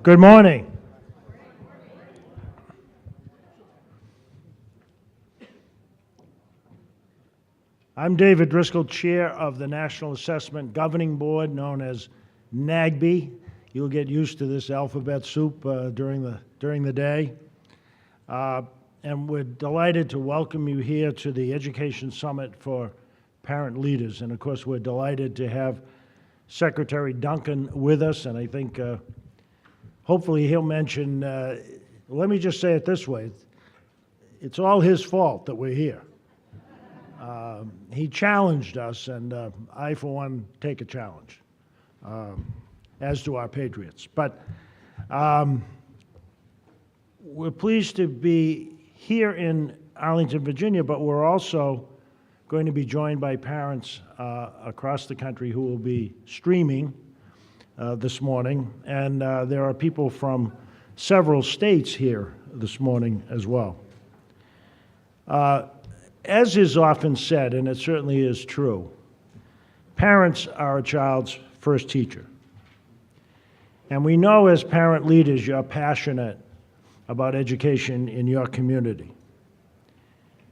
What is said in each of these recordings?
Good morning. I'm David Driscoll, Chair of the National Assessment Governing Board, known as NAGB. You'll get used to this alphabet soup during the day. And we're delighted to welcome you here to the Education Summit for Parent Leaders. And of course, we're delighted to have Secretary Duncan with us, and I think hopefully he'll mention, let me just say it this way, it's all his fault that we're here. He challenged us, and I, for one, take a challenge, as do our patriots. But we're pleased to be here in Arlington, Virginia, but we're also going to be joined by parents across the country who will be streaming this morning. And there are people from several states here this morning as well. As is often said, and it certainly is true, parents are a child's first teacher. And we know as parent leaders you're passionate about education in your community.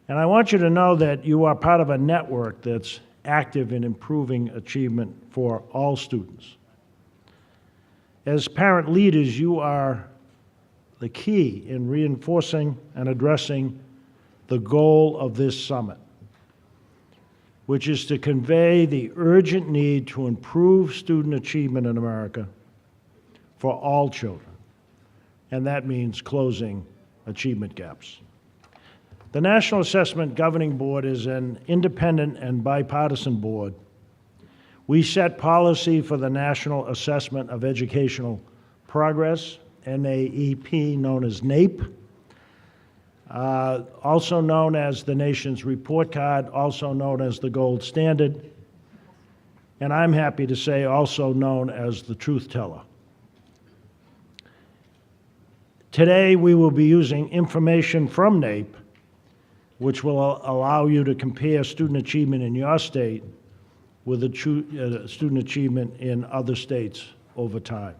And I want you to know that you are part of a network that's active in improving achievement for all students. As parent leaders, you are the key in reinforcing and addressing the goal of this summit, which is to convey the urgent need to improve student achievement in America for all children. And that means closing achievement gaps. The National Assessment Governing Board is an independent and bipartisan board. We set policy for the National Assessment of Educational Progress, NAEP, known as NAEP, also known as the nation's report card, also known as the gold standard, and I'm happy to say also known as the truth teller. Today we will be using information from NAEP, which will allow you to compare student achievement in your state with student achievement in other states over time.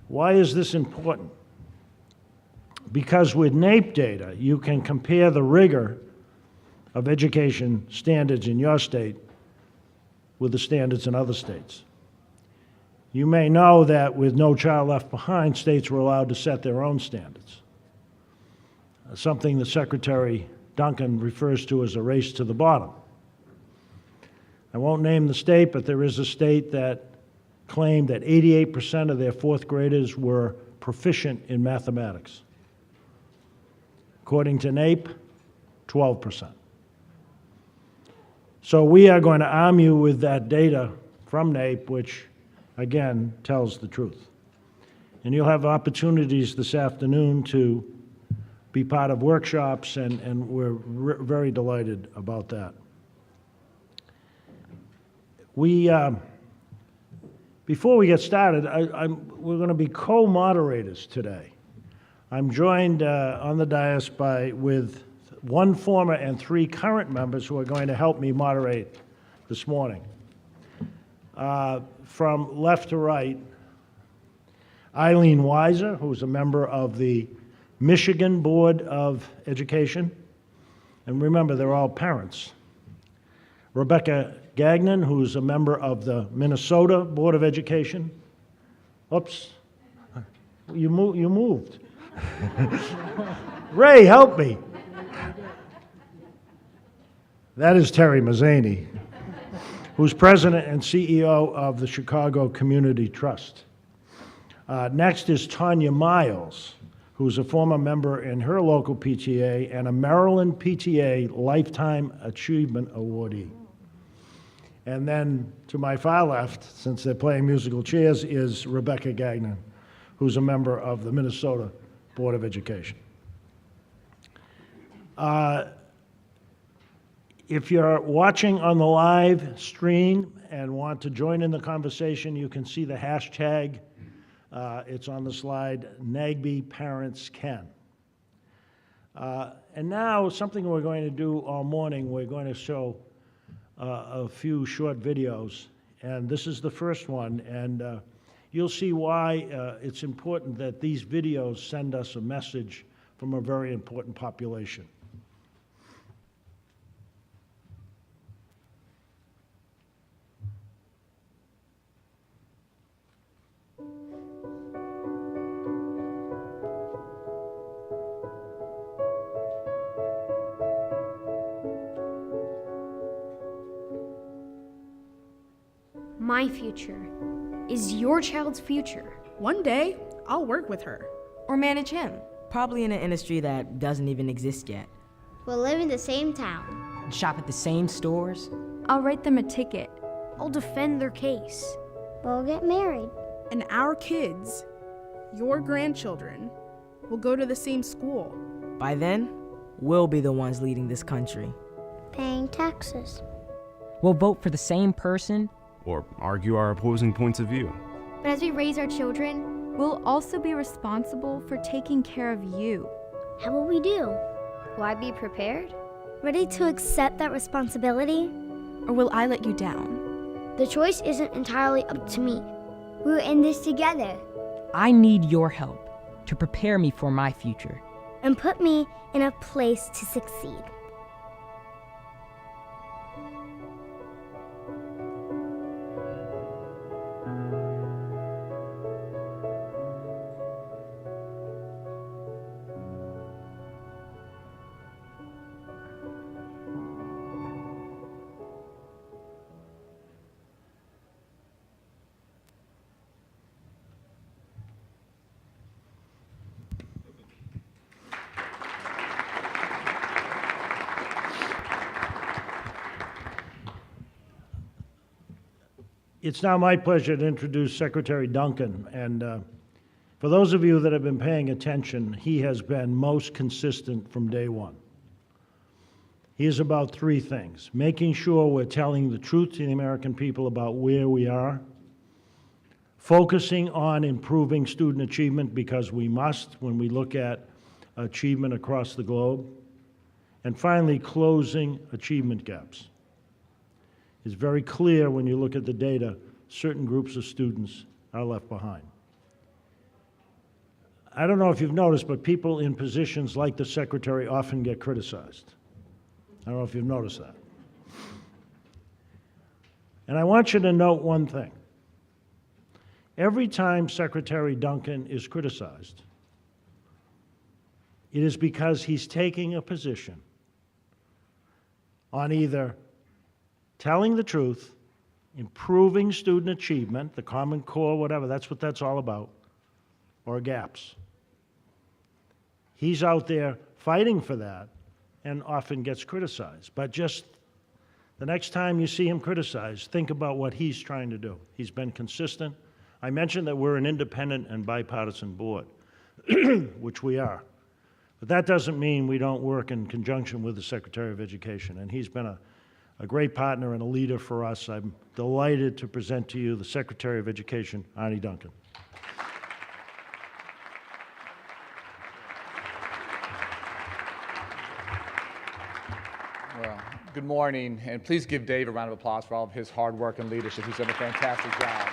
Why is this important? Because with NAEP data, you can compare the rigor of education standards in your state with the standards in other states. You may know that with No Child Left Behind, states were allowed to set their own standards, something that Secretary Duncan refers to as a race to the bottom. I won't name the state, but there is a state that claimed that 88% of their fourth graders were proficient in mathematics. According to NAEP, 12%. So we are going to arm you with that data from NAEP, which, again, tells the truth. And you'll have opportunities this afternoon to be part of workshops, and we're very delighted about that. Before we get started, we're going to be co-moderators today. I'm joined on the dais with one former and three current members who are going to help me moderate this morning. From left to right, Eileen Weiser, who's a member of the Michigan Board of Education, and remember, they're all parents. Rebecca Gagnon, who's a member of the Minnesota Board of Education. Oops, you moved. Ray, help me. That is Terry Mazzani, who's president and CEO of the Chicago Community Trust. Next is Tanya Miles, who's a former member in her local PTA and a Maryland PTA Lifetime Achievement Awardee. And then to my far left, since they're playing musical chairs, is Rebecca Gagnon, who's a member of the Minnesota Board of Education. If you're watching on the live stream and want to join in the conversation, you can see the hashtag. It's on the slide, NAGBParentsCan. And now, something we're going to do all morning, we're going to show a few short videos. And this is the first one. And you'll see why it's important that these videos send us a message from a very important population. My future is your child's future. One day, I'll work with her. Or manage him. Probably in an industry that doesn't even exist yet. We'll live in the same town. Shop at the same stores. I'll write them a ticket. I'll defend their case. We'll get married. And our kids, your grandchildren, will go to the same school. By then, we'll be the ones leading this country. Paying taxes. We'll vote for the same person. Or argue our opposing points of view. But as we raise our children, We'll also be responsible for taking care of you. How will we do? will I be prepared? Ready to accept that responsibility? Or will I let you down? The choice isn't entirely up to me. We're in this together. I need your help to prepare me for my future. And put me in a place to succeed. It's now my pleasure to introduce Secretary Duncan, and for those of you that have been paying attention, he has been most consistent from day one. He is about three things: making sure we're telling the truth to the American people about where we are, focusing on improving student achievement because we must when we look at achievement across the globe, and finally closing achievement gaps. It's very clear when you look at the data, certain groups of students are left behind. I don't know if you've noticed, but people in positions like the Secretary often get criticized. I don't know if you've noticed that. And I want you to note one thing. Every time Secretary Duncan is criticized, it is because he's taking a position on either telling the truth, improving student achievement, the Common Core, whatever, that's what that's all about, or gaps. He's out there fighting for that and often gets criticized. But just the next time you see him criticized, think about what he's trying to do. He's been consistent. I mentioned that we're an independent and bipartisan board, which we are. But that doesn't mean we don't work in conjunction with the Secretary of Education, and he's been a great partner and a leader for us. I'm delighted to present to you the Secretary of Education, Arne Duncan. Well, good morning, and please give Dave a round of applause for all of his hard work and leadership. He's done a fantastic job.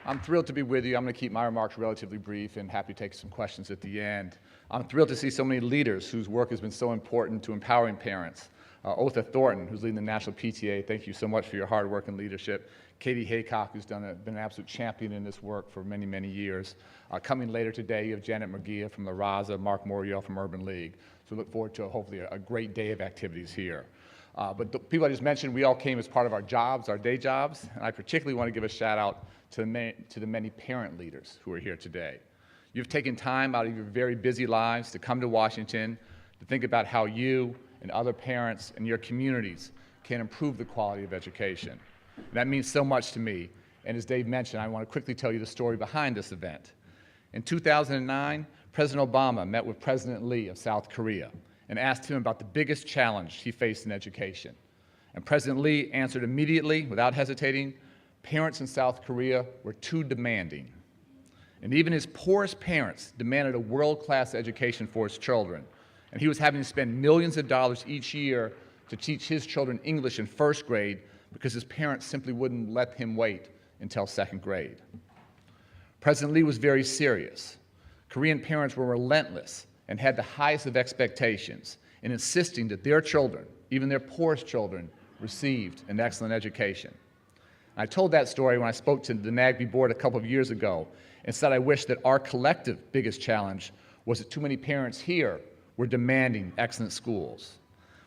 I'm thrilled to be with you. I'm going to keep my remarks relatively brief and happy to take some questions at the end. I'm thrilled to see so many leaders whose work has been so important to empowering parents. Otha Thornton, who's leading the National PTA, thank you so much for your hard work and leadership. Katie Haycock, who's been an absolute champion in this work for many, many years. Coming later today, you have Janet Murgia from La Raza, Mark Morial from Urban League. So we look forward to hopefully a great day of activities here. But the people I just mentioned, we all came as part of our jobs, our day jobs, and I particularly want to give a shout out to the many parent leaders who are here today. You've taken time out of your very busy lives to come to Washington to think about how you and other parents in your communities can improve the quality of education. And that means so much to me, and as Dave mentioned, I want to quickly tell you the story behind this event. In 2009, President Obama met with President Lee of South Korea and asked him about the biggest challenge he faced in education. And President Lee answered immediately, without hesitating, parents in South Korea were too demanding. And even his poorest parents demanded a world-class education for his children. And he was having to spend millions of dollars each year to teach his children English in first grade because his parents simply wouldn't let him wait until 2nd grade. President Lee was very serious. Korean parents were relentless and had the highest of expectations in insisting that their children, even their poorest children, received an excellent education. I told that story when I spoke to the NAGB board a couple of years ago and said I wish that our collective biggest challenge was that too many parents here were demanding excellent schools.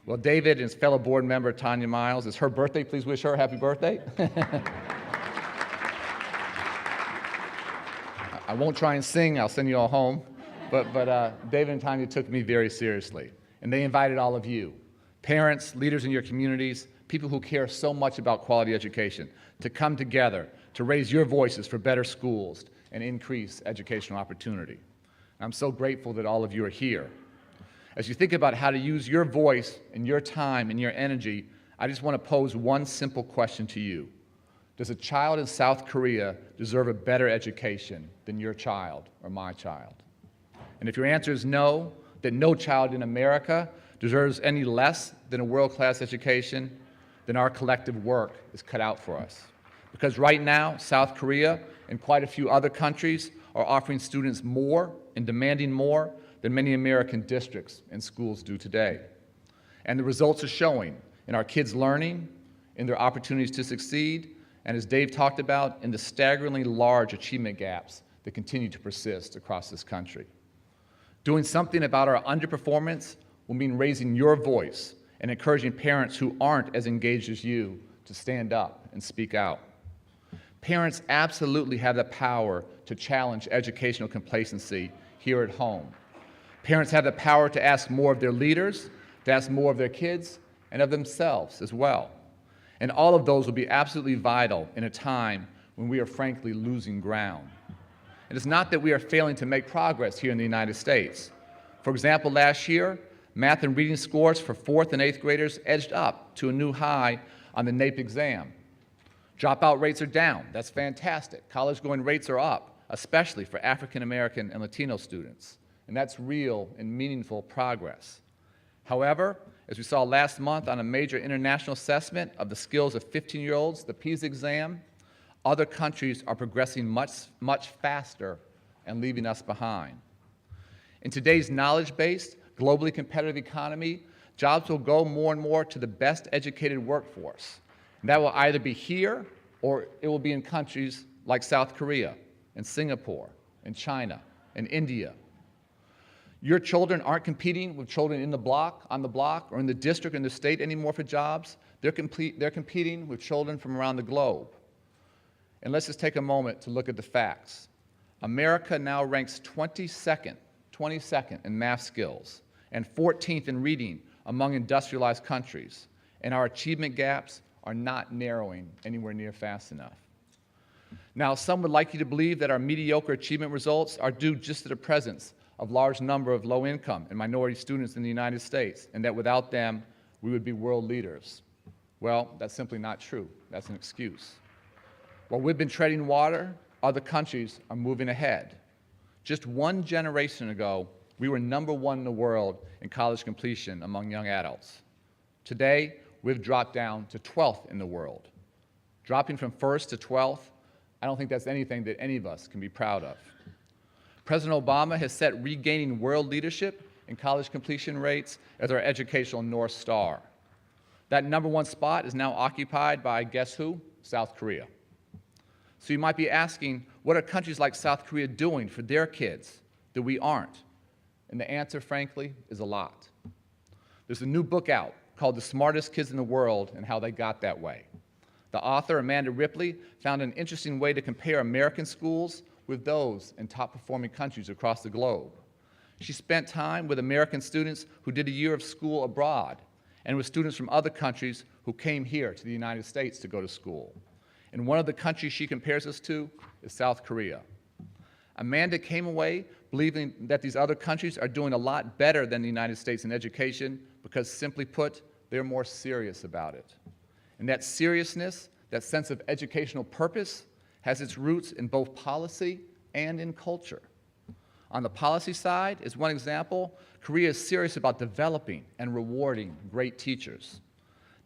Well, David and his fellow board member, Tanya Miles, it's her birthday. Please wish her a happy birthday. I won't try and sing. I'll send you all home. But David and Tanya took me very seriously, and they invited all of you, parents, leaders in your communities, people who care so much about quality education, to come together to raise your voices for better schools and increase educational opportunity. I'm so grateful that all of you are here. As you think about how to use your voice and your time and your energy, I just want to pose one simple question to you. Does a child in South Korea deserve a better education than your child or my child? And if your answer is no, that no child in America deserves any less than a world-class education, then our collective work is cut out for us. Because right now, South Korea and quite a few other countries are offering students more and demanding more than many American districts and schools do today. And the results are showing in our kids' learning, in their opportunities to succeed, and as Dave talked about, in the staggeringly large achievement gaps that continue to persist across this country. Doing something about our underperformance will mean raising your voice and encouraging parents who aren't as engaged as you to stand up and speak out. Parents absolutely have the power to challenge educational complacency here at home. Parents have the power to ask more of their leaders, to ask more of their kids, and of themselves as well. And all of those will be absolutely vital in a time when we are frankly losing ground. And it's not that we are failing to make progress here in the United States. For example, last year, math and reading scores for 4th and 8th graders edged up to a new high on the NAEP exam. Dropout rates are down. That's fantastic. College-going rates are up, especially for African American and Latino students. And that's real and meaningful progress. However, as we saw last month on a major international assessment of the skills of 15-year-olds, the PISA exam, other countries are progressing much faster and leaving us behind. In today's knowledge-based, globally competitive economy, jobs will go more and more to the best educated workforce. And that will either be here or it will be in countries like South Korea and Singapore and China and India. Your children aren't competing with children on the block, or in the district or in the state anymore for jobs. They're competing with children from around the globe. And let's just take a moment to look at the facts. America now ranks 22nd in math skills and 14th in reading among industrialized countries. And our achievement gaps are not narrowing anywhere near fast enough. Now, some would like you to believe that our mediocre achievement results are due just to the presence of a large number of low-income and minority students in the United States, and that without them, we would be world leaders. Well, that's simply not true. That's an excuse. While we've been treading water, other countries are moving ahead. Just one generation ago, we were #1 in the world in college completion among young adults. Today, we've dropped down to 12th in the world. Dropping from 1st to 12th, I don't think that's anything that any of us can be proud of. President Obama has set regaining world leadership in college completion rates as our educational North Star. That #1 spot is now occupied by, guess who? South Korea. So you might be asking, what are countries like South Korea doing for their kids that we aren't? And the answer, frankly, is a lot. There's a new book out called The Smartest Kids in the World and How They Got That Way. The author, Amanda Ripley, found an interesting way to compare American schools with those in top-performing countries across the globe. She spent time with American students who did a year of school abroad and with students from other countries who came here to the United States to go to school. And one of the countries she compares us to is South Korea. Amanda came away believing that these other countries are doing a lot better than the United States in education because, simply put, they're more serious about it. And that seriousness, that sense of educational purpose, has its roots in both policy and in culture. On the policy side, as one example, Korea is serious about developing and rewarding great teachers.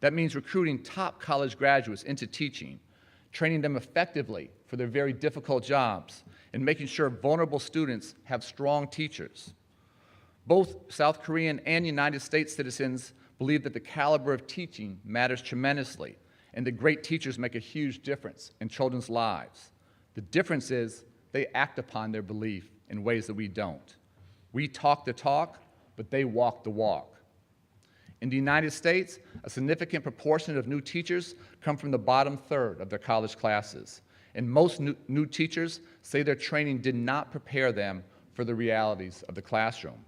That means recruiting top college graduates into teaching, training them effectively for their very difficult jobs, and making sure vulnerable students have strong teachers. Both South Korean and United States citizens believe that the caliber of teaching matters tremendously, and that great teachers make a huge difference in children's lives. The difference is they act upon their belief in ways that we don't. We talk the talk, but they walk the walk. In the United States, a significant proportion of new teachers come from the bottom third of their college classes, and most new teachers say their training did not prepare them for the realities of the classroom.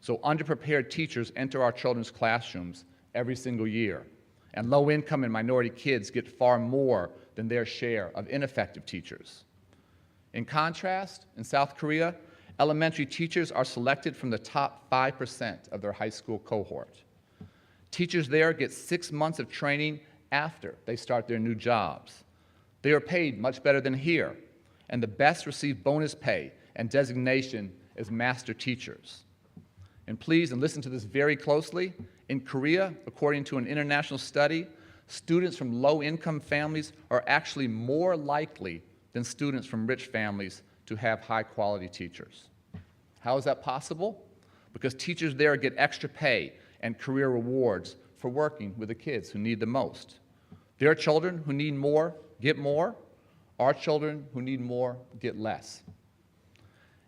So underprepared teachers enter our children's classrooms every single year, and low-income and minority kids get far more than their share of ineffective teachers. In contrast, in South Korea, elementary teachers are selected from the top 5% of their high school cohort. Teachers there get 6 months of training after they start their new jobs. They are paid much better than here, and the best receive bonus pay and designation as master teachers. And please, and listen to this very closely, in Korea, according to an international study, students from low-income families are actually more likely than students from rich families to have high-quality teachers. How is that possible? Because teachers there get extra pay and career rewards for working with the kids who need the most. Their children who need more get more. Our children who need more get less.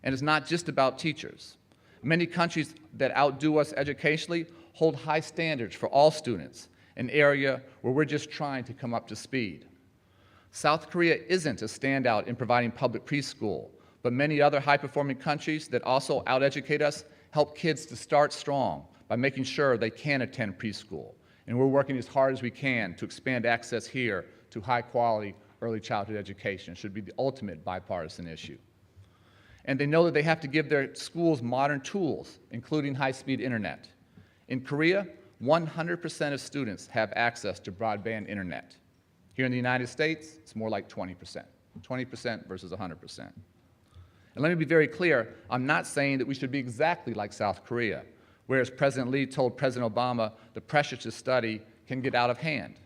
And it's not just about teachers. Many countries that outdo us educationally hold high standards for all students, an area where we're just trying to come up to speed. South Korea isn't a standout in providing public preschool, but many other high-performing countries that also out-educate us help kids to start strong by making sure they can attend preschool. And we're working as hard as we can to expand access here to high-quality early childhood education. It should be the ultimate bipartisan issue. And they know that they have to give their schools modern tools, including high-speed internet. In Korea, 100% of students have access to broadband internet. Here in the United States, it's more like 20%. 20% versus 100%. And let me be very clear, I'm not saying that we should be exactly like South Korea, whereas President Lee told President Obama the pressure to study can get out of hand.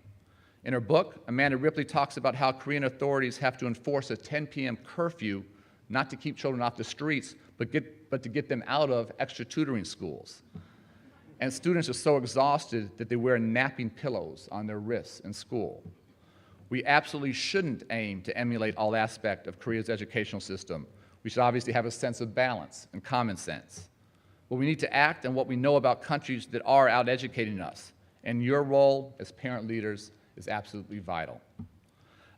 In her book, Amanda Ripley talks about how Korean authorities have to enforce a 10 p.m. curfew not to keep children off the streets, but to get them out of extra tutoring schools. And students are so exhausted that they wear napping pillows on their wrists in school. We absolutely shouldn't aim to emulate all aspects of Korea's educational system. We should obviously have a sense of balance and common sense. But we need to act on what we know about countries that are out-educating us, and your role as parent leaders is absolutely vital.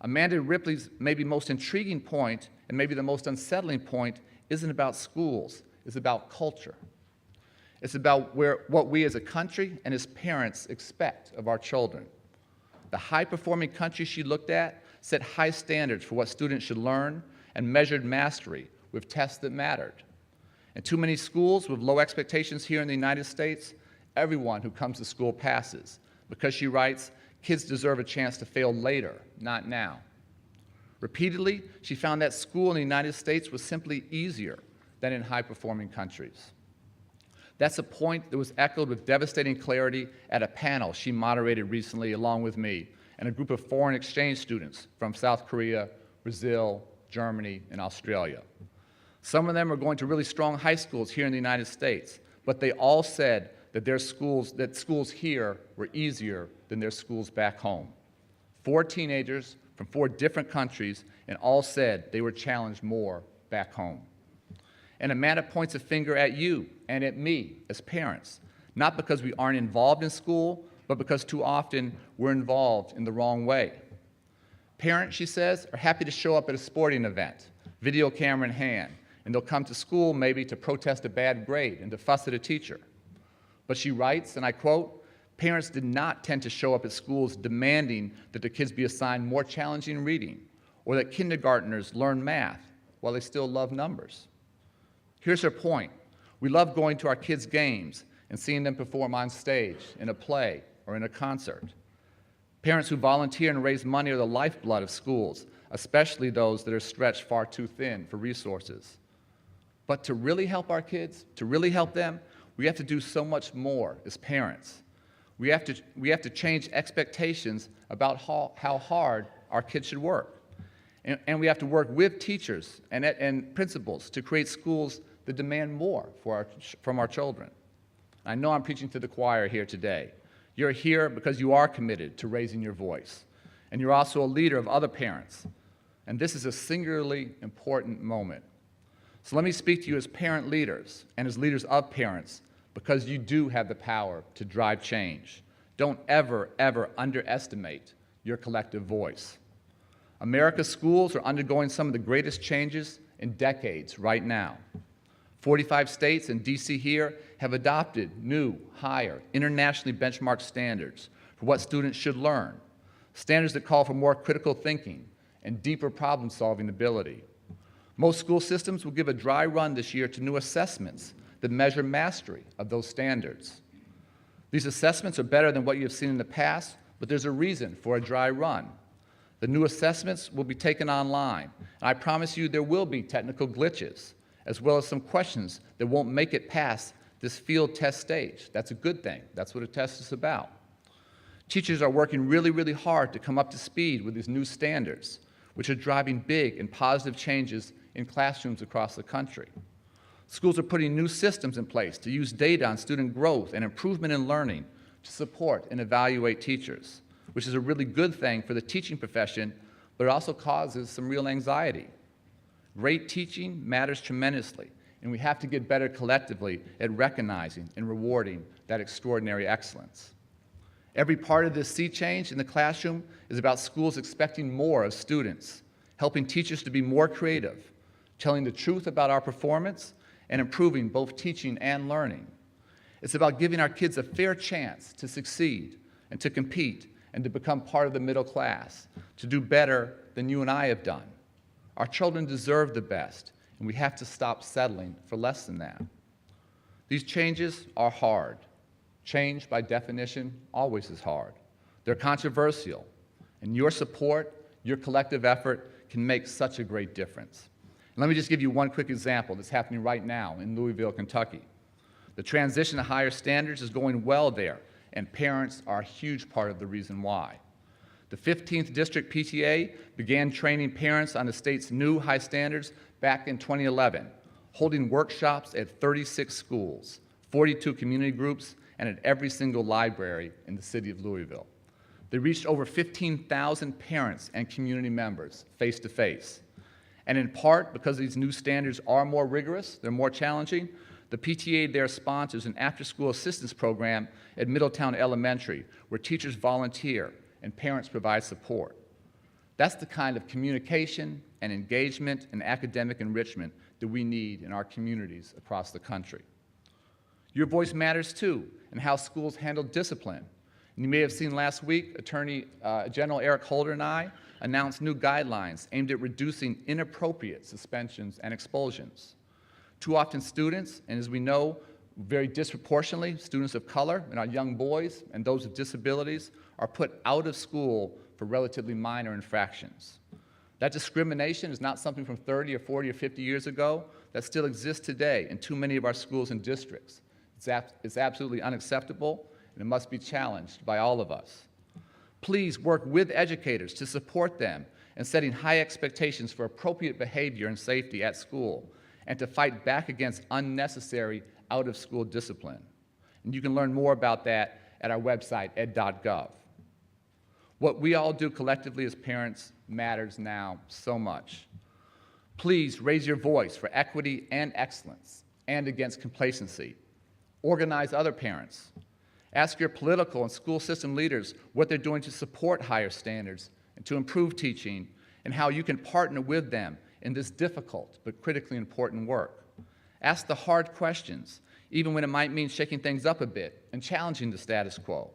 Amanda Ripley's maybe most intriguing point, and maybe the most unsettling point, isn't about schools, it's about culture. It's about what we as a country and as parents expect of our children. The high-performing countries she looked at set high standards for what students should learn and measured mastery with tests that mattered. In too many schools with low expectations here in the United States, everyone who comes to school passes, because she writes, kids deserve a chance to fail later, not now. Repeatedly, she found that school in the United States was simply easier than in high-performing countries. That's a point that was echoed with devastating clarity at a panel she moderated recently along with me and a group of foreign exchange students from South Korea, Brazil, Germany, and Australia. Some of them are going to really strong high schools here in the United States, but they all said that schools here were easier than their schools back home. 4 teenagers from 4 different countries, and all said they were challenged more back home. And Amanda points a finger at you and at me as parents, not because we aren't involved in school, but because too often we're involved in the wrong way. Parents, she says, are happy to show up at a sporting event, video camera in hand, and they'll come to school maybe to protest a bad grade and to fuss at a teacher. But she writes, and I quote, parents did not tend to show up at schools demanding that the kids be assigned more challenging reading or that kindergartners learn math while they still love numbers. Here's her point. We love going to our kids' games and seeing them perform on stage, in a play, or in a concert. Parents who volunteer and raise money are the lifeblood of schools, especially those that are stretched far too thin for resources. But to really help our kids, to really help them, we have to do so much more as parents. We have to change expectations about how hard our kids should work. And we have to work with teachers and principals to create schools that demand more from our children. I know I'm preaching to the choir here today. You're here because you are committed to raising your voice. And you're also a leader of other parents. And this is a singularly important moment. So let me speak to you as parent leaders and as leaders of parents, because you do have the power to drive change. Don't ever, ever underestimate your collective voice. America's schools are undergoing some of the greatest changes in decades right now. 45 states and DC here have adopted new, higher, internationally benchmarked standards for what students should learn, standards that call for more critical thinking and deeper problem-solving ability. Most school systems will give a dry run this year to new assessments that measure mastery of those standards. These assessments are better than what you have seen in the past, but there's a reason for a dry run. The new assessments will be taken online, and I promise you there will be technical glitches, as well as some questions that won't make it past this field test stage. That's a good thing. That's what a test is about. Teachers are working really, really hard to come up to speed with these new standards, which are driving big and positive changes in classrooms across the country. Schools are putting new systems in place to use data on student growth and improvement in learning to support and evaluate teachers, which is a really good thing for the teaching profession, but it also causes some real anxiety. Great teaching matters tremendously, and we have to get better collectively at recognizing and rewarding that extraordinary excellence. Every part of this sea change in the classroom is about schools expecting more of students, helping teachers to be more creative, telling the truth about our performance, and improving both teaching and learning. It's about giving our kids a fair chance to succeed and to compete and to become part of the middle class, to do better than you and I have done. Our children deserve the best, and we have to stop settling for less than that. These changes are hard. Change, by definition, always is hard. They're controversial, and your support, your collective effort can make such a great difference. And let me just give you one quick example that's happening right now in Louisville, Kentucky. The transition to higher standards is going well there, and parents are a huge part of the reason why. The 15th District PTA began training parents on the state's new high standards back in 2011, holding workshops at 36 schools, 42 community groups, and at every single library in the city of Louisville. They reached over 15,000 parents and community members face to face. And in part, because these new standards are more rigorous, they're more challenging, the PTA there sponsors an after-school assistance program at Middletown Elementary, where teachers volunteer and parents provide support. That's the kind of communication and engagement and academic enrichment that we need in our communities across the country. Your voice matters too in how schools handle discipline. And you may have seen last week, Attorney General Eric Holder and I announced new guidelines aimed at reducing inappropriate suspensions and expulsions. Too often students, and as we know, very disproportionately, students of color and our young boys and those with disabilities are put out of school for relatively minor infractions. That discrimination is not something from 30 or 40 or 50 years ago. That still exists today in too many of our schools and districts. It's absolutely unacceptable, and it must be challenged by all of us. Please work with educators to support them in setting high expectations for appropriate behavior and safety at school, and to fight back against unnecessary out-of-school discipline. And you can learn more about that at our website, ed.gov. What we all do collectively as parents matters now so much. Please raise your voice for equity and excellence and against complacency. Organize other parents. Ask your political and school system leaders what they're doing to support higher standards and to improve teaching, and how you can partner with them in this difficult but critically important work. Ask the hard questions, even when it might mean shaking things up a bit and challenging the status quo.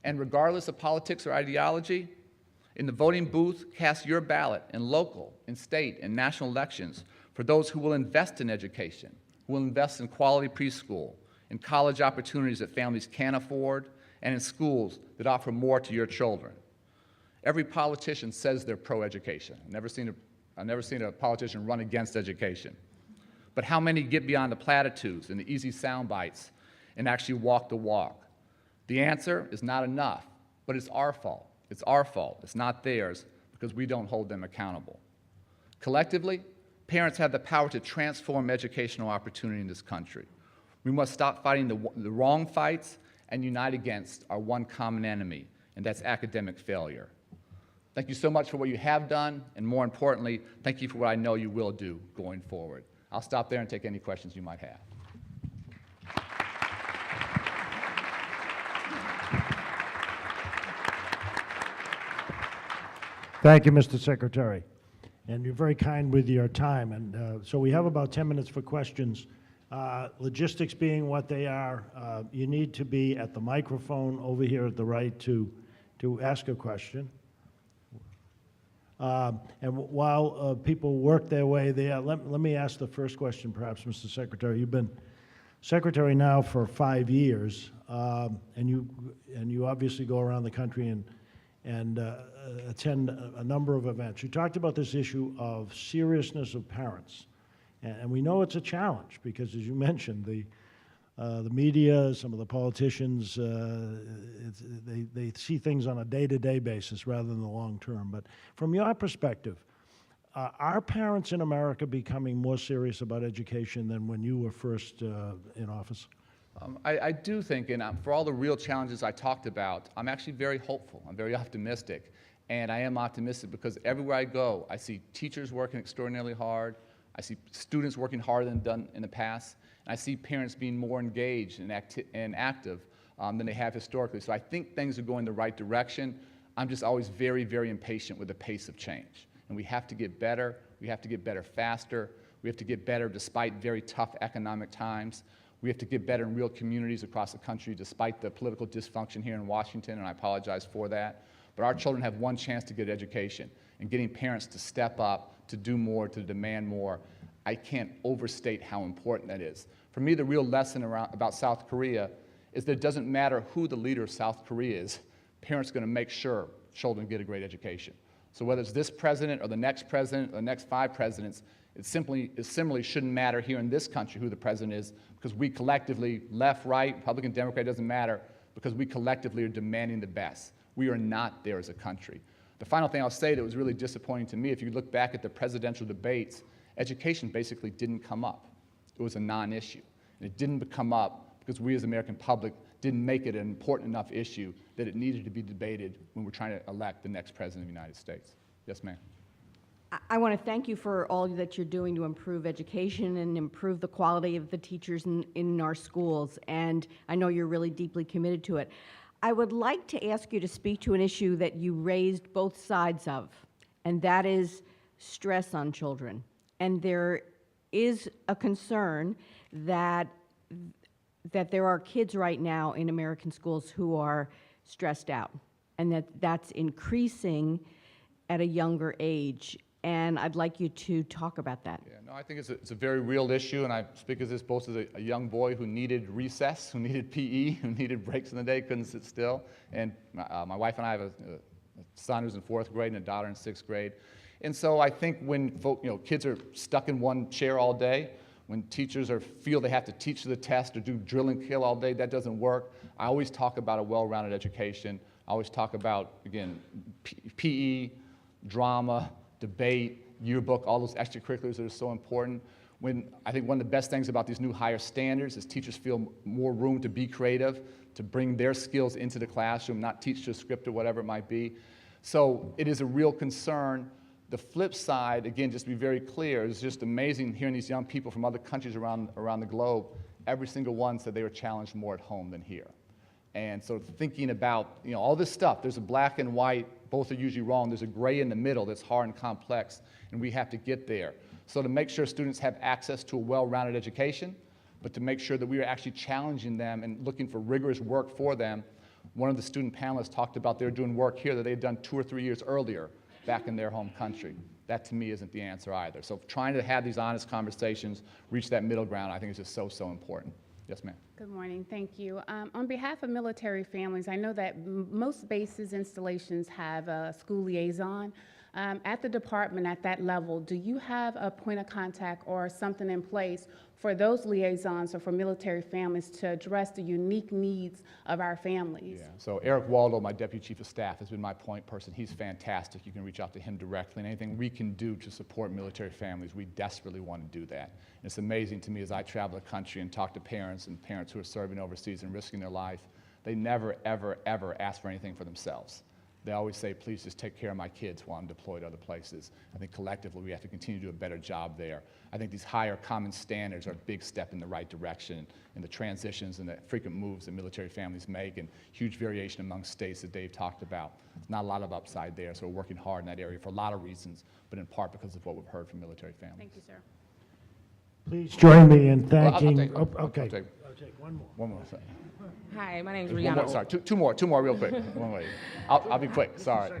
And regardless of politics or ideology, in the voting booth, cast your ballot in local, in state, and national elections for those who will invest in education, who will invest in quality preschool, in college opportunities that families can afford, and in schools that offer more to your children. Every politician says they're pro-education. I've never seen a politician run against education. But how many get beyond the platitudes and the easy sound bites and actually walk the walk? The answer is not enough, but it's our fault. It's our fault. It's not theirs because we don't hold them accountable. Collectively, parents have the power to transform educational opportunity in this country. We must stop fighting the wrong fights and unite against our one common enemy, and that's academic failure. Thank you so much for what you have done, and more importantly, thank you for what I know you will do going forward. I'll stop there and take any questions you might have. Thank you, Mr. Secretary. And you're very kind with your time. And so we have about 10 minutes for questions. Logistics being what they are, you need to be at the microphone over here at the right to ask a question. And while people work their way there, let me ask the first question, perhaps, Mr. Secretary. You've been Secretary now for 5 years, and you obviously go around the country and attend a number of events. You talked about this issue of seriousness of parents, and we know it's a challenge because, as you mentioned, the media, some of the politicians, they see things on a day-to-day basis rather than the long term. But from your perspective, are parents in America becoming more serious about education than when you were first in office? I do think, and for all the real challenges I talked about, I'm actually very hopeful. I'm very optimistic. And I am optimistic because everywhere I go, I see teachers working extraordinarily hard. I see students working harder than done in the past. And I see parents being more engaged and active than they have historically. So I think things are going the right direction. I'm just always very, very impatient with the pace of change. And we have to get better. We have to get better faster. We have to get better despite very tough economic times. We have to get better in real communities across the country despite the political dysfunction here in Washington, and I apologize for that. But our children have one chance to get education, and getting parents to step up, to do more, to demand more, I can't overstate how important that is. For me, the real lesson about South Korea is that it doesn't matter who the leader of South Korea is, parents are going to make sure children get a great education. So whether it's this president or the next president or the next 5 presidents, it similarly shouldn't matter here in this country who the president is, because we collectively, left, right, Republican, Democrat, doesn't matter, because we collectively are demanding the best. We are not there as a country. The final thing I'll say that was really disappointing to me, if you look back at the presidential debates, education basically didn't come up. It was a non-issue. And it didn't come up because we as the American public didn't make it an important enough issue that it needed to be debated when we're trying to elect the next president of the United States. Yes, ma'am. I want to thank you for all that you're doing to improve education and improve the quality of the teachers in our schools, and I know you're really deeply committed to it. I would like to ask you to speak to an issue that you raised both sides of, and that is stress on children. And there is a concern that there are kids right now in American schools who are stressed out, and that's increasing at a younger age. And I'd like you to talk about that. Yeah, no, I think it's a very real issue, and I speak as this both as a young boy who needed recess, who needed PE, who needed breaks in the day, couldn't sit still. And my wife and I have a son who's in 4th grade and a daughter in 6th grade. And so I think when kids are stuck in one chair all day, when teachers feel they have to teach to the test or do drill and kill all day, that doesn't work. I always talk about a well-rounded education. I always talk about, again, PE, drama, debate, yearbook, all those extracurriculars that are so important. I think one of the best things about these new higher standards is teachers feel more room to be creative, to bring their skills into the classroom, not teach to a script or whatever it might be. So it is a real concern. The flip side, again, just to be very clear, is just amazing hearing these young people from other countries around the globe. Every single one said they were challenged more at home than here. And so thinking about all this stuff, there's a black and white, both are usually wrong. There's a gray in the middle that's hard and complex, and we have to get there. So to make sure students have access to a well-rounded education, but to make sure that we are actually challenging them and looking for rigorous work for them. One of the student panelists talked about they're doing work here that they had done 2 or 3 years earlier back in their home country. That, to me, isn't the answer either. So trying to have these honest conversations, reach that middle ground, I think is just so, so important. Yes, ma'am. Good morning. Thank you. On behalf of military families, I know that most bases installations have a school liaison. At the department, at that level, do you have a point of contact or something in place for those liaisons or for military families to address the unique needs of our families? Yeah, so Eric Waldo, my Deputy Chief of Staff, has been my point person. He's fantastic. You can reach out to him directly. And anything we can do to support military families, we desperately want to do that. And it's amazing to me as I travel the country and talk to parents and parents who are serving overseas and risking their life, they never, ever, ever ask for anything for themselves. They always say, please just take care of my kids while I'm deployed other places. I think collectively we have to continue to do a better job there. I think these higher common standards are a big step in the right direction in the transitions and the frequent moves that military families make and huge variation among states that Dave talked about. There's not a lot of upside there, so we're working hard in that area for a lot of reasons, but in part because of what we've heard from military families. Thank you, sir. Please join me in thanking. I'll Okay. take one more. one more. Sorry. Hi, my name is One Rihanna. more, sorry, two more real quick. One way. I'll be quick, sorry.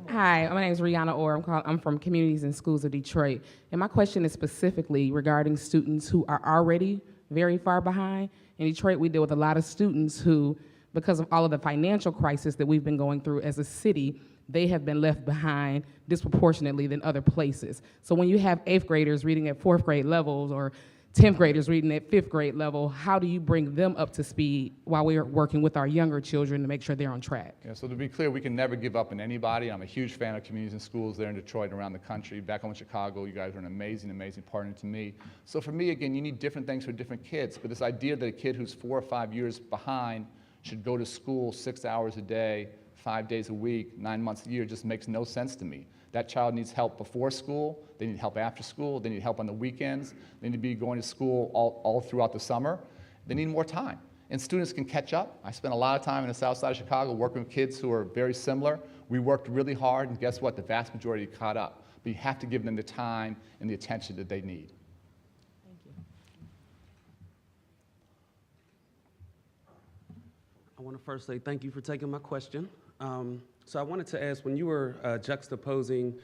Hi, my name is Rihanna Orr. I'm from Communities and Schools of Detroit. And my question is specifically regarding students who are already very far behind. In Detroit, we deal with a lot of students who, because of all of the financial crisis that we've been going through as a city, they have been left behind disproportionately than other places. So when you have 8th graders reading at 4th grade levels or 10th graders reading at 5th grade level, how do you bring them up to speed while we're working with our younger children to make sure they're on track? Yeah, so to be clear, we can never give up on anybody. I'm a huge fan of communities and schools there in Detroit and around the country. Back home in Chicago, you guys are an amazing, amazing partner to me. So for me, again, you need different things for different kids, but this idea that a kid who's 4 or 5 years behind should go to school 6 hours a day, 5 days a week, 9 months a year just makes no sense to me. That child needs help before school, they need help after school, they need help on the weekends, they need to be going to school all throughout the summer. They need more time. And students can catch up. I spent a lot of time in the south side of Chicago working with kids who are very similar. We worked really hard, and guess what? The vast majority caught up. But you have to give them the time and the attention that they need. Thank you. I want to first say thank you for taking my question. So I wanted to ask, when you were juxtaposing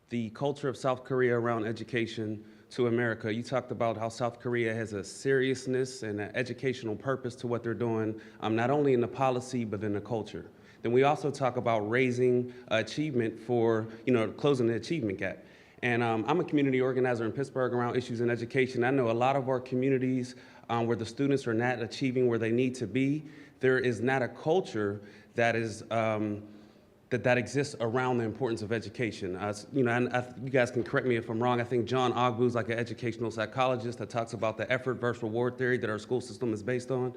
the culture of South Korea around education to America, you talked about how South Korea has a seriousness and an educational purpose to what they're doing, not only in the policy, but in the culture. Then we also talk about raising achievement for, closing the achievement gap. And I'm a community organizer in Pittsburgh around issues in education. I know a lot of our communities where the students are not achieving where they need to be, there is not a culture that is that exists around the importance of education. You guys can correct me if I'm wrong. I think John Ogbu is like an educational psychologist that talks about the effort versus reward theory that our school system is based on.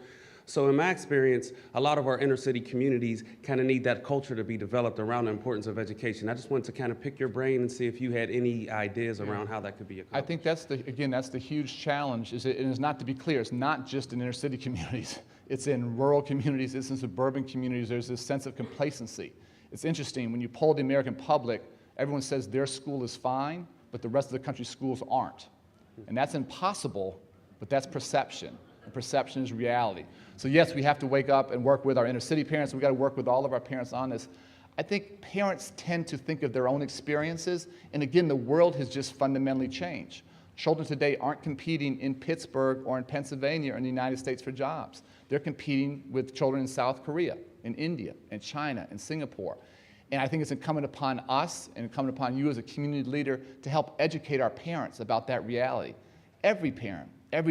So in my experience, a lot of our inner city communities kind of need that culture to be developed around the importance of education. I just wanted to kind of pick your brain and see if you had any ideas around how that could be accomplished. I think that's the huge challenge, and it's not, to be clear, it's not just in inner city communities. It's in rural communities, it's in suburban communities. There's this sense of complacency. It's interesting, when you poll the American public, everyone says their school is fine, but the rest of the country's schools aren't. And that's impossible, but that's perception. And perception is reality. So yes, we have to wake up and work with our inner city parents. We've got to work with all of our parents on this. I think parents tend to think of their own experiences, and again, the world has just fundamentally changed. Children today aren't competing in Pittsburgh or in Pennsylvania or in the United States for jobs. They're competing with children in South Korea, in India, in China, in Singapore. And I think it's incumbent upon us and incumbent upon you as a community leader to help educate our parents about that reality. Every parent, I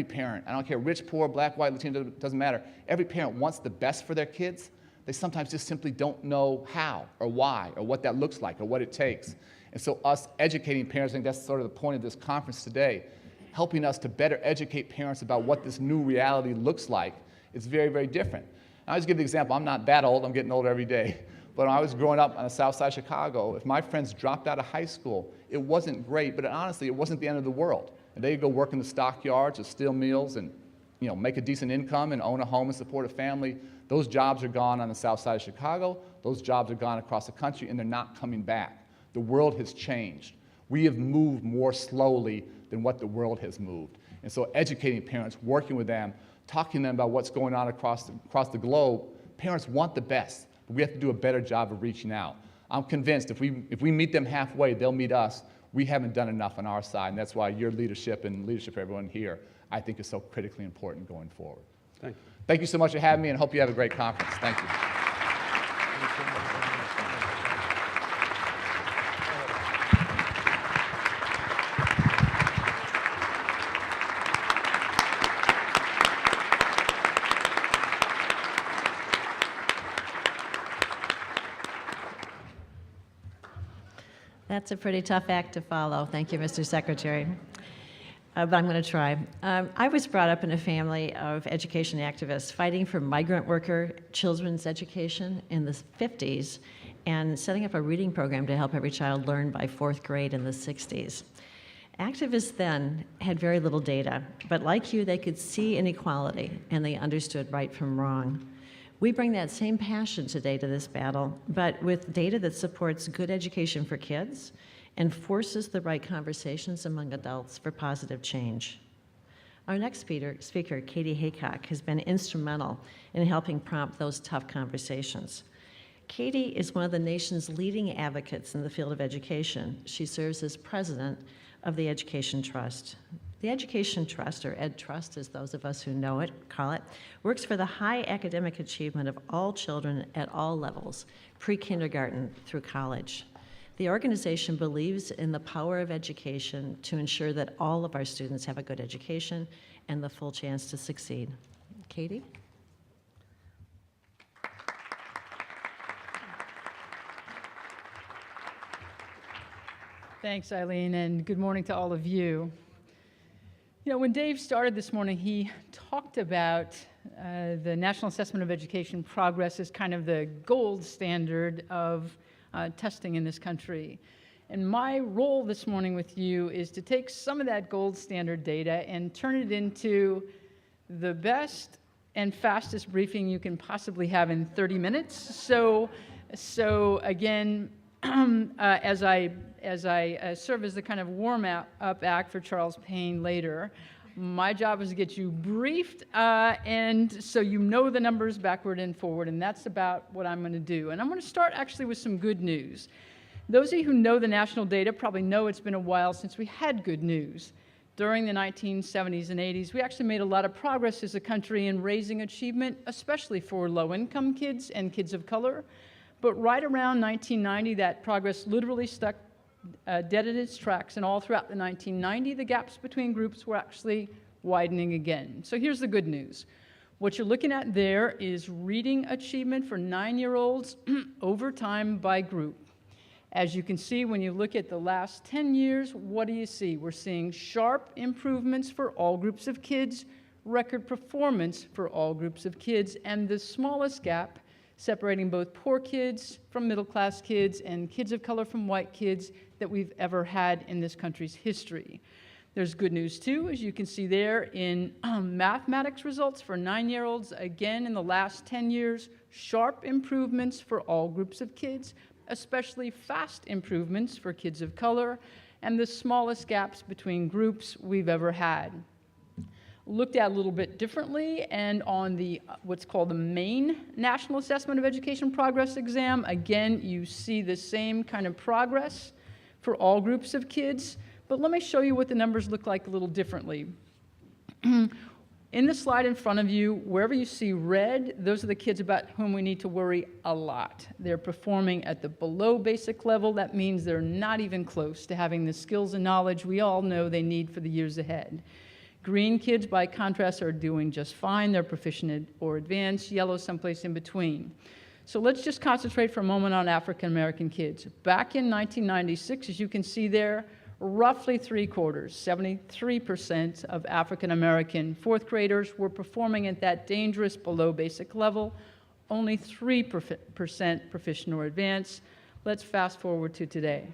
don't care, rich, poor, black, white, Latino, doesn't matter. Every parent wants the best for their kids. They sometimes just simply don't know how or why or what that looks like or what it takes. And so us educating parents, I think that's sort of the point of this conference today, helping us to better educate parents about what this new reality looks like. It's very, very different. I always give the example, I'm not that old, I'm getting older every day. But when I was growing up on the south side of Chicago, if my friends dropped out of high school, it wasn't great, but honestly, it wasn't the end of the world. And they could go work in the stockyards or steal meals and make a decent income and own a home and support a family. Those jobs are gone on the south side of Chicago. Those jobs are gone across the country, and they're not coming back. The world has changed. We have moved more slowly than what the world has moved. And so educating parents, working with them, talking to them about what's going on across the globe, parents want the best, but we have to do a better job of reaching out. I'm convinced if we meet them halfway, they'll meet us. We haven't done enough on our side, and that's why your leadership and leadership of everyone here, I think, is so critically important going forward. Thank you. Thank you so much for having me, and hope you have a great conference. Thank you. That's a pretty tough act to follow. Thank you, Mr. Secretary. But I'm going to try. I was brought up in a family of education activists fighting for migrant worker children's education in the 50s and setting up a reading program to help every child learn by 4th grade in the 60s. Activists then had very little data, but like you, they could see inequality and they understood right from wrong. We bring that same passion today to this battle, but with data that supports good education for kids and forces the right conversations among adults for positive change. Our next speaker, Katie Haycock, has been instrumental in helping prompt those tough conversations. Katie is one of the nation's leading advocates in the field of education. She serves as president of the Education Trust. The Education Trust, or Ed Trust as those of us who know it call it, works for the high academic achievement of all children at all levels, pre-kindergarten through college. The organization believes in the power of education to ensure that all of our students have a good education and the full chance to succeed. Katie? Thanks, Eileen, and good morning to all of you. You know, when Dave started this morning, he talked about the National Assessment of Education progress as kind of the gold standard of testing in this country. And my role this morning with you is to take some of that gold standard data and turn it into the best and fastest briefing you can possibly have in 30 minutes. So again, as I serve as the kind of warm-up act for Charles Payne later, my job is to get you briefed, and so you know the numbers backward and forward, and that's about what I'm going to do. And I'm going to start actually with some good news. Those of you who know the national data probably know it's been a while since we had good news. During the 1970s and 80s, we actually made a lot of progress as a country in raising achievement, especially for low-income kids and kids of color. But right around 1990, that progress literally stuck dead in its tracks, and all throughout the 1990s, the gaps between groups were actually widening again. So here's the good news. What you're looking at there is reading achievement for 9-year-olds over time by group. As you can see, when you look at the last 10 years, what do you see? We're seeing sharp improvements for all groups of kids, record performance for all groups of kids, and the smallest gap separating both poor kids from middle-class kids and kids of color from white kids that we've ever had in this country's history. There's good news, too, as you can see there in mathematics results for 9-year-olds. Again, in the last 10 years, sharp improvements for all groups of kids, especially fast improvements for kids of color, and the smallest gaps between groups we've ever had. Looked at a little bit differently, and on the what's called the main National Assessment of Education Progress exam, again, you see the same kind of progress for all groups of kids, but let me show you what the numbers look like a little differently. In the slide in front of you, wherever you see red, those are the kids about whom we need to worry a lot. They're performing at the below basic level. That means they're not even close to having the skills and knowledge we all know they need for the years ahead. Green kids, by contrast, are doing just fine. They're proficient or advanced. Yellow, someplace in between. So let's just concentrate for a moment on African American kids. Back in 1996, as you can see there, roughly 3/4, 73% of African American 4th graders were performing at that dangerous below basic level. Only 3% proficient or advanced. Let's fast forward to today.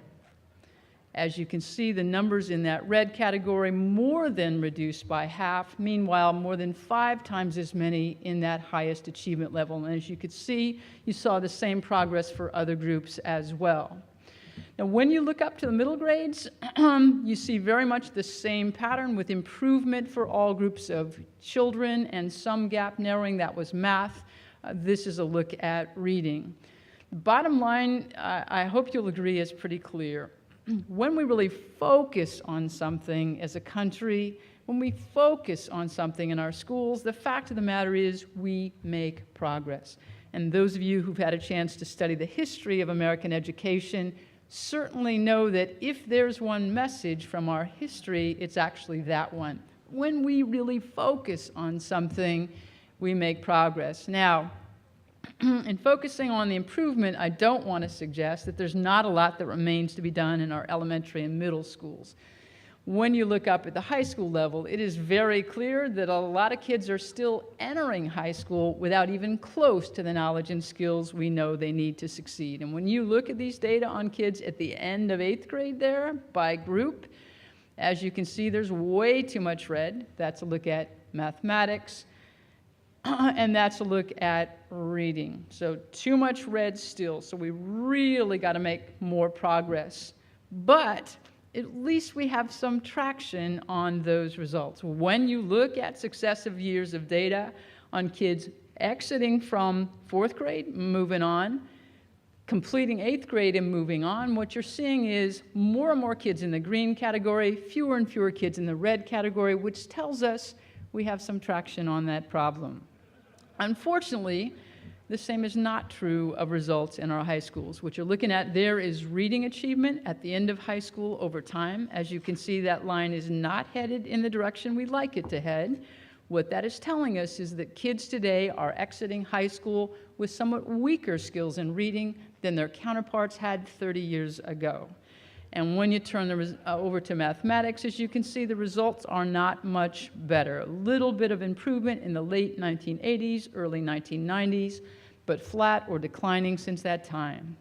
As you can see, the numbers in that red category more than reduced by half. Meanwhile, more than 5 times as many in that highest achievement level. And as you could see, you saw the same progress for other groups as well. Now, when you look up to the middle grades, you see very much the same pattern with improvement for all groups of children and some gap narrowing. That was math. This is a look at reading. Bottom line, I hope you'll agree, is pretty clear. When we really focus on something as a country, when we focus on something in our schools, the fact of the matter is we make progress. And those of you who've had a chance to study the history of American education certainly know that if there's one message from our history, it's actually that one. When we really focus on something, we make progress. Now, In focusing on the improvement, I don't want to suggest that there's not a lot that remains to be done in our elementary and middle schools. When you look up at the high school level, it is very clear that a lot of kids are still entering high school without even close to the knowledge and skills we know they need to succeed. And when you look at these data on kids at the end of 8th grade there by group, as you can see, there's way too much red. That's a look at mathematics, and that's a look at reading. So too much red still, so we really got to make more progress. But at least we have some traction on those results. When you look at successive years of data on kids exiting from 4th grade, moving on, completing 8th grade and moving on, what you're seeing is more and more kids in the green category, fewer and fewer kids in the red category, which tells us we have some traction on that problem. Unfortunately, the same is not true of results in our high schools. What you're looking at there is reading achievement at the end of high school over time. As you can see, that line is not headed in the direction we'd like it to head. What that is telling us is that kids today are exiting high school with somewhat weaker skills in reading than their counterparts had 30 years ago. And when you turn over to mathematics, as you can see, the results are not much better. A little bit of improvement in the late 1980s, early 1990s, but flat or declining since that time.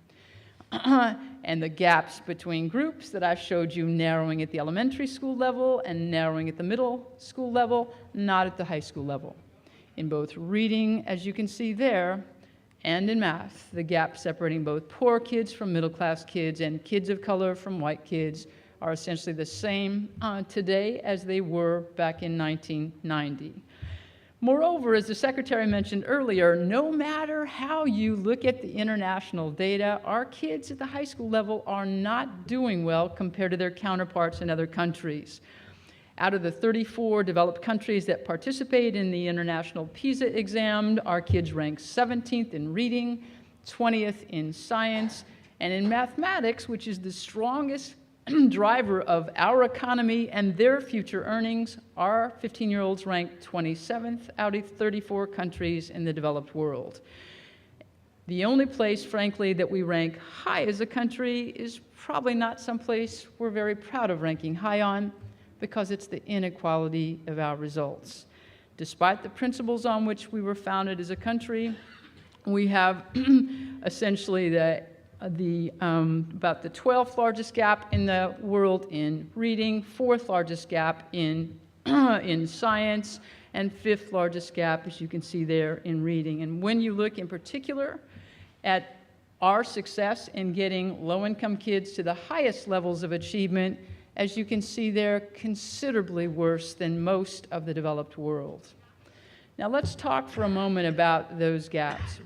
And the gaps between groups that I showed you narrowing at the elementary school level and narrowing at the middle school level, not at the high school level. In both reading, as you can see there, and in math, the gap separating both poor kids from middle-class kids and kids of color from white kids are essentially the same today as they were back in 1990. Moreover, as the Secretary mentioned earlier, no matter how you look at the international data, our kids at the high school level are not doing well compared to their counterparts in other countries. Out of the 34 developed countries that participate in the international PISA exam, our kids rank 17th in reading, 20th in science, and in mathematics, which is the strongest driver of our economy and their future earnings, our 15-year-olds rank 27th out of 34 countries in the developed world. The only place, frankly, that we rank high as a country is probably not someplace we're very proud of ranking high on, because it's the inequality of our results. Despite the principles on which we were founded as a country, we have essentially about the 12th largest gap in the world in reading, 4th largest gap in science, and 5th largest gap, as you can see there, in reading. And when you look in particular at our success in getting low-income kids to the highest levels of achievement, as you can see, they're considerably worse than most of the developed world. Now let's talk for a moment about those gaps.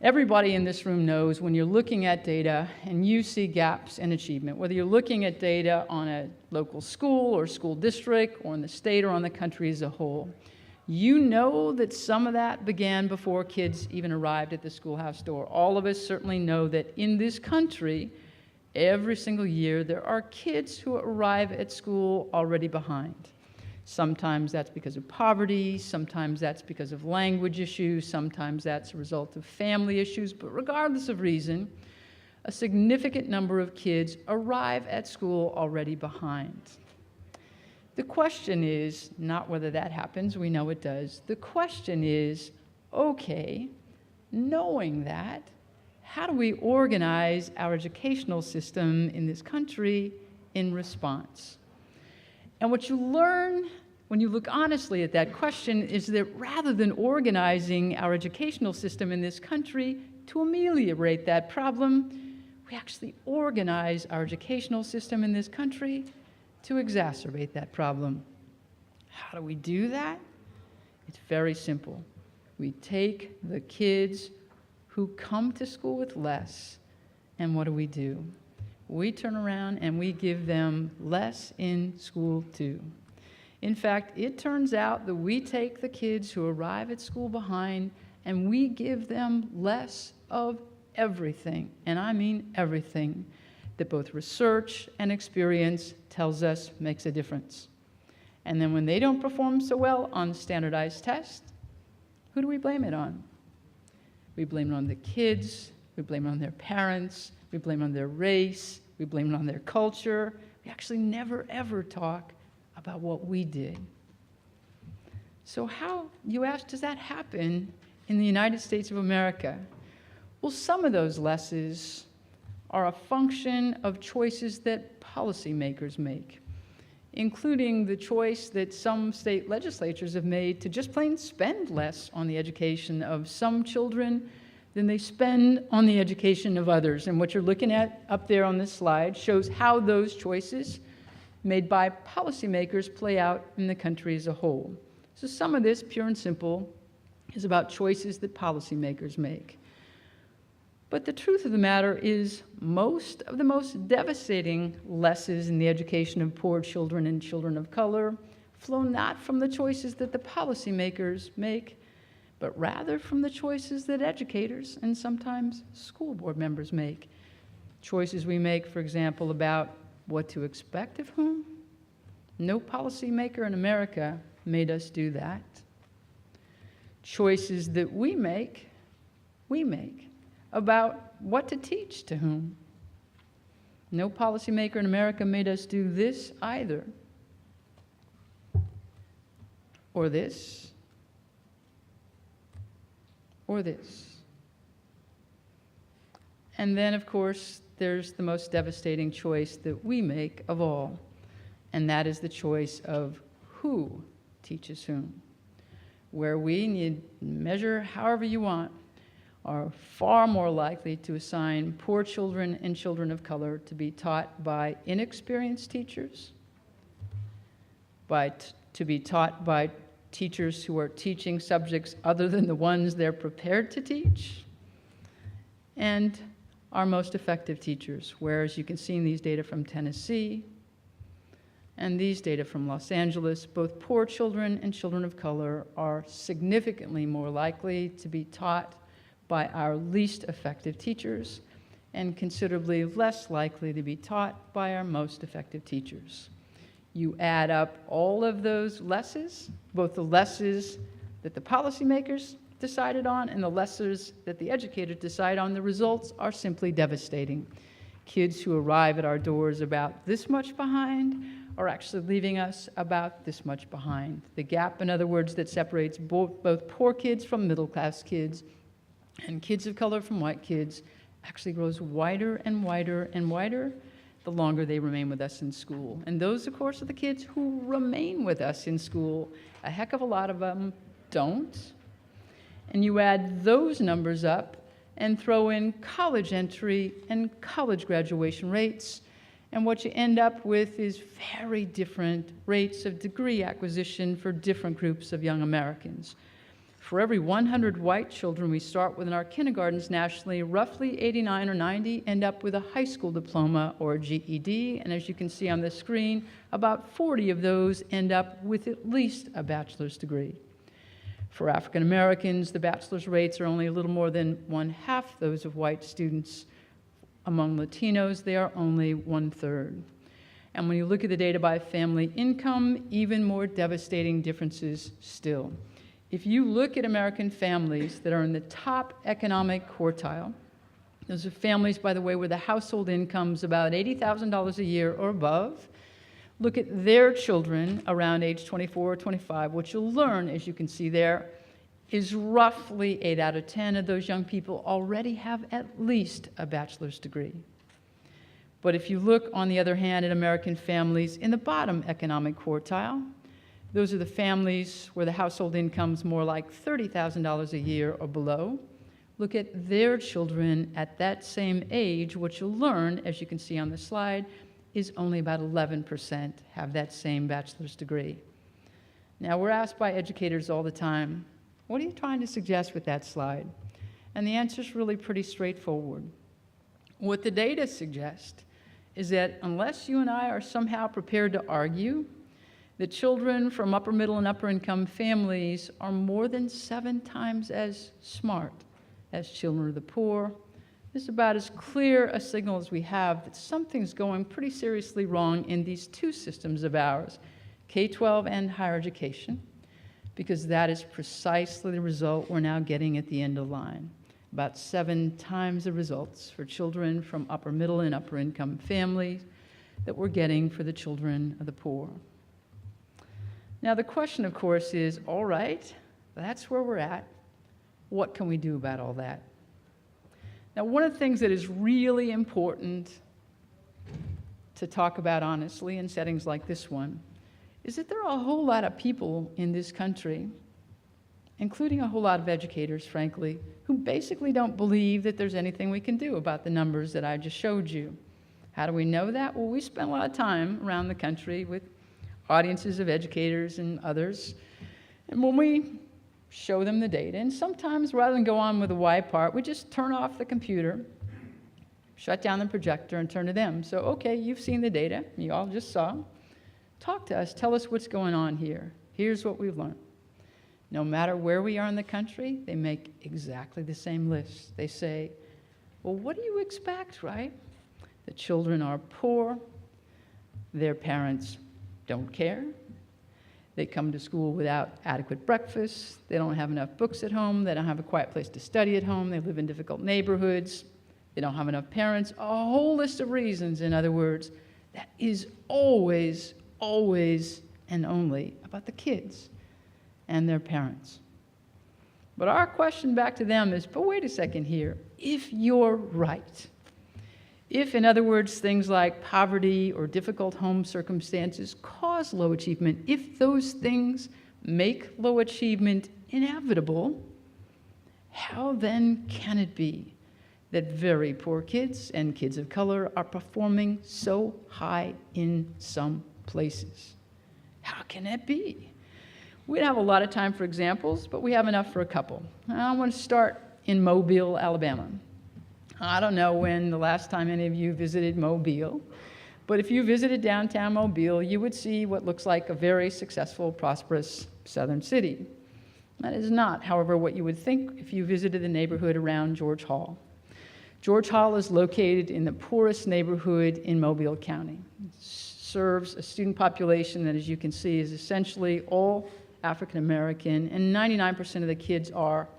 Everybody in this room knows when you're looking at data and you see gaps in achievement, whether you're looking at data on a local school or school district or in the state or on the country as a whole, you know that some of that began before kids even arrived at the schoolhouse door. All of us certainly know that in this country, every single year, there are kids who arrive at school already behind. Sometimes that's because of poverty, sometimes that's because of language issues, sometimes that's a result of family issues, but regardless of reason, a significant number of kids arrive at school already behind. The question is not whether that happens, we know it does. The question is, okay, knowing that, how do we organize our educational system in this country in response? And what you learn when you look honestly at that question is that rather than organizing our educational system in this country to ameliorate that problem, we actually organize our educational system in this country to exacerbate that problem. How do we do that? It's very simple. We take the kids who come to school with less, and what do? We turn around and we give them less in school too. In fact, it turns out that we take the kids who arrive at school behind and we give them less of everything, and I mean everything, that both research and experience tells us makes a difference. And then when they don't perform so well on standardized tests, Who do we blame it on? We blame it on the kids, we blame it on their parents, we blame it on their race, we blame it on their culture. We actually never, ever talk about what we did. So how, you ask, does that happen in the United States of America? Well, some of those lessons are a function of choices that policymakers make, including the choice that some state legislatures have made to just plain spend less on the education of some children than they spend on the education of others. And what you're looking at up there on this slide shows how those choices made by policymakers play out in the country as a whole. So some of this, pure and simple, is about choices that policymakers make. But the truth of the matter is most of the most devastating lessons in the education of poor children and children of color flow not from the choices that the policymakers make, but rather from the choices that educators and sometimes school board members make. Choices we make, for example, about what to expect of whom. No policymaker in America made us do that. Choices that we make about what to teach to whom. No policymaker in America made us do this either, or this, or this. And then, of course, there's the most devastating choice that we make of all, and that is the choice of who teaches whom, where we need measure however you want, are far more likely to assign poor children and children of color to be taught by inexperienced teachers, to be taught by teachers who are teaching subjects other than the ones they're prepared to teach, and our most effective teachers, where, as you can see in these data from Tennessee and these data from Los Angeles, both poor children and children of color are significantly more likely to be taught by our least effective teachers and considerably less likely to be taught by our most effective teachers. You add up all of those lessons, both the lessons that the policymakers decided on and the lessons that the educators decide on, the results are simply devastating. Kids who arrive at our doors about this much behind are actually leaving us about this much behind. The gap, in other words, that separates both poor kids from middle-class kids and kids of color from white kids actually grows wider and wider and wider the longer they remain with us in school. And those, of course, are the kids who remain with us in school. A heck of a lot of them don't. And you add those numbers up and throw in college entry and college graduation rates, and what you end up with is very different rates of degree acquisition for different groups of young Americans. For every 100 white children we start with in our kindergartens nationally, roughly 89 or 90 end up with a high school diploma or a GED, and as you can see on the screen, about 40 of those end up with at least a bachelor's degree. For African Americans, the bachelor's rates are only a little more than 1/2 those of white students. Among Latinos, they are only 1/3. And when you look at the data by family income, even more devastating differences still. If you look at American families that are in the top economic quartile, those are families, by the way, where the household income's about $80,000 a year or above, look at their children around age 24 or 25, what you'll learn, as you can see there, is roughly 8 out of 10 of those young people already have at least a bachelor's degree. But if you look, on the other hand, at American families in the bottom economic quartile, those are the families where the household income's more like $30,000 a year or below. Look at their children at that same age. What you'll learn, as you can see on the slide, is only about 11% have that same bachelor's degree. Now, we're asked by educators all the time, what are you trying to suggest with that slide? And the answer is really pretty straightforward. What the data suggest is that unless you and I are somehow prepared to argue that children from upper middle and upper income families are more than 7 times as smart as children of the poor, this is about as clear a signal as we have that something's going pretty seriously wrong in these two systems of ours, K-12 and higher education. because that is precisely the result we're now getting at the end of the line. About 7 times the results for children from upper middle and upper income families that we're getting for the children of the poor. Now the question, of course, is, all right, that's where we're at. What can we do about all that? Now, one of the things that is really important to talk about honestly in settings like this one is that there are a whole lot of people in this country, including a whole lot of educators, frankly, who basically don't believe that there's anything we can do about the numbers that I just showed you. How do we know that? Well, we spend a lot of time around the country with audiences of educators and others, and when we show them the data, and sometimes rather than go on with the why part, we just turn off the computer, shut down the projector, and turn to them. So, okay, you've seen the data, you all just saw. Talk to us, tell us what's going on here. Here's what we've learned. No matter where we are in the country, they make exactly the same list. They say, well, what do you expect, right? The children are poor, their parents don't care, they come to school without adequate breakfast, they don't have enough books at home, they don't have a quiet place to study at home, they live in difficult neighborhoods, they don't have enough parents, a whole list of reasons, in other words, that is always, always, and only about the kids and their parents. But our question back to them is, but wait a second here, if you're right, if, in other words, things like poverty or difficult home circumstances cause low achievement, if those things make low achievement inevitable, how then can it be that very poor kids and kids of color are performing so high in some places? How can that be? We don't have a lot of time for examples, but we have enough for a couple. I want to start in Mobile, Alabama. I don't know when the last time any of you visited Mobile, but if you visited downtown Mobile, you would see what looks like a very successful, prosperous southern city. That is not, however, what you would think if you visited the neighborhood around George Hall. George Hall is located in the poorest neighborhood in Mobile County. It serves a student population that, as you can see, is essentially all African American, and 99% of the kids are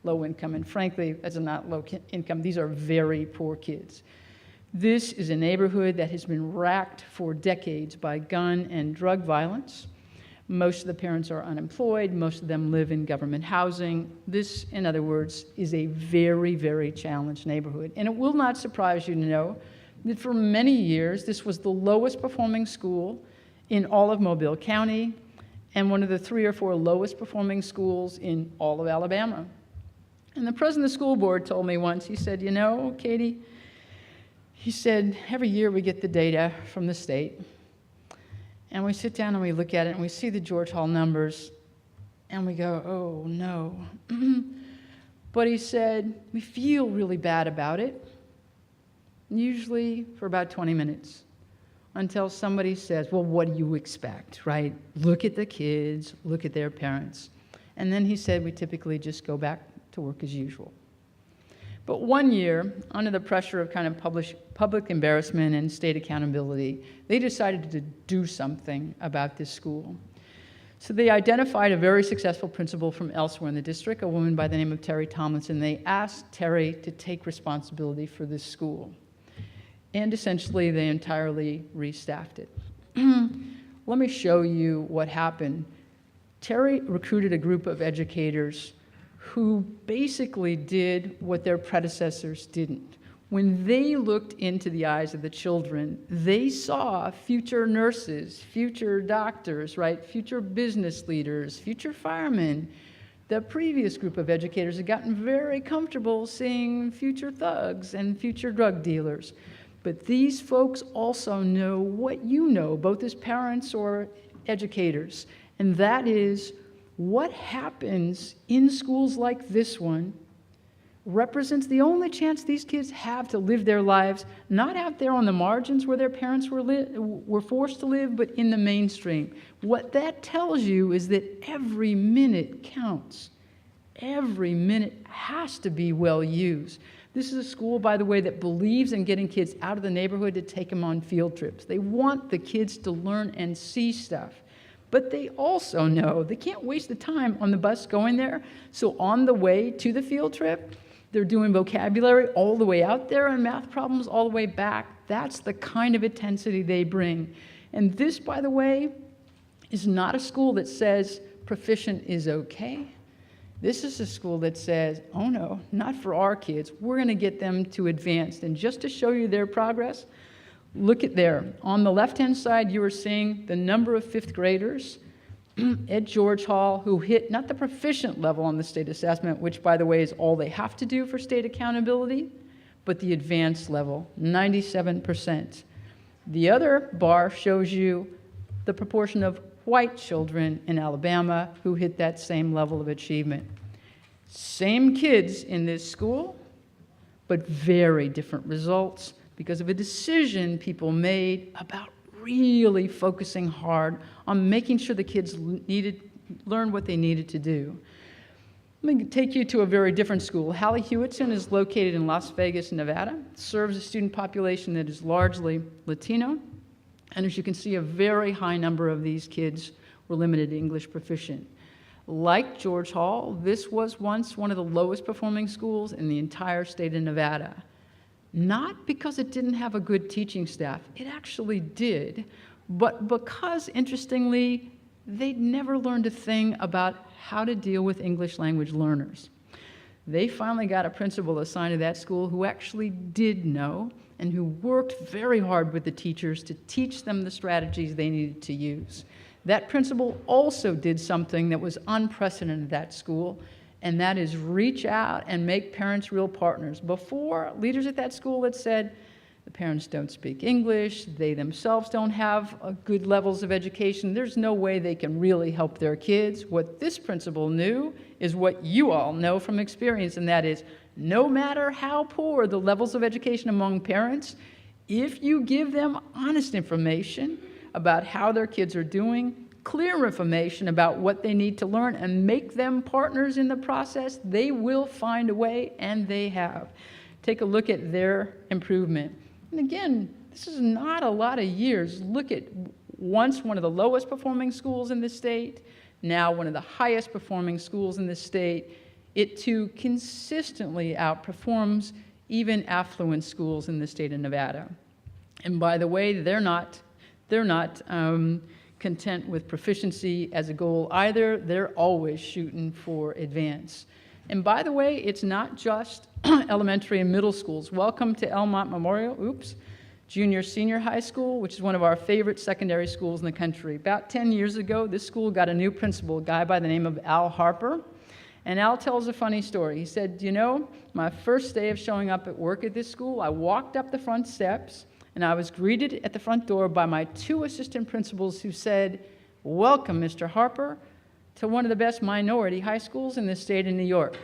low income, and frankly, that's not low income, these are very poor kids. This is a neighborhood that has been racked for decades by gun and drug violence. Most of the parents are unemployed, most of them live in government housing. This, in other words, is a very, very challenged neighborhood. And it will not surprise you to know that for many years, this was the lowest performing school in all of Mobile County, and one of the 3 or 4 lowest performing schools in all of Alabama. And the president of the school board told me once, he said, you know, Katie, he said, every year we get the data from the state, and we sit down and we look at it and we see the George Hall numbers, and we go, oh no. But he said, we feel really bad about it, usually for about 20 minutes, until somebody says, well, what do you expect, right? Look at the kids, look at their parents. And then he said, we typically just go back to work as usual. But one year, under the pressure of kind of public embarrassment and state accountability, they decided to do something about this school. So they identified a very successful principal from elsewhere in the district, a woman by the name of Terry Tomlinson. They asked Terry to take responsibility for this school. And essentially, they entirely restaffed it. Let me show you what happened. Terry recruited a group of educators who basically did what their predecessors didn't. When they looked into the eyes of the children, they saw future nurses, future doctors, right? Future business leaders, future firemen. The previous group of educators had gotten very comfortable seeing future thugs and future drug dealers. But these folks also know what you know, both as parents or educators, and that is what happens in schools like this one represents the only chance these kids have to live their lives, not out there on the margins where their parents were forced to live, but in the mainstream. What that tells you is that every minute counts. Every minute has to be well used. This is a school, by the way, that believes in getting kids out of the neighborhood to take them on field trips. They want the kids to learn and see stuff. But they also know they can't waste the time on the bus going there. So on the way to the field trip, they're doing vocabulary all the way out there and math problems all the way back. That's the kind of intensity they bring. And this, by the way, is not a school that says proficient is okay. This is a school that says, oh no, not for our kids. We're going to get them to advanced. And just to show you their progress, look at there. On the left-hand side, you are seeing the number of fifth graders at George Hall who hit not the proficient level on the state assessment, which, by the way, is all they have to do for state accountability, but the advanced level, 97%. The other bar shows you the proportion of white children in Alabama who hit that same level of achievement. Same kids in this school, but very different results because of a decision people made about really focusing hard on making sure the kids learned what they needed to do. Let me take you to a very different school. Hallie Hewitson is located in Las Vegas, Nevada, serves a student population that is largely Latino, and as you can see, a very high number of these kids were limited English proficient. Like George Hall, this was once one of the lowest performing schools in the entire state of Nevada. Not because it didn't have a good teaching staff, it actually did, but because, interestingly, they'd never learned a thing about how to deal with English language learners. They finally got a principal assigned to that school who actually did know and who worked very hard with the teachers to teach them the strategies they needed to use. That principal also did something that was unprecedented at that school, and that is reach out and make parents real partners. Before, leaders at that school had said, the parents don't speak English, they themselves don't have good levels of education, there's no way they can really help their kids. What this principal knew is what you all know from experience, and that is, no matter how poor the levels of education among parents, if you give them honest information about how their kids are doing, clear information about what they need to learn, and make them partners in the process, they will find a way, and they have. Take a look at their improvement. And again, this is not a lot of years. Look at once one of the lowest performing schools in the state, now one of the highest performing schools in the state. It too consistently outperforms even affluent schools in the state of Nevada. And by the way, they're not content with proficiency as a goal either. They're always shooting for advance. And by the way, it's not just elementary and middle schools. Welcome to Elmont Memorial, junior senior high school, which is one of our favorite secondary schools in the country. About 10 years ago, this school got a new principal, a guy by the name of Al Harper. And Al tells a funny story. He said, you know, my first day of showing up at work at this school, I walked up the front steps, and I was greeted at the front door by my 2 assistant principals who said, welcome, Mr. Harper, to one of the best minority high schools in the state of New York.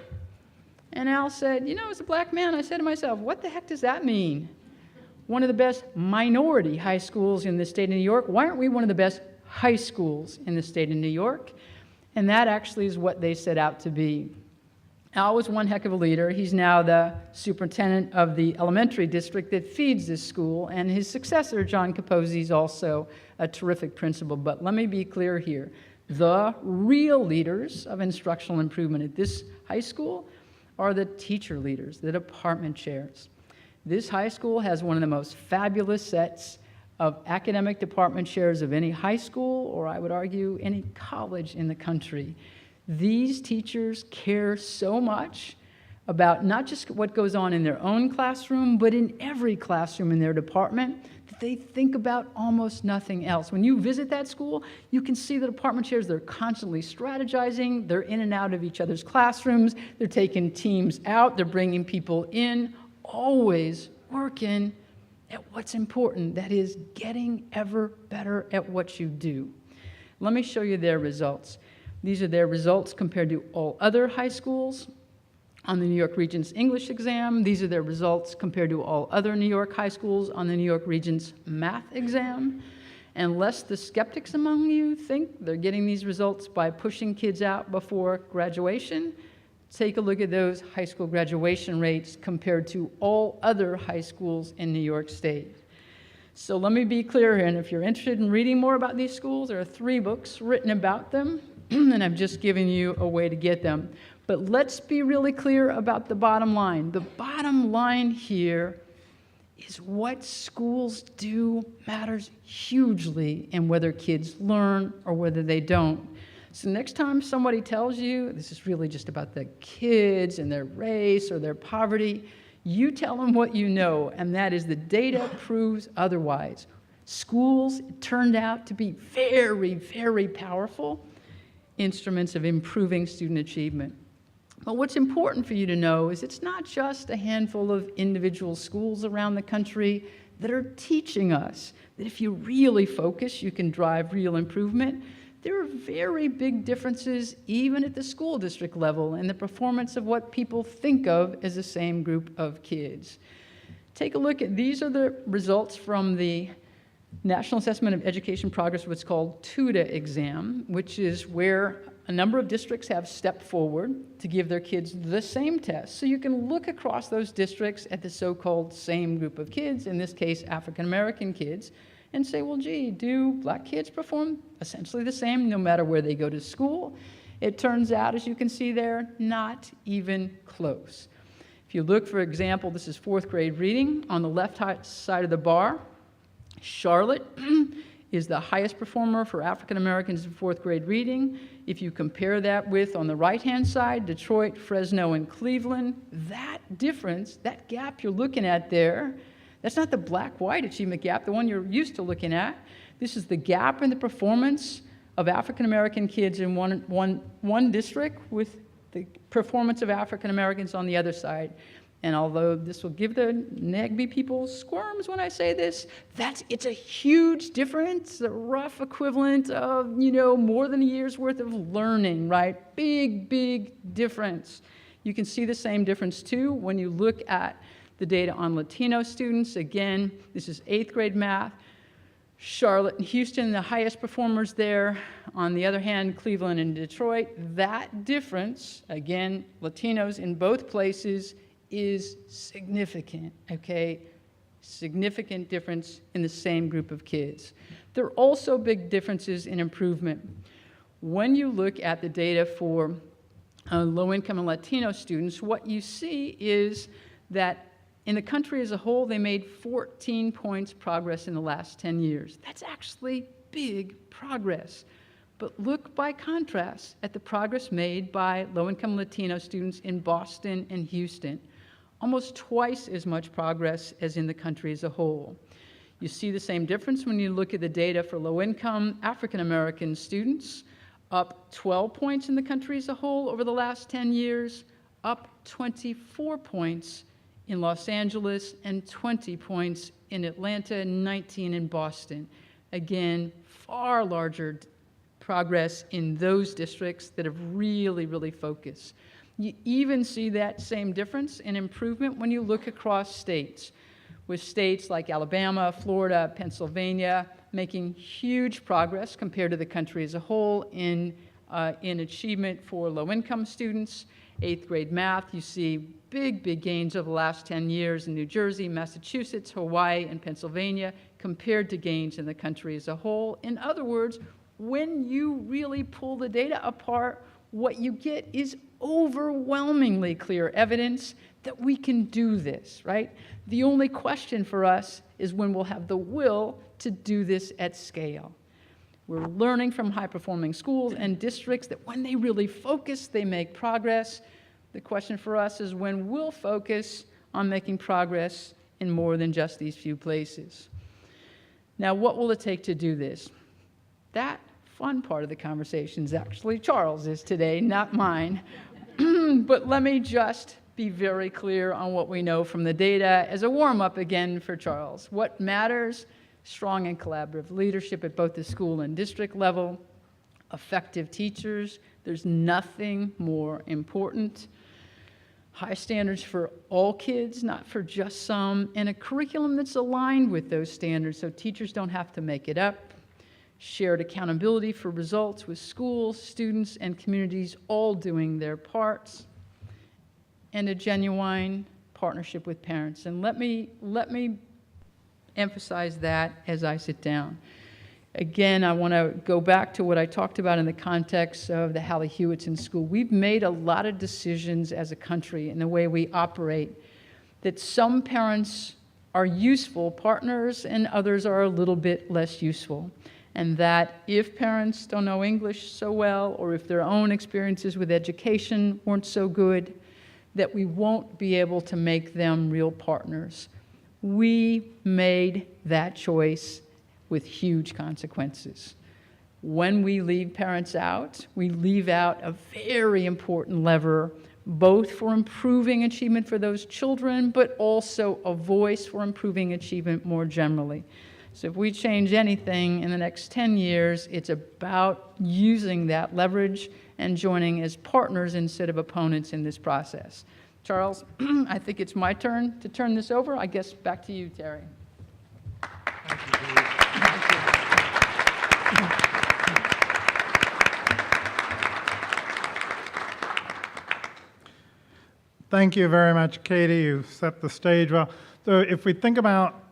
And Al said, you know, as a black man, I said to myself, what the heck does that mean? One of the best minority high schools in the state of New York? Why aren't we one of the best high schools in the state of New York? And that actually is what they set out to be. Al was one heck of a leader. He's now the superintendent of the elementary district that feeds this school, and his successor, John Capozzi, is also a terrific principal. But let me be clear here. The real leaders of instructional improvement at this high school are the teacher leaders, the department chairs. This high school has one of the most fabulous sets of academic department chairs of any high school, or I would argue any college in the country. These teachers care so much about not just what goes on in their own classroom, but in every classroom in their department, that they think about almost nothing else. When you visit that school, you can see the department chairs, they're constantly strategizing, they're in and out of each other's classrooms, they're taking teams out, they're bringing people in, always working at what's important, that is getting ever better at what you do. Let me show you their results. These are their results compared to all other high schools on the New York Regents English exam. These are their results compared to all other New York high schools on the New York Regents math exam. And lest the skeptics among you think they're getting these results by pushing kids out before graduation, take a look at those high school graduation rates compared to all other high schools in New York State. So let me be clear here, and if you're interested in reading more about these schools, there are 3 books written about them, and I'm just giving you a way to get them. But let's be really clear about the bottom line. The bottom line here is what schools do matters hugely in whether kids learn or whether they don't. So next time somebody tells you this is really just about the kids and their race or their poverty, you tell them what you know, and that is the data proves otherwise. Schools turned out to be very, very powerful instruments of improving student achievement. But what's important for you to know is it's not just a handful of individual schools around the country that are teaching us that if you really focus, you can drive real improvement. There are very big differences even at the school district level in the performance of what people think of as the same group of kids. Take a look at, these are the results from the National Assessment of Education Progress, what's called TUDA exam, which is where a number of districts have stepped forward to give their kids the same test. So you can look across those districts at the so-called same group of kids, in this case African American kids, and say, well, gee, do black kids perform essentially the same no matter where they go to school? It turns out, as you can see there, not even close. If you look, for example, this is 4th grade reading. On the left side of the bar, Charlotte is the highest performer for African Americans in 4th grade reading. If you compare that with, on the right-hand side, Detroit, Fresno, and Cleveland, that difference, that gap you're looking at there, that's not the black-white achievement gap, the one you're used to looking at. This is the gap in the performance of African American kids in one district with the performance of African Americans on the other side. And although this will give the NAGB people squirms when I say this, it's a huge difference, a rough equivalent of, more than a year's worth of learning, right? Big, big difference. You can see the same difference too when you look at the data on Latino students. Again, this is 8th grade math. Charlotte and Houston, the highest performers there. On the other hand, Cleveland and Detroit, that difference, again, Latinos in both places, is significant, okay? Significant difference in the same group of kids. There are also big differences in improvement. When you look at the data for low-income and Latino students, what you see is that in the country as a whole, they made 14 points progress in the last 10 years. That's actually big progress. But look by contrast at the progress made by low-income Latino students in Boston and Houston. Almost twice as much progress as in the country as a whole. You see the same difference when you look at the data for low-income African-American students, up 12 points in the country as a whole over the last 10 years, up 24 points in Los Angeles, and 20 points in Atlanta, 19 in Boston. Again, far larger progress in those districts that have really, really focused. You even see that same difference in improvement when you look across states, with states like Alabama, Florida, Pennsylvania making huge progress compared to the country as a whole in achievement for low-income students. 8th grade math, you see big, big gains over the last 10 years in New Jersey, Massachusetts, Hawaii, and Pennsylvania compared to gains in the country as a whole. In other words, when you really pull the data apart, what you get is overwhelmingly clear evidence that we can do this, right? The only question for us is when we'll have the will to do this at scale. We're learning from high-performing schools and districts that when they really focus, they make progress. The question for us is when we'll focus on making progress in more than just these few places. Now, what will it take to do this? That fun part of the conversation is actually Charles's today, not mine. But let me just be very clear on what we know from the data as a warm-up again for Charles. What matters? Strong and collaborative leadership at both the school and district level, effective teachers, there's nothing more important. High standards for all kids, not for just some, and a curriculum that's aligned with those standards so teachers don't have to make it up. Shared accountability for results with schools, students, and communities all doing their parts, and a genuine partnership with parents. And let me emphasize that as I sit down. Again, I want to go back to what I talked about in the context of the Hallie Hewitts in school. We've made a lot of decisions as a country in the way we operate that some parents are useful partners and others are a little bit less useful. And that if parents don't know English so well, or if their own experiences with education weren't so good, that we won't be able to make them real partners. We made that choice with huge consequences. When we leave parents out, we leave out a very important lever, both for improving achievement for those children, but also a voice for improving achievement more generally. So if we change anything in the next 10 years, it's about using that leverage and joining as partners instead of opponents in this process. Charles, I think it's my turn to turn this over. I guess back to you, Terry. Thank you very much, Katie. You set the stage well. So if we think about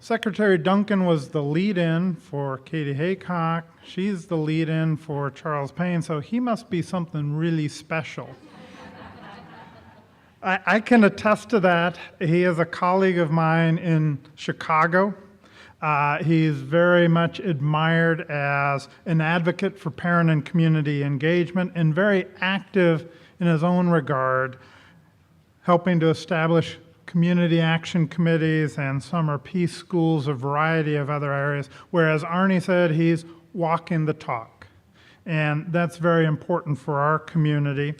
Secretary Duncan was the lead-in for Katie Haycock. She's the lead-in for Charles Payne, so he must be something really special. I can attest to that. He is a colleague of mine in Chicago. He's very much admired as an advocate for parent and community engagement and very active in his own regard, helping to establish community action committees and summer peace schools, a variety of other areas, whereas Arne said he's walking the talk. And that's very important for our community.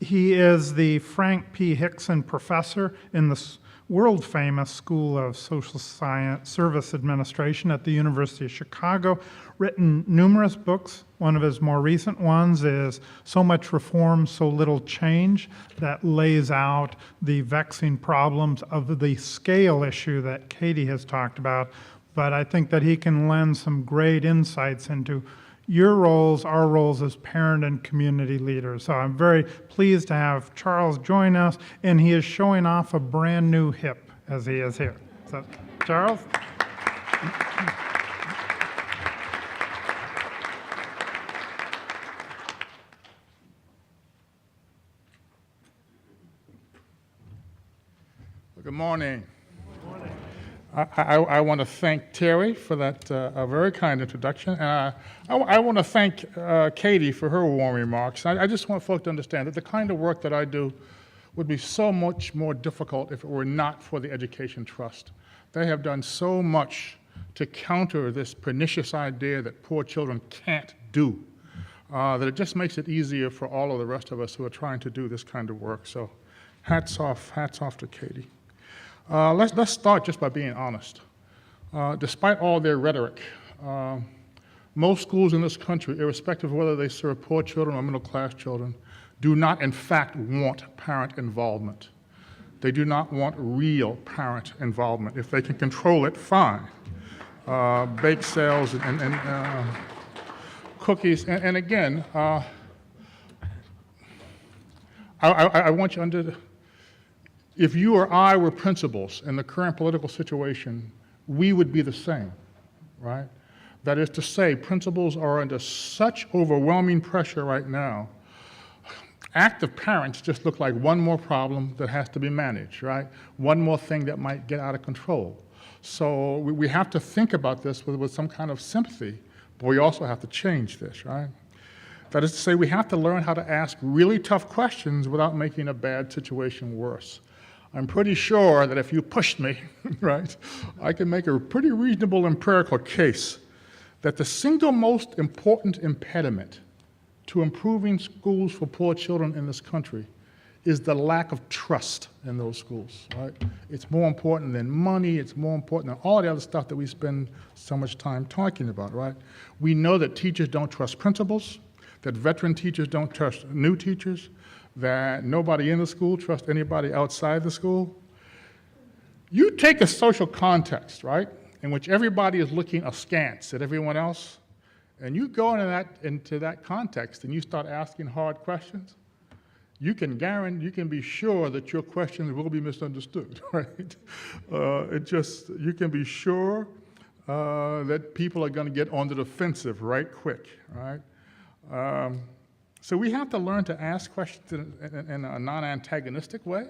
He is the Frank P. Hickson Professor in the world-famous School of Social Science Service Administration at the University of Chicago, written numerous books. One of his more recent ones is So Much Reform, So Little Change, that lays out the vexing problems of the scale issue that Katie has talked about. But I think that he can lend some great insights into your roles, our roles as parent and community leaders. So I'm very pleased to have Charles join us, and he is showing off a brand new hip as he is here. So, Charles? Good morning. I want to thank Terry for that a very kind introduction. And I want to thank Katie for her warm remarks. I just want folks to understand that the kind of work that I do would be so much more difficult if it were not for the Education Trust. They have done so much to counter this pernicious idea that poor children can't do, that it just makes it easier for all of the rest of us who are trying to do this kind of work. So hats off to Katie. Let's start just by being honest. Despite all their rhetoric, most schools in this country, irrespective of whether they serve poor children or middle-class children, do not in fact want parent involvement. They do not want real parent involvement. If they can control it, fine. Bake sales and cookies. And again, I want you under... If you or I were principals in the current political situation, we would be the same, right? That is to say, principals are under such overwhelming pressure right now. Active parents just look like one more problem that has to be managed, right? One more thing that might get out of control. So we have to think about this with some kind of sympathy, but we also have to change this, right? That is to say, we have to learn how to ask really tough questions without making a bad situation worse. I'm pretty sure that if you pushed me, right, I can make a pretty reasonable empirical case that the single most important impediment to improving schools for poor children in this country is the lack of trust in those schools, right? It's more important than money, it's more important than all the other stuff that we spend so much time talking about, right? We know that teachers don't trust principals, that veteran teachers don't trust new teachers, that nobody in the school trusts anybody outside the school. You take a social context, right, in which everybody is looking askance at everyone else, and you go into that context and you start asking hard questions, you can be sure that your questions will be misunderstood, right? You can be sure that people are going to get on the defensive right quick, right? So we have to learn to ask questions in a non-antagonistic way.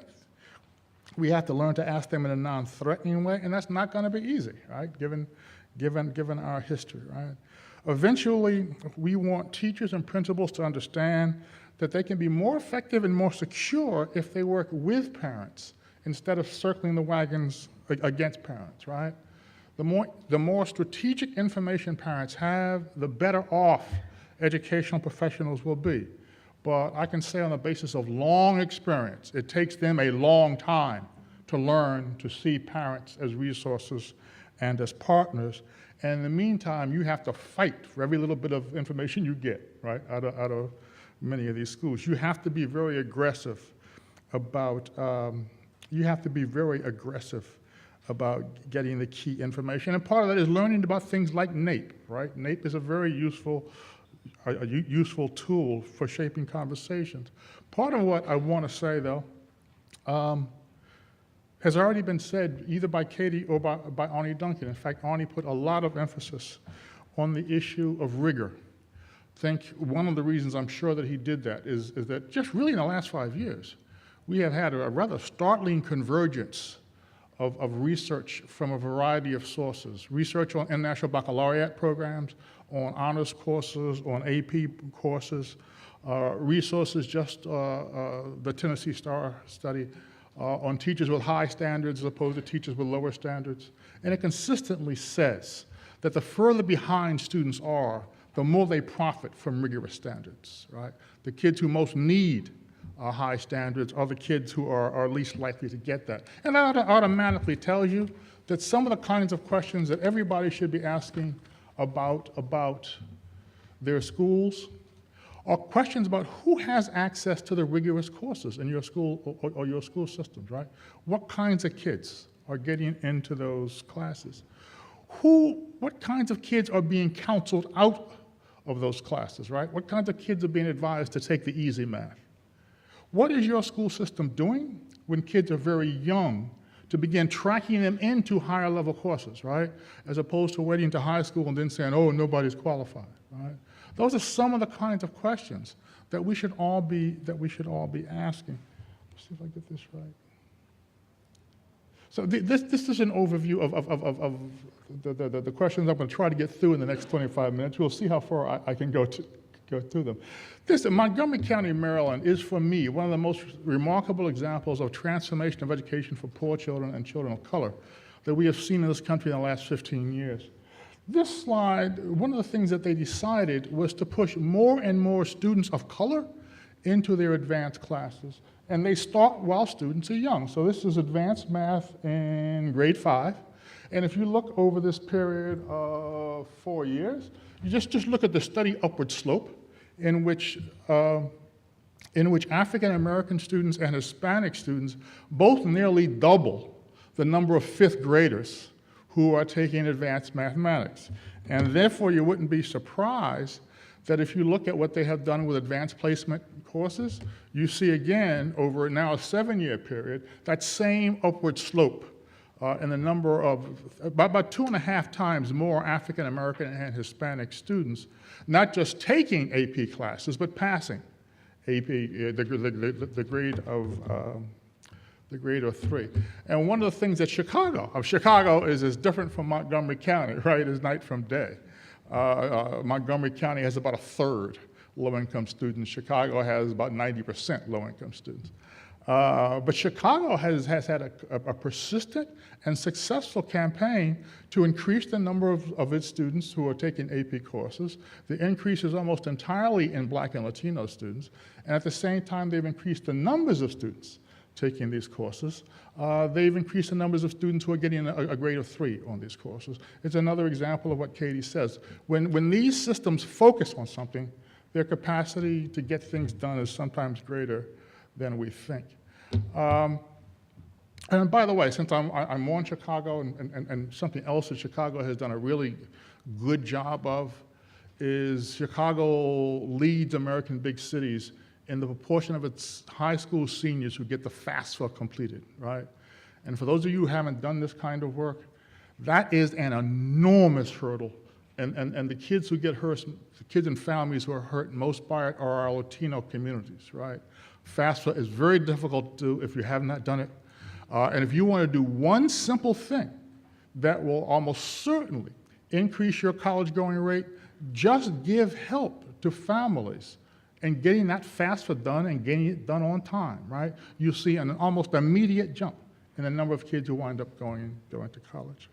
We have to learn to ask them in a non-threatening way, and that's not going to be easy, right? Given our history, right? Eventually, we want teachers and principals to understand that they can be more effective and more secure if they work with parents instead of circling the wagons against parents, right? The more strategic information parents have, the better off educational professionals will be. But I can say on the basis of long experience, it takes them a long time to learn to see parents as resources and as partners. And in the meantime, you have to fight for every little bit of information you get, right, out of many of these schools. You have to be very aggressive about getting the key information. And part of that is learning about things like NAEP, right? NAEP is a very useful tool for shaping conversations. Part of what I want to say, though, has already been said either by Katie or by Arne Duncan. In fact, Arne put a lot of emphasis on the issue of rigor. I think one of the reasons I'm sure that he did that is that just really in the last 5 years, we have had a rather startling convergence of research from a variety of sources. Research on international baccalaureate programs, on honors courses, on AP courses, resources just the Tennessee Star study on teachers with high standards as opposed to teachers with lower standards. And it consistently says that the further behind students are, the more they profit from rigorous standards, right? The kids who most need high standards are the kids who are least likely to get that. And that automatically tells you that some of the kinds of questions that everybody should be asking about their schools are questions about who has access to the rigorous courses in your school or your school systems, right? What kinds of kids are getting into those classes? What kinds of kids are being counseled out of those classes, right? What kinds of kids are being advised to take the easy math? What is your school system doing when kids are very young to begin tracking them into higher level courses, right? As opposed to waiting to high school and then saying, oh, nobody's qualified, right? Those are some of the kinds of questions that we should all be asking. Let's see if I get this right. So this is an overview of the questions I'm going to try to get through in the next 25 minutes. We'll see how far I can go through them. Montgomery County, Maryland is, for me, one of the most remarkable examples of transformation of education for poor children and children of color that we have seen in this country in the last 15 years. This slide, one of the things that they decided was to push more and more students of color into their advanced classes. And they start while students are young. So this is advanced math in grade 5. And if you look over this period of 4 years, you just look at the steady upward slope in which African American students and Hispanic students both nearly double the number of 5th graders who are taking advanced mathematics. And therefore, you wouldn't be surprised that if you look at what they have done with advanced placement courses, you see again, over now a 7-year period, that same upward slope in the number of, about 2.5 times more African American and Hispanic students, not just taking AP classes, but passing AP, the grade of 3. And one of the things that Chicago is as different from Montgomery County, right, as night from day. Montgomery County has about 1/3 low-income students. Chicago has about 90% low-income students. But Chicago has had a persistent and successful campaign to increase the number of its students who are taking AP courses. The increase is almost entirely in Black and Latino students. And at the same time, they've increased the numbers of students taking these courses. They've increased the numbers of students who are getting a grade of 3 on these courses. It's another example of what Katie says. When these systems focus on something, their capacity to get things done is sometimes greater than we think. And by the way, since I'm more in Chicago, and something else that Chicago has done a really good job of is Chicago leads American big cities in the proportion of its high school seniors who get the FAFSA completed, right? And for those of you who haven't done this kind of work, that is an enormous hurdle. And the kids who get hurt, the kids and families who are hurt most by it are our Latino communities, right? FAFSA is very difficult to do if you have not done it. And if you want to do one simple thing that will almost certainly increase your college-going rate, just give help to families and getting that FAFSA done and getting it done on time, right? You'll see an almost immediate jump in the number of kids who wind up going to college.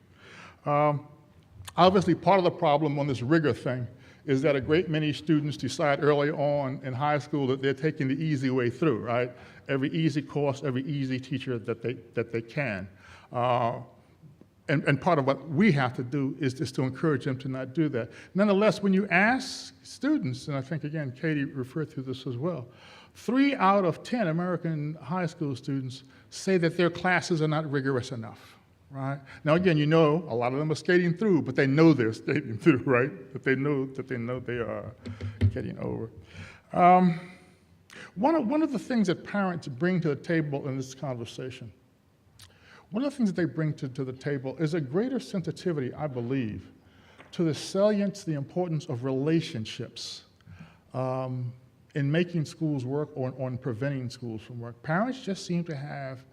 Obviously, part of the problem on this rigor thing is that a great many students decide early on in high school that they're taking the easy way through, right? Every easy course, every easy teacher that they can. And part of what we have to do is to encourage them to not do that. Nonetheless, when you ask students, and I think, again, Katie referred to this as well, 3 out of 10 American high school students say that their classes are not rigorous enough, right? Now, again, you know, a lot of them are skating through, but they know they're skating through, right? That they know they are getting over. One of the things that parents bring to the table in this conversation, one of the things that they bring to the table is a greater sensitivity, I believe, to the salience, the importance of relationships in making schools work or on preventing schools from work. Parents just seem to have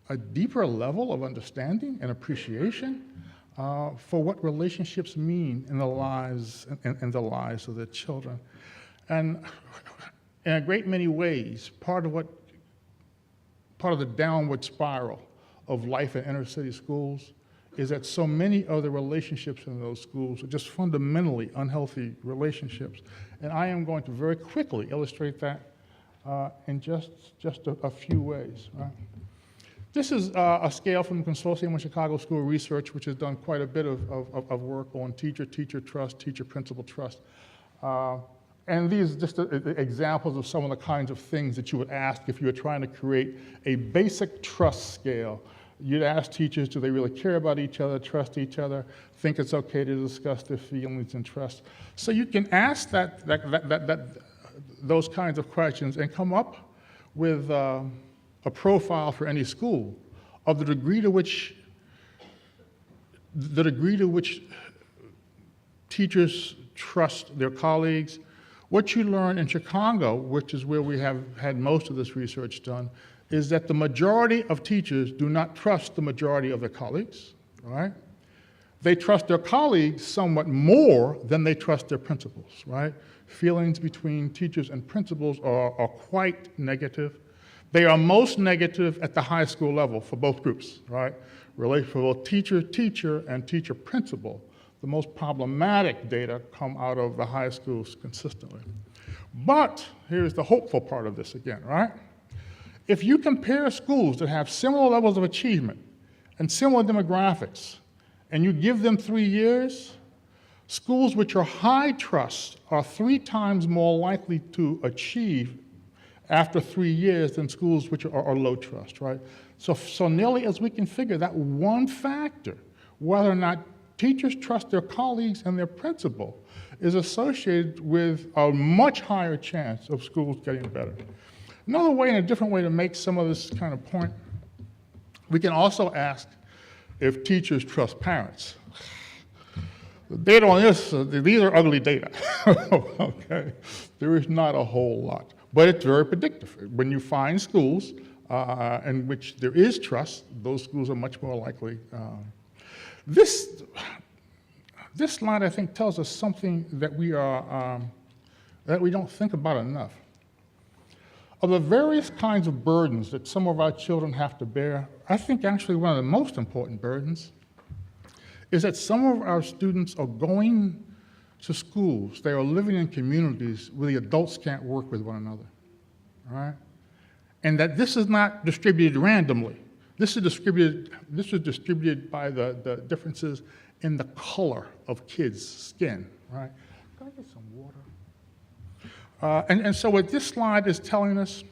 a deeper level of understanding and appreciation for what relationships mean in the lives of their children. And in a great many ways, part of the downward spiral of life in inner city schools is that so many of the relationships in those schools are just fundamentally unhealthy relationships. And I am going to very quickly illustrate that in just a few ways. Right? This is a scale from the Consortium on Chicago School Research, which has done quite a bit of work on teacher trust, teacher-principal trust. And these are just examples of some of the kinds of things that you would ask if you were trying to create a basic trust scale. You'd ask teachers, do they really care about each other, trust each other, think it's okay to discuss their feelings and trust? So you can ask those kinds of questions and come up with a profile for any school of the degree to which teachers trust their colleagues. What you learn in Chicago, which is where we have had most of this research done, is that the majority of teachers do not trust the majority of their colleagues, right? They trust their colleagues somewhat more than they trust their principals, right? Feelings between teachers and principals are quite negative. They are most negative at the high school level for both groups, right? For both teacher and teacher-principal, the most problematic data come out of the high schools consistently. But here's the hopeful part of this again, right? If you compare schools that have similar levels of achievement and similar demographics, and you give them 3 years, schools which are high trust are 3 times more likely to achieve after 3 years than schools which are low trust, right? So nearly as we can figure, that one factor, whether or not teachers trust their colleagues and their principal, is associated with a much higher chance of schools getting better. Another way and a different way to make some of this kind of point, we can also ask if teachers trust parents. The data on this, these are ugly data, okay? There is not a whole lot, but it's very predictive. When you find schools in which there is trust, those schools are much more likely. This slide, I think, tells us something that we don't think about enough. Of the various kinds of burdens that some of our children have to bear, I think actually one of the most important burdens is that some of our students are going to schools, they are living in communities where the adults can't work with one another, right? And that this is not distributed randomly. This is distributed by the differences in the color of kids' skin, right? Can I get some water? And so what this slide is telling us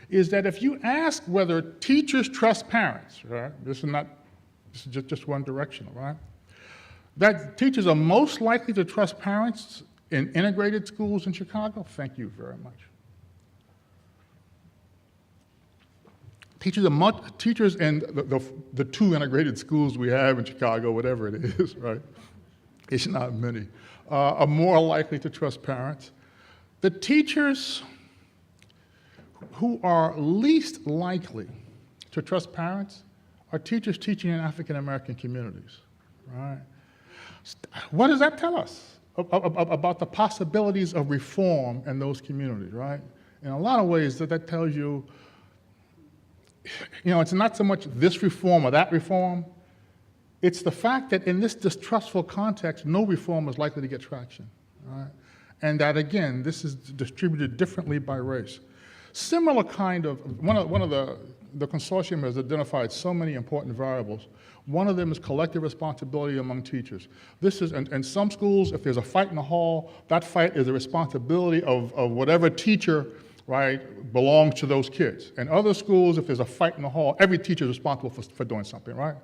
is that if you ask whether teachers trust parents, right? This is just one directional, right? That teachers are most likely to trust parents in integrated schools in Chicago. Thank you very much. Teachers in the two integrated schools we have in Chicago, whatever it is, right? It's not many, are more likely to trust parents. The teachers who are least likely to trust parents are teachers teaching in African American communities, right? What does that tell us about the possibilities of reform in those communities, right? In a lot of ways, that tells you, it's not so much this reform or that reform, it's the fact that in this distrustful context, no reform is likely to get traction, right? And that, again, this is distributed differently by race. Similar kind of, one of the consortium has identified so many important variables. One of them is collective responsibility among teachers. This is, in some schools, if there's a fight in the hall, that fight is the responsibility of whatever teacher, right, belongs to those kids. In other schools, if there's a fight in the hall, every teacher is responsible for doing something, right?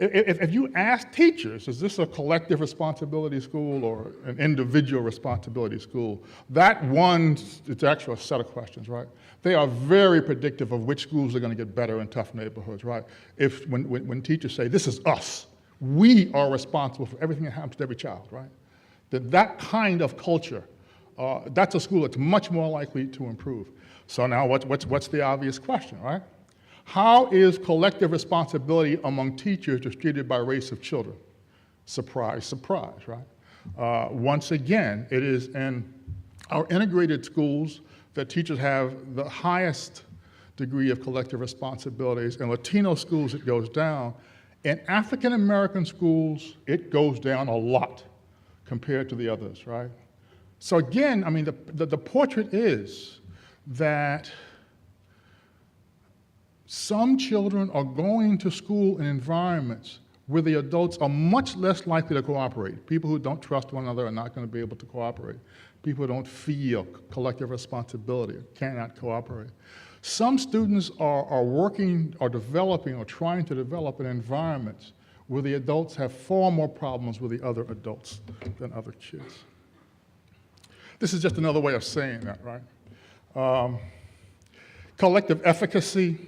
If you ask teachers, is this a collective responsibility school or an individual responsibility school? That one, it's actually a set of questions, right? They are very predictive of which schools are going to get better in tough neighborhoods, right? When teachers say, this is us, we are responsible for everything that happens to every child, right? That kind of culture, that's a school that's much more likely to improve. So now what's the obvious question, right? How is collective responsibility among teachers distributed by race of children? Surprise, surprise, right? Once again, it is in our integrated schools that teachers have the highest degree of collective responsibilities. In Latino schools, it goes down. In African American schools, it goes down a lot compared to the others, right? So again, I mean, the portrait is that some children are going to school in environments where the adults are much less likely to cooperate. People who don't trust one another are not going to be able to cooperate. People who don't feel collective responsibility cannot cooperate. Some students are working or developing or trying to develop in environments where the adults have far more problems with the other adults than other kids. This is just another way of saying that, right? Collective efficacy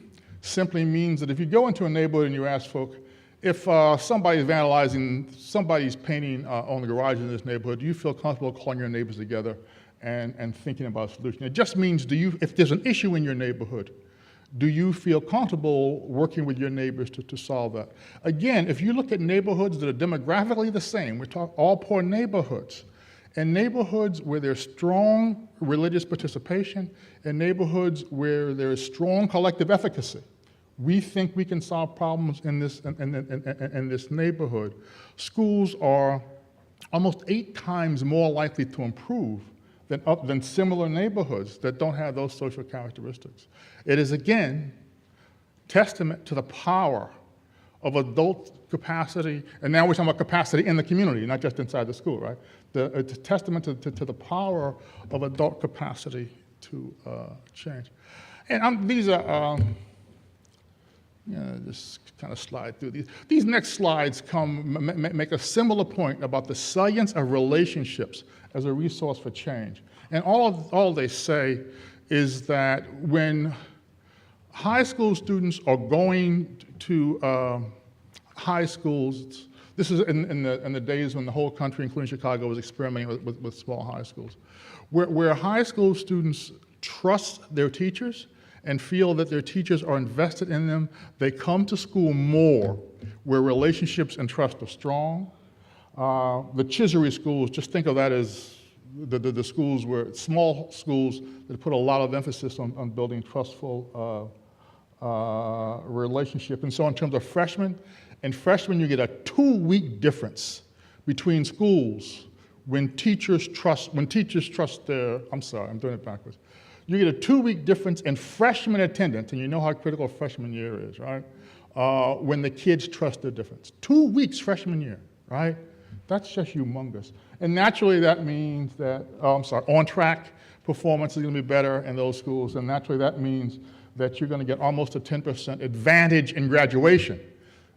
simply means that if you go into a neighborhood and you ask folk, if somebody's vandalizing, somebody's painting on the garage in this neighborhood, do you feel comfortable calling your neighbors together and thinking about a solution? It just means, if there's an issue in your neighborhood, do you feel comfortable working with your neighbors to solve that? Again, if you look at neighborhoods that are demographically the same, we're talking all poor neighborhoods, and neighborhoods where there's strong religious participation, and neighborhoods where there is strong collective efficacy, we think we can solve problems in this neighborhood. Schools are almost 8 times more likely to improve than similar neighborhoods that don't have those social characteristics. It is, again, testament to the power of adult capacity, and now we're talking about capacity in the community, not just inside the school, right? It's a testament to the power of adult capacity to change. And these are, just kind of slide through these. These next slides make a similar point about the salience of relationships as a resource for change. And all they say is that when high school students are going to high schools, this is in the days when the whole country, including Chicago, was experimenting with small high schools, where high school students trust their teachers and feel that their teachers are invested in them, they come to school more where relationships and trust are strong. The Chisery schools, just think of that as the schools where, small schools that put a lot of emphasis on building trustful relationship. And so in terms of freshmen you get a 2-week difference between schools when teachers trust their, I'm sorry, I'm doing it backwards. You get a 2-week difference in freshman attendance, and you know how critical freshman year is, right? When the kids trust their difference. 2 weeks freshman year, right? That's just humongous. And naturally that means that, on-track performance is gonna be better in those schools, and naturally that means that you're gonna get almost a 10% advantage in graduation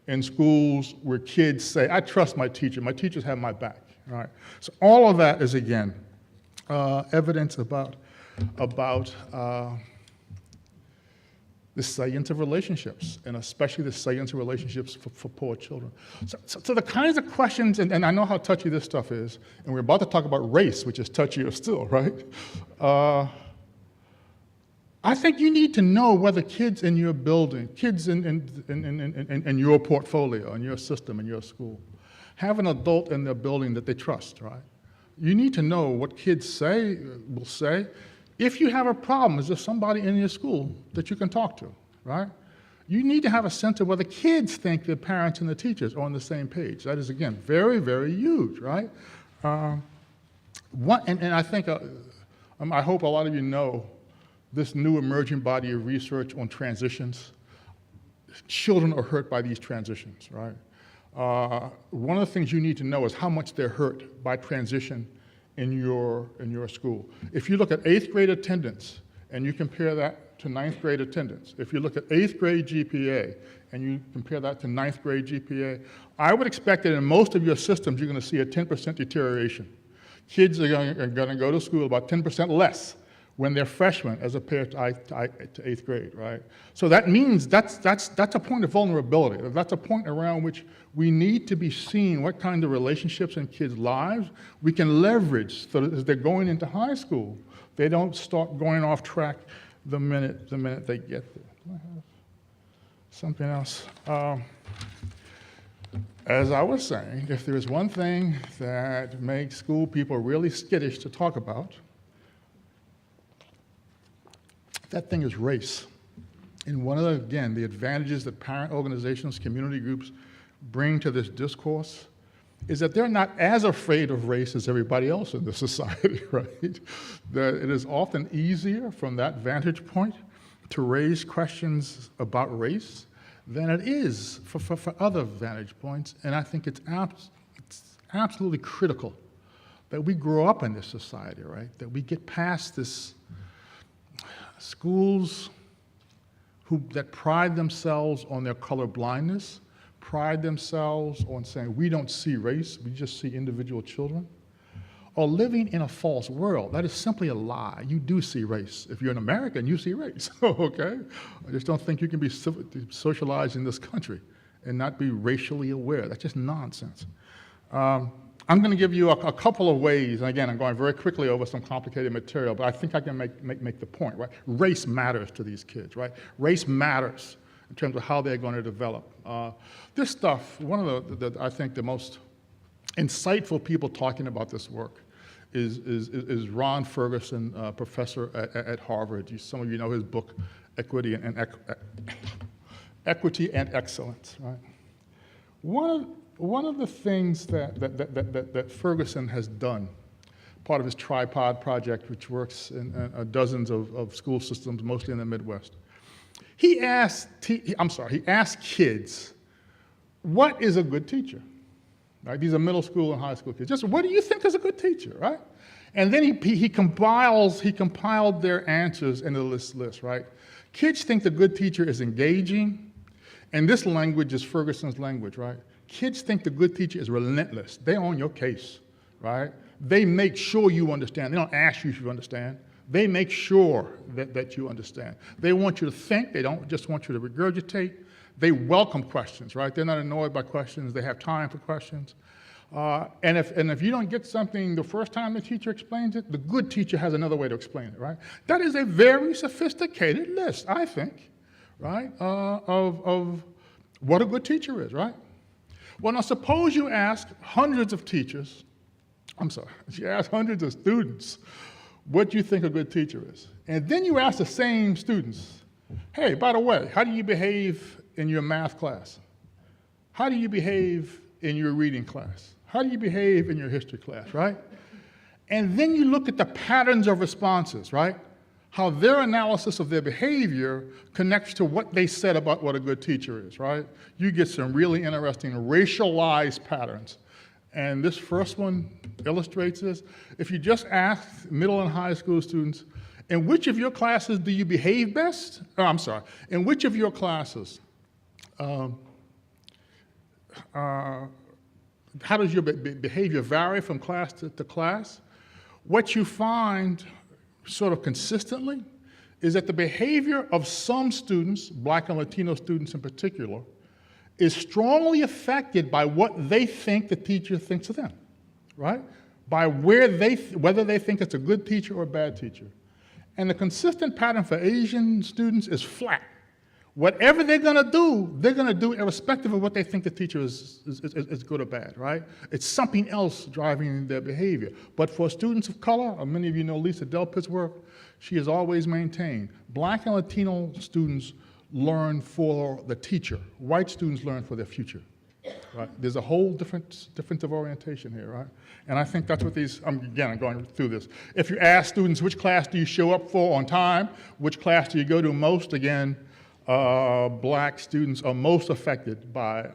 in schools where kids say, I trust my teachers have my back, right? So all of that is, again, evidence about the salience of relationships, and especially the salience of relationships for poor children. So the kinds of questions, and I know how touchy this stuff is, and we're about to talk about race, which is touchier still, right? I think you need to know whether kids in your building, kids in your portfolio, in your system, in your school, have an adult in their building that they trust, right? You need to know what kids will say. If you have a problem, is there somebody in your school that you can talk to, right? You need to have a sense of whether kids think their parents and the teachers are on the same page. That is, again, very, very huge, right? And I think, I hope a lot of you know this new emerging body of research on transitions. Children are hurt by these transitions, right? One of the things you need to know is how much they're hurt by transition in your school. If you look at 8th grade attendance and you compare that to 9th grade attendance, if you look at 8th grade GPA and you compare that to 9th grade GPA, I would expect that in most of your systems you're going to see a 10% deterioration. Kids are going to go to school about 10% less when they're freshmen as compared to 8th grade, right? So that means that's a point of vulnerability. That's a point around which we need to be seeing what kind of relationships in kids' lives we can leverage so that as they're going into high school, they don't start going off track the minute they get there. Do I have something else? As I was saying, if there is one thing that makes school people really skittish to talk about, that thing is race. And one of the, again, the advantages that parent organizations, community groups bring to this discourse is that they're not as afraid of race as everybody else in the society, right? That it is often easier from that vantage point to raise questions about race than it is for other vantage points. And I think it's absolutely critical that we grow up in this society, right? That we get past this schools that pride themselves on their color blindness, pride themselves on saying, we don't see race, we just see individual children, are living in a false world. That is simply a lie. You do see race. If you're an American, you see race, okay? I just don't think you can be socialized in this country and not be racially aware. That's just nonsense. I'm going to give you a couple of ways, and again, I'm going very quickly over some complicated material, but I think I can make the point, right? Race matters to these kids, right? Race matters in terms of how they're going to develop. This stuff, one of the I think the most insightful people talking about this work is Ron Ferguson, professor at Harvard. Some of you know his book, Equity and Excellence, right? One of the things that Ferguson has done, part of his tripod project, which works in dozens of school systems, mostly in the Midwest, he asked kids, what is a good teacher? Right? These are middle school and high school kids. Just what do you think is a good teacher, right? And then he compiled their answers into this list, right? Kids think the good teacher is engaging, and this language is Ferguson's language, right? Kids think the good teacher is relentless. They're on your case, right? They make sure you understand. They don't ask you if you understand. They make sure that you understand. They want you to think. They don't just want you to regurgitate. They welcome questions, right? They're not annoyed by questions. They have time for questions. And if you don't get something the first time the teacher explains it, the good teacher has another way to explain it, right? That is a very sophisticated list, I think, right, of what a good teacher is, right? Well, now suppose you ask hundreds of teachers, you ask hundreds of students what you think a good teacher is. And then you ask the same students, hey, by the way, how do you behave in your math class? How do you behave in your reading class? How do you behave in your history class, right? And then you look at the patterns of responses, right? How their analysis of their behavior connects to what they said about what a good teacher is, right? You get some really interesting racialized patterns. And this first one illustrates this. If you just ask middle and high school students, in which of your classes do you behave best? In which of your classes, how does your behavior vary from class to class? What you find sort of consistently is that the behavior of some students, Black and Latino students in particular, is strongly affected by what they think the teacher thinks of them, right? By whether they think it's a good teacher or a bad teacher. And the consistent pattern for Asian students is flat. Whatever they're going to do irrespective of what they think the teacher is good or bad, right? It's something else driving their behavior. But for students of color, many of you know Lisa Delpit's work, she has always maintained, Black and Latino students learn for the teacher. White students learn for their future, right? There's a whole difference of orientation here, right? And I think that's what these, I'm going through this. If you ask students, which class do you show up for on time? Which class do you go to most? Again, Black students are most affected by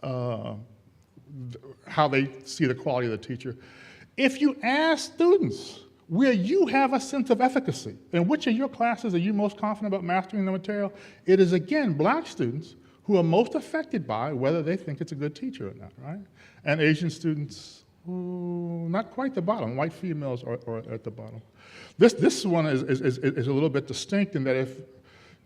how they see the quality of the teacher. If you ask students where you have a sense of efficacy, in which of your classes are you most confident about mastering the material, it is again Black students who are most affected by whether they think it's a good teacher or not, right? And Asian students, not quite the bottom. White females are at the bottom. This one is a little bit distinct in that if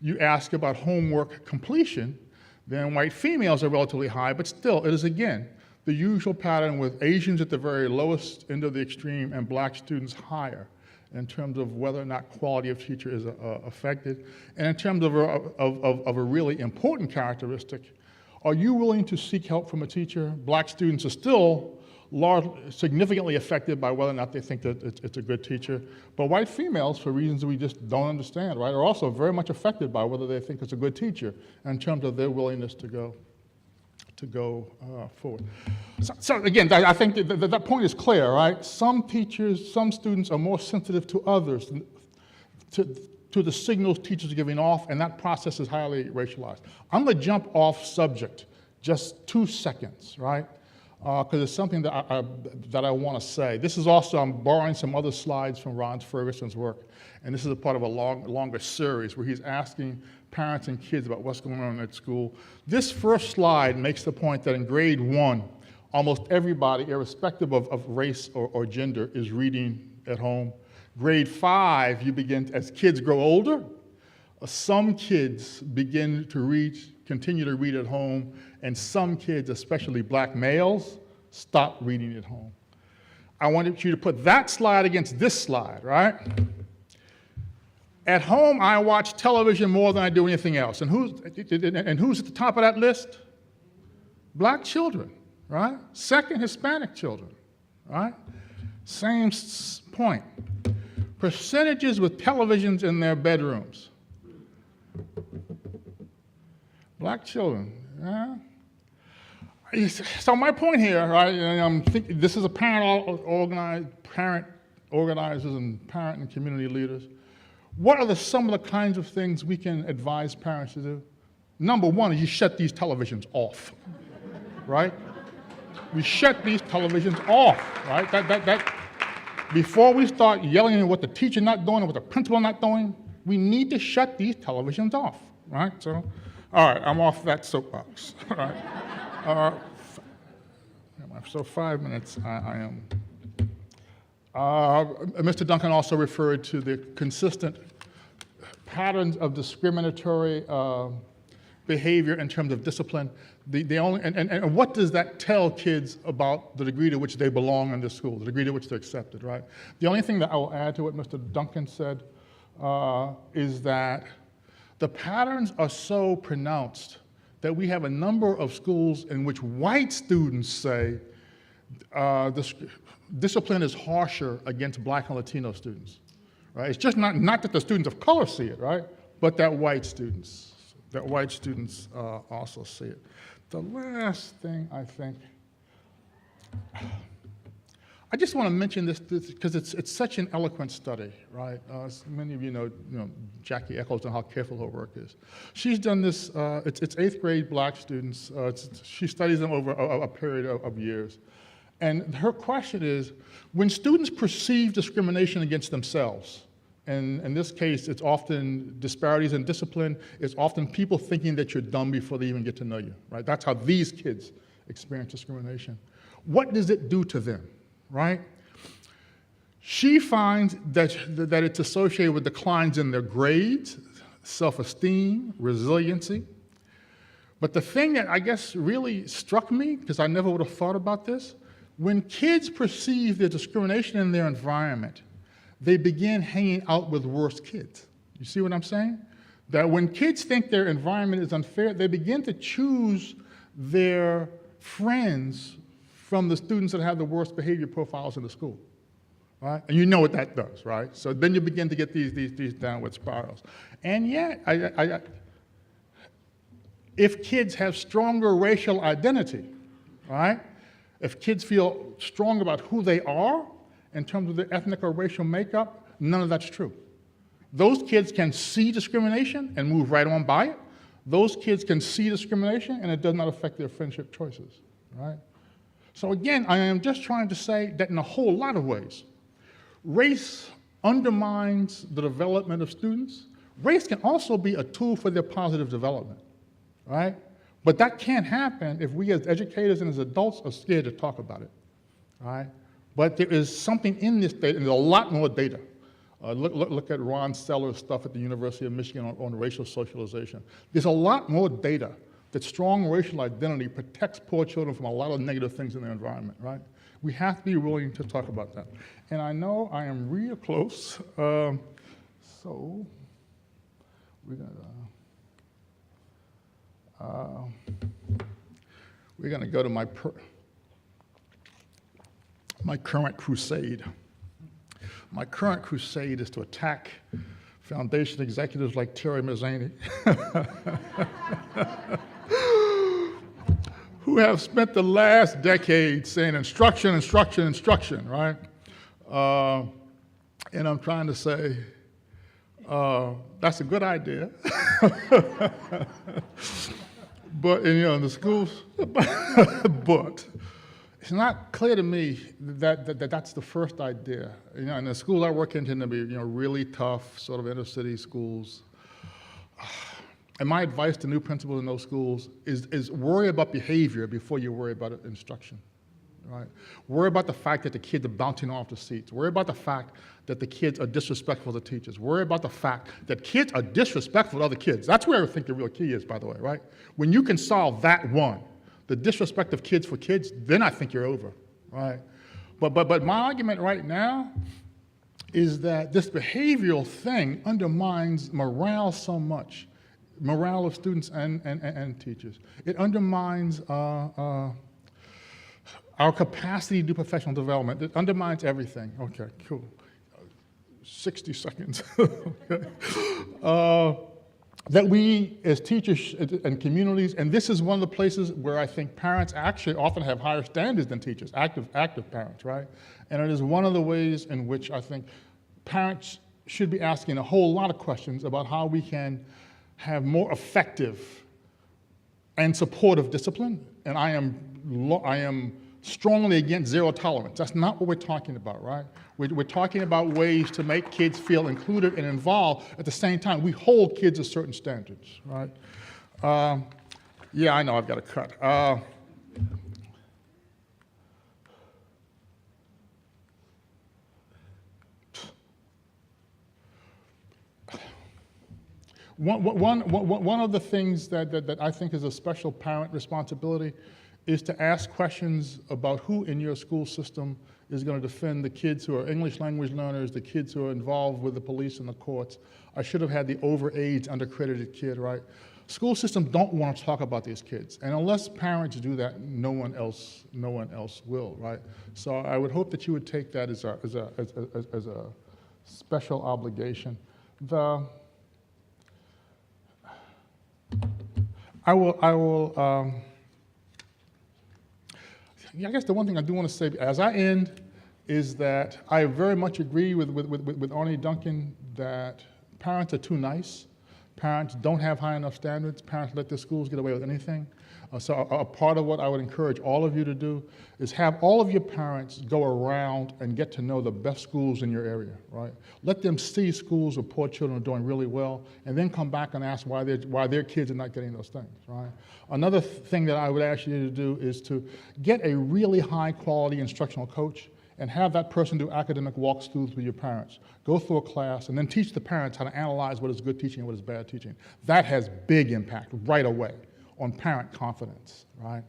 you ask about homework completion, then white females are relatively high, but still, it is again the usual pattern with Asians at the very lowest end of the extreme and Black students higher in terms of whether or not quality of teacher is affected. And in terms of a really important characteristic, are you willing to seek help from a teacher? Black students are still significantly affected by whether or not they think that it's a good teacher. But white females, for reasons we just don't understand, right, are also very much affected by whether they think it's a good teacher in terms of their willingness to go forward. So again, I think that point is clear, right? Some teachers, some students are more sensitive to others, to the signals teachers are giving off, and that process is highly racialized. I'm going to jump off subject just 2 seconds, right? Because it's something that I want to say. This is also, I'm borrowing some other slides from Ron Ferguson's work, and this is a part of a longer series where he's asking parents and kids about what's going on at school. This first slide makes the point that in grade 1, almost everybody, irrespective of race or gender, is reading at home. Grade 5, you begin, as kids grow older, some kids begin to continue to read at home, and some kids, especially Black males, stop reading at home. I wanted you to put that slide against this slide, right? At home, I watch television more than I do anything else. And who's at the top of that list? Black children, right? Second, Hispanic children, right? Same point. Percentages with televisions in their bedrooms. Black children. So my point here, right? I'm thinking this is a parent organizers and parent and community leaders. What are some of the kinds of things we can advise parents to do? Number one is you shut these televisions off, right? We shut these televisions off, right? Before we start yelling at what the teacher not doing or what the principal not doing, we need to shut these televisions off, right? So, all right, I'm off that soapbox, all right? So 5 minutes, I am. Mr. Duncan also referred to the consistent patterns of discriminatory behavior in terms of discipline. And what does that tell kids about the degree to which they belong in the school, the degree to which they're accepted, right? The only thing that I will add to what Mr. Duncan said is that the patterns are so pronounced that we have a number of schools in which white students say discipline is harsher against Black and Latino students, right? It's just not that the students of color see it, right? But that white students also see it. The last thing I think, I just want to mention this because it's such an eloquent study, right? Many of you know Jackie Eccles and how careful her work is. She's done this, it's 8th grade Black students. She studies them over a period of years. And her question is, when students perceive discrimination against themselves, and in this case, it's often disparities in discipline, it's often people thinking that you're dumb before they even get to know you, right? That's how these kids experience discrimination. What does it do to them, right? She finds that it's associated with declines in their grades, self-esteem, resiliency. But the thing that I guess really struck me, because I never would have thought about this, when kids perceive the discrimination in their environment, they begin hanging out with worse kids. You see what I'm saying? That when kids think their environment is unfair, they begin to choose their friends from the students that have the worst behavior profiles in the school. Right? And you know what that does, right? So then you begin to get these downward spirals. And yet, if kids have stronger racial identity, right? If kids feel strong about who they are in terms of their ethnic or racial makeup, none of that's true. Those kids can see discrimination and move right on by it. Those kids can see discrimination and it does not affect their friendship choices, right? So again, I am just trying to say that in a whole lot of ways, race undermines the development of students. Race can also be a tool for their positive development, right? But that can't happen if we as educators and as adults are scared to talk about it, right? But there is something in this data, and there's a lot more data. Look at Ron Seller's stuff at the University of Michigan on racial socialization. There's a lot more data that strong racial identity protects poor children from a lot of negative things in their environment, right? We have to be willing to talk about that. And I know I am real close, so we're gonna go to my current crusade. My current crusade is to attack foundation executives like Terry Mazzani, who have spent the last decade saying instruction, instruction, instruction, right? And I'm trying to say, that's a good idea. But, in the schools, but it's not clear to me that that's the first idea. And the schools I work in tend to be, really tough, sort of inner city schools. And my advice to new principals in those schools is worry about behavior before you worry about instruction, right? Worry about the fact that the kids are bouncing off the seats. Worry about the fact that the kids are disrespectful to teachers. Worry about the fact that kids are disrespectful to other kids. That's where I think the real key is, by the way, right? When you can solve that one, the disrespect of kids for kids, then I think you're over, right? But my argument right now is that this behavioral thing undermines morale so much, morale of students and teachers. It undermines our capacity to do professional development. It undermines everything. Okay, cool. 60 seconds. Okay. That we, as teachers and communities, and this is one of the places where I think parents actually often have higher standards than teachers, active parents, right? And it is one of the ways in which I think parents should be asking a whole lot of questions about how we can have more effective and supportive discipline. And I am strongly against zero tolerance. That's not what we're talking about, right? We're talking about ways to make kids feel included and involved. At the same time, we hold kids to certain standards, right? Yeah, I know I've got to cut. One of the things that I think is a special parent responsibility is to ask questions about who in your school system is going to defend the kids who are English language learners, the kids who are involved with the police and the courts. I should have had the overage, undercredited kid, right? School systems don't want to talk about these kids, and unless parents do that, no one else will, right? So I would hope that you would take that as a special obligation. I guess the one thing I do want to say as I end is that I very much agree with Arne Duncan that parents are too nice. Parents don't have high enough standards. Parents let their schools get away with anything. So a part of what I would encourage all of you to do is have all of your parents go around and get to know the best schools in your area, right? Let them see schools where poor children are doing really well, and then come back and ask why their kids are not getting those things, right? Another thing that I would ask you to do is to get a really high quality instructional coach and have that person do academic walkthroughs with your parents. Go through a class and then teach the parents how to analyze what is good teaching and what is bad teaching. That has big impact right away on parent confidence, right?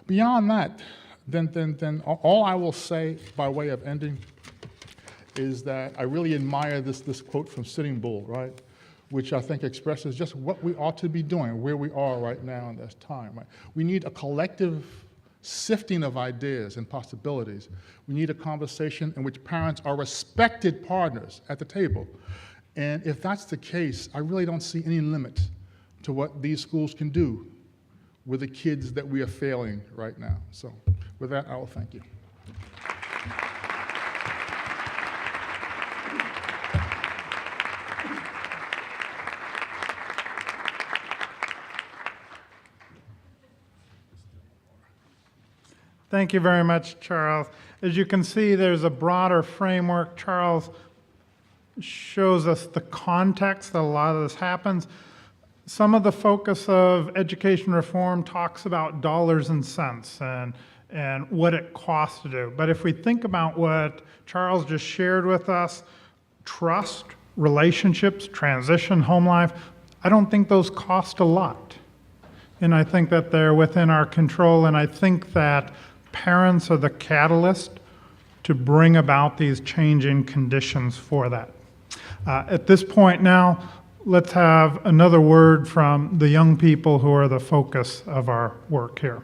Beyond that, then all I will say by way of ending is that I really admire this quote from Sitting Bull, right? Which I think expresses just what we ought to be doing, where we are right now in this time, right? We need a collective sifting of ideas and possibilities. We need a conversation in which parents are respected partners at the table. And if that's the case, I really don't see any limit to what these schools can do with the kids that we are failing right now. So with that, I will thank you. Thank you very much, Charles. As you can see, there's a broader framework. Charles shows us the context that a lot of this happens. Some of the focus of education reform talks about dollars and cents and what it costs to do. But if we think about what Charles just shared with us, trust, relationships, transition, home life, I don't think those cost a lot. And I think that they're within our control, and I think that parents are the catalyst to bring about these changing conditions for that. At this point now, let's have another word from the young people who are the focus of our work here.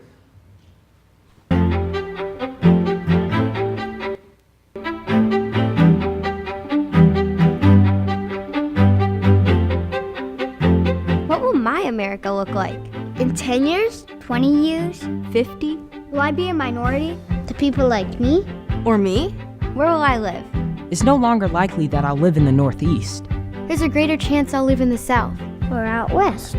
What will my America look like? In 10 years? 20 years? 50? Will I be a minority to people like me? Or me? Where will I live? It's no longer likely that I'll live in the Northeast. There's a greater chance I'll live in the South. Or out west?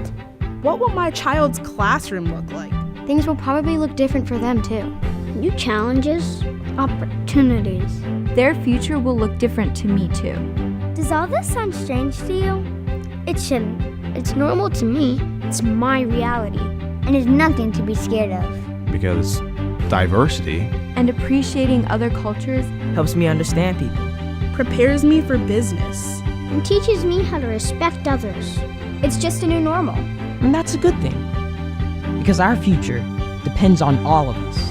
What will my child's classroom look like? Things will probably look different for them too. New challenges, opportunities. Their future will look different to me too. Does all this sound strange to you? It shouldn't. It's normal to me. It's my reality. And there's nothing to be scared of. Because diversity And appreciating other cultures helps me understand people. Prepares me for business. And teaches me how to respect others. It's just a new normal. And that's a good thing. Because our future depends on all of us.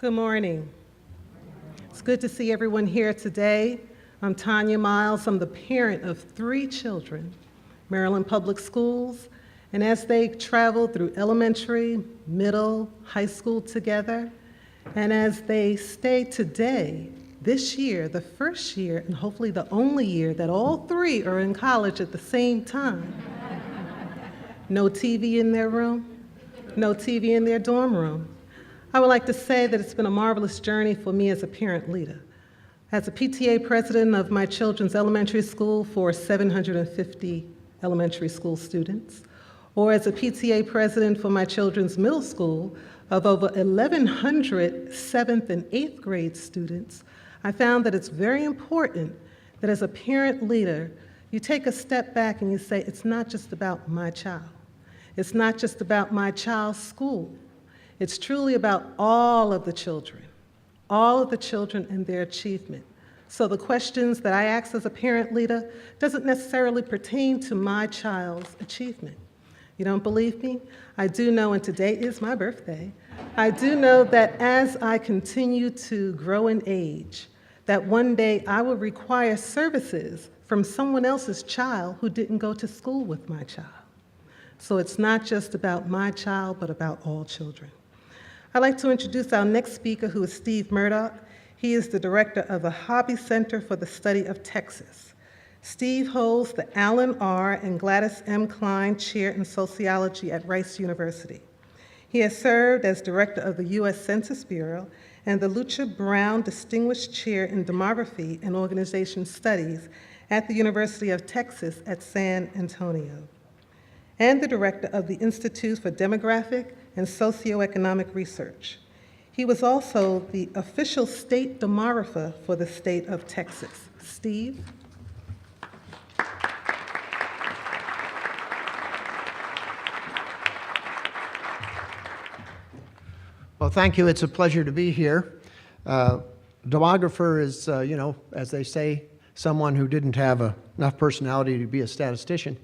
Good morning. It's good to see everyone here today. I'm Tanya Miles. I'm the parent of 3 children, Maryland Public Schools, and as they travel through elementary, middle, high school together, and as they stay today, this year, the first year, and hopefully the only year that all 3 are in college at the same time. No TV in their room, no TV in their dorm room. I would like to say that it's been a marvelous journey for me as a parent leader. As a PTA president of my children's elementary school for 750 elementary school students, or as a PTA president for my children's middle school of over 1,100 7th and 8th grade students, I found that it's very important that as a parent leader, you take a step back and you say, it's not just about my child. It's not just about my child's school. It's truly about all of the children and their achievement. So the questions that I ask as a parent leader doesn't necessarily pertain to my child's achievement. You don't believe me? I do know, and today is my birthday, I do know that as I continue to grow in age, that one day I will require services from someone else's child who didn't go to school with my child. So it's not just about my child, but about all children. I'd like to introduce our next speaker, who is Steve Murdock. He is the director of the Hobby Center for the Study of Texas. Steve holds the Alan R. and Gladys M. Klein Chair in Sociology at Rice University. He has served as director of the U.S. Census Bureau and the Lucia Brown Distinguished Chair in Demography and Organization Studies at the University of Texas at San Antonio, and the director of the Institute for Demographic and Socioeconomic Research. He was also the official state demographer for the state of Texas. Steve? Well, thank you. It's a pleasure to be here. Demographer is, you know, as they say, someone who didn't have enough personality to be a statistician.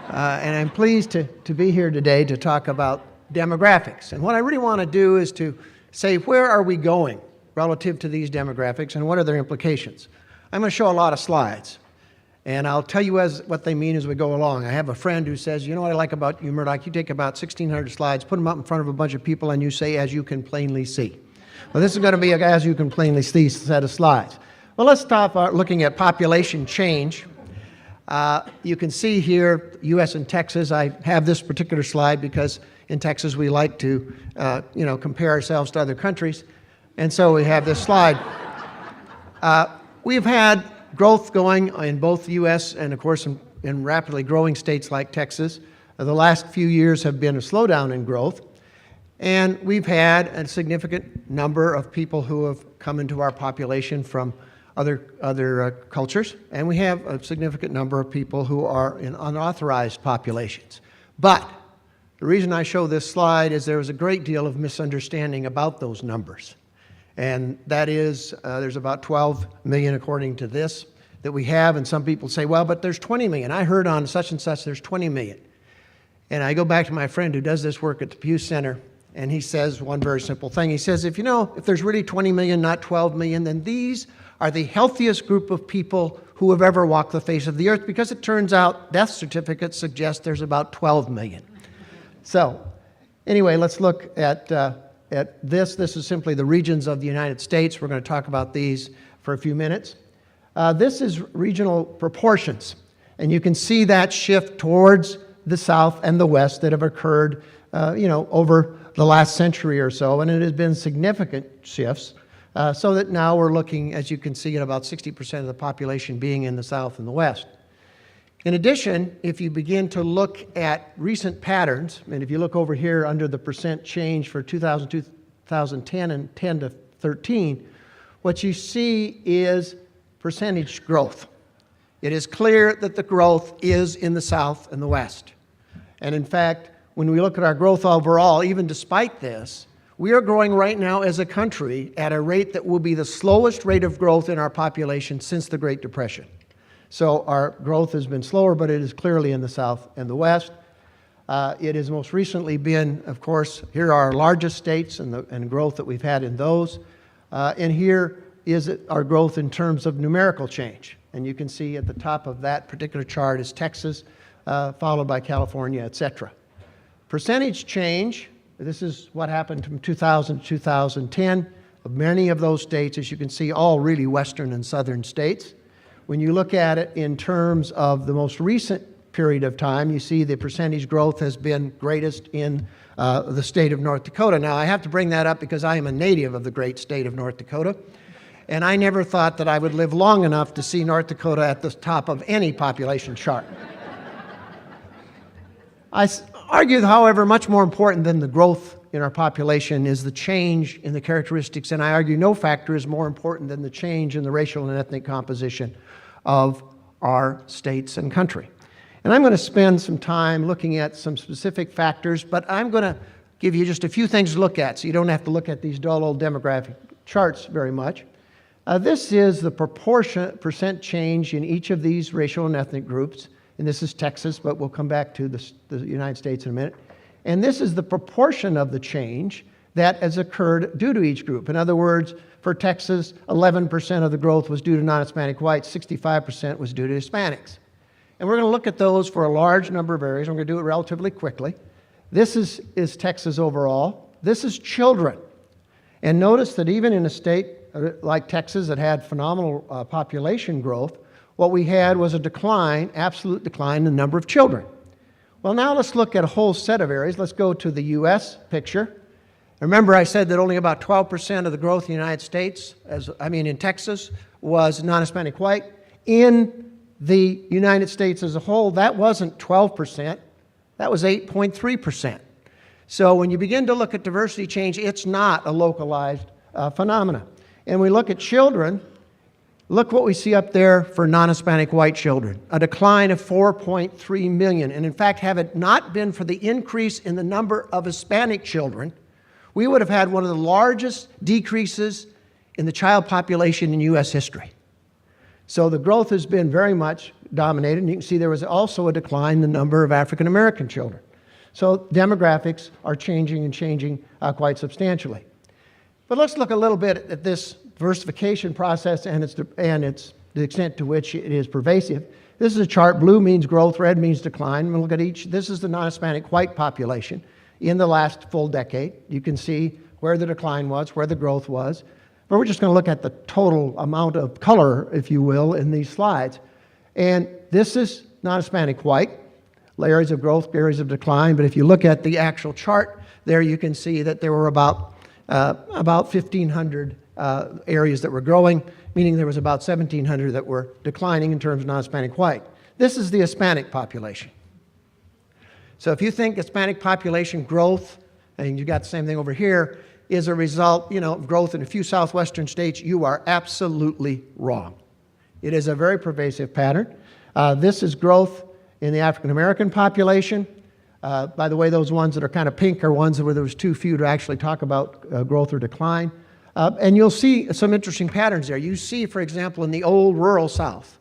And I'm pleased to be here today to talk about demographics. And what I really want to do is to say, where are we going relative to these demographics and what are their implications? I'm going to show a lot of slides. And I'll tell you what they mean as we go along. I have a friend who says, you know what I like about you, Murdock? You take about 1,600 slides, put them up in front of a bunch of people, and you say, as you can plainly see. Well, this is going to be a as you can plainly see set of slides. Well, let's start looking at population change. You can see here, U.S. and Texas. I have this particular slide because in Texas we like to, you know, compare ourselves to other countries. And so we have this slide. We've had growth going in both the U.S. and, of course, in rapidly growing states like Texas. The last few years have been a slowdown in growth. And we've had a significant number of people who have come into our population from other cultures. And we have a significant number of people who are in unauthorized populations. But the reason I show this slide is there was a great deal of misunderstanding about those numbers. And that is, there's about 12 million according to this that we have, and some people say, well, but there's 20 million. I heard on such and such there's 20 million. And I go back to my friend who does this work at the Pew Center, and he says one very simple thing. He says, if there's really 20 million, not 12 million, then these are the healthiest group of people who have ever walked the face of the earth, because it turns out death certificates suggest there's about 12 million. So anyway, let's look at this. This is simply the regions of the United States. We're going to talk about these for a few minutes. This is regional proportions, and you can see that shift towards the South and the West that have occurred, over the last century or so, and it has been significant shifts, so that now we're looking, as you can see, at about 60% of the population being in the South and the West. In addition, if you begin to look at recent patterns, and if you look over here under the percent change for 2010 and 10 to 13, what you see is percentage growth. It is clear that the growth is in the South and the West. And in fact, when we look at our growth overall, even despite this, we are growing right now as a country at a rate that will be the slowest rate of growth in our population since the Great Depression. So our growth has been slower, but it is clearly in the South and the West. It has most recently been, of course, here are our largest states and growth that we've had in those. And here is our growth in terms of numerical change. And you can see at the top of that particular chart is Texas, followed by California, et cetera. Percentage change, this is what happened from 2000 to 2010. Many of those states, as you can see, all really western and southern states. When you look at it in terms of the most recent period of time, you see the percentage growth has been greatest in the state of North Dakota. Now, I have to bring that up because I am a native of the great state of North Dakota, and I never thought that I would live long enough to see North Dakota at the top of any population chart. I argue, however, much more important than the growth in our population is the change in the characteristics, and I argue no factor is more important than the change in the racial and ethnic composition of our states and country. And I'm going to spend some time looking at some specific factors, but I'm going to give you just a few things to look at, so you don't have to look at these dull old demographic charts very much. This is the percent change in each of these racial and ethnic groups, and this is Texas, but we'll come back to the United States in a minute. And this is the proportion of the change that has occurred due to each group. In other words, for Texas, 11% of the growth was due to non-Hispanic whites, 65% was due to Hispanics. And we're going to look at those for a large number of areas. I'm going to do it relatively quickly. This is Texas overall. This is children. And notice that even in a state like Texas that had phenomenal population growth, what we had was a decline, absolute decline in the number of children. Well, now let's look at a whole set of areas. Let's go to the U.S. picture. Remember, I said that only about 12% of the growth in the United States, in Texas, was non-Hispanic white. In the United States as a whole, that wasn't 12%, that was 8.3%. So when you begin to look at diversity change, it's not a localized phenomena. And we look at children, look what we see up there for non-Hispanic white children, a decline of 4.3 million. And in fact, have it not been for the increase in the number of Hispanic children, we would have had one of the largest decreases in the child population in U.S. history. So the growth has been very much dominated. And you can see there was also a decline in the number of African American children. So demographics are changing and changing quite substantially. But let's look a little bit at this diversification process and the extent to which it is pervasive. This is a chart. Blue means growth, red means decline. We'll look at each. This is the non-Hispanic white population in the last full decade. You can see where the decline was, where the growth was. But we're just going to look at the total amount of color, if you will, in these slides. And this is non-Hispanic white, areas of growth, areas of decline. But if you look at the actual chart there, you can see that there were about 1,500 areas that were growing, meaning there was about 1,700 that were declining in terms of non-Hispanic white. This is the Hispanic population. So if you think Hispanic population growth, and you got the same thing over here, is a result, of growth in a few southwestern states, you are absolutely wrong. It is a very pervasive pattern. This is growth in the African American population. By the way, those ones that are kind of pink are ones where there was too few to actually talk about growth or decline. And you'll see some interesting patterns there. You see, for example, in the old rural South,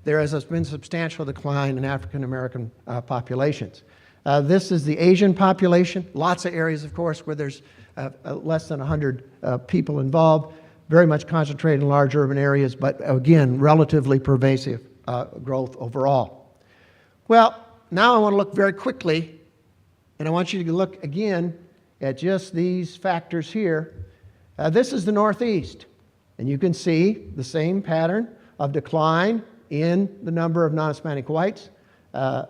there has been substantial decline in African American populations. This is the Asian population. Lots of areas, of course, where there's less than 100 people involved, very much concentrated in large urban areas, but again, relatively pervasive growth overall. Well, now I want to look very quickly, and I want you to look again at just these factors here. This is the Northeast, and you can see the same pattern of decline in the number of non-Hispanic whites, a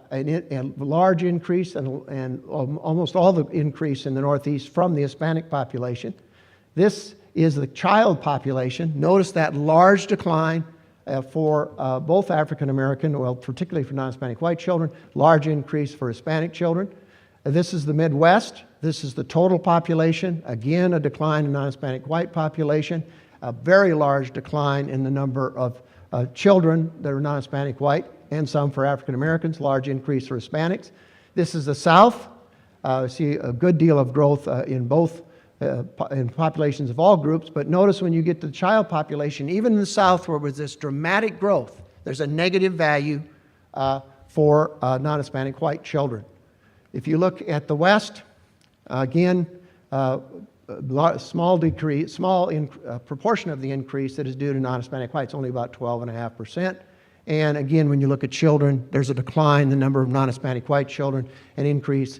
large increase and almost all the increase in the Northeast from the Hispanic population. This is the child population. Notice that large decline for both African American, well, particularly for non-Hispanic white children, large increase for Hispanic children. This is the Midwest. This is the total population. Again, a decline in non-Hispanic white population, a very large decline in the number of children that are non-Hispanic white, and some for African Americans, large increase for Hispanics. This is the South. See a good deal of growth in both in populations of all groups, but notice when you get to the child population, even in the South where there's this dramatic growth, there's a negative value for non-Hispanic white children. If you look at the West, again, small proportion of the increase that is due to non-Hispanic whites, only about 12.5%. And again, when you look at children, there's a decline in the number of non-Hispanic white children, an increase,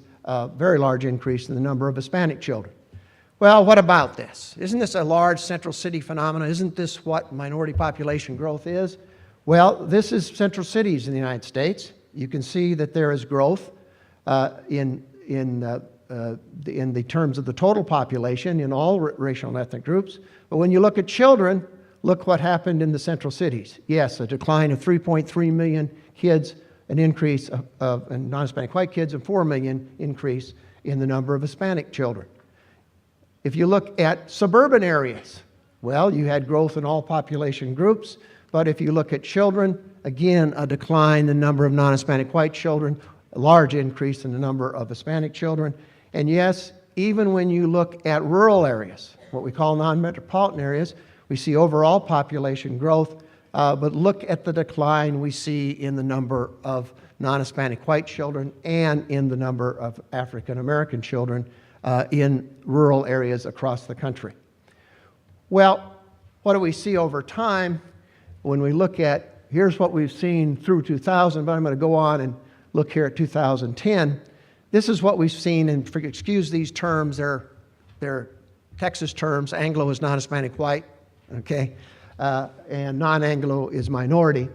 very large increase in the number of Hispanic children. Well, what about this? Isn't this a large central city phenomenon? Isn't this what minority population growth is? Well, this is central cities in the United States. You can see that there is growth in the terms of the total population in all racial and ethnic groups. But when you look at children, look what happened in the central cities. Yes, a decline of 3.3 million kids, an increase of non-Hispanic white kids, and 4 million increase in the number of Hispanic children. If you look at suburban areas, well, you had growth in all population groups, but if you look at children, again, a decline in the number of non-Hispanic white children, a large increase in the number of Hispanic children. And yes, even when you look at rural areas, what we call non-metropolitan areas, we see overall population growth, but look at the decline we see in the number of non-Hispanic white children and in the number of African American children in rural areas across the country. Well, what do we see over time when we look at, here's what we've seen through 2000, but I'm going to go on and look here at 2010. This is what we've seen, and excuse these terms, they're Texas terms. Anglo is non-Hispanic white, okay, and non-Anglo is minority.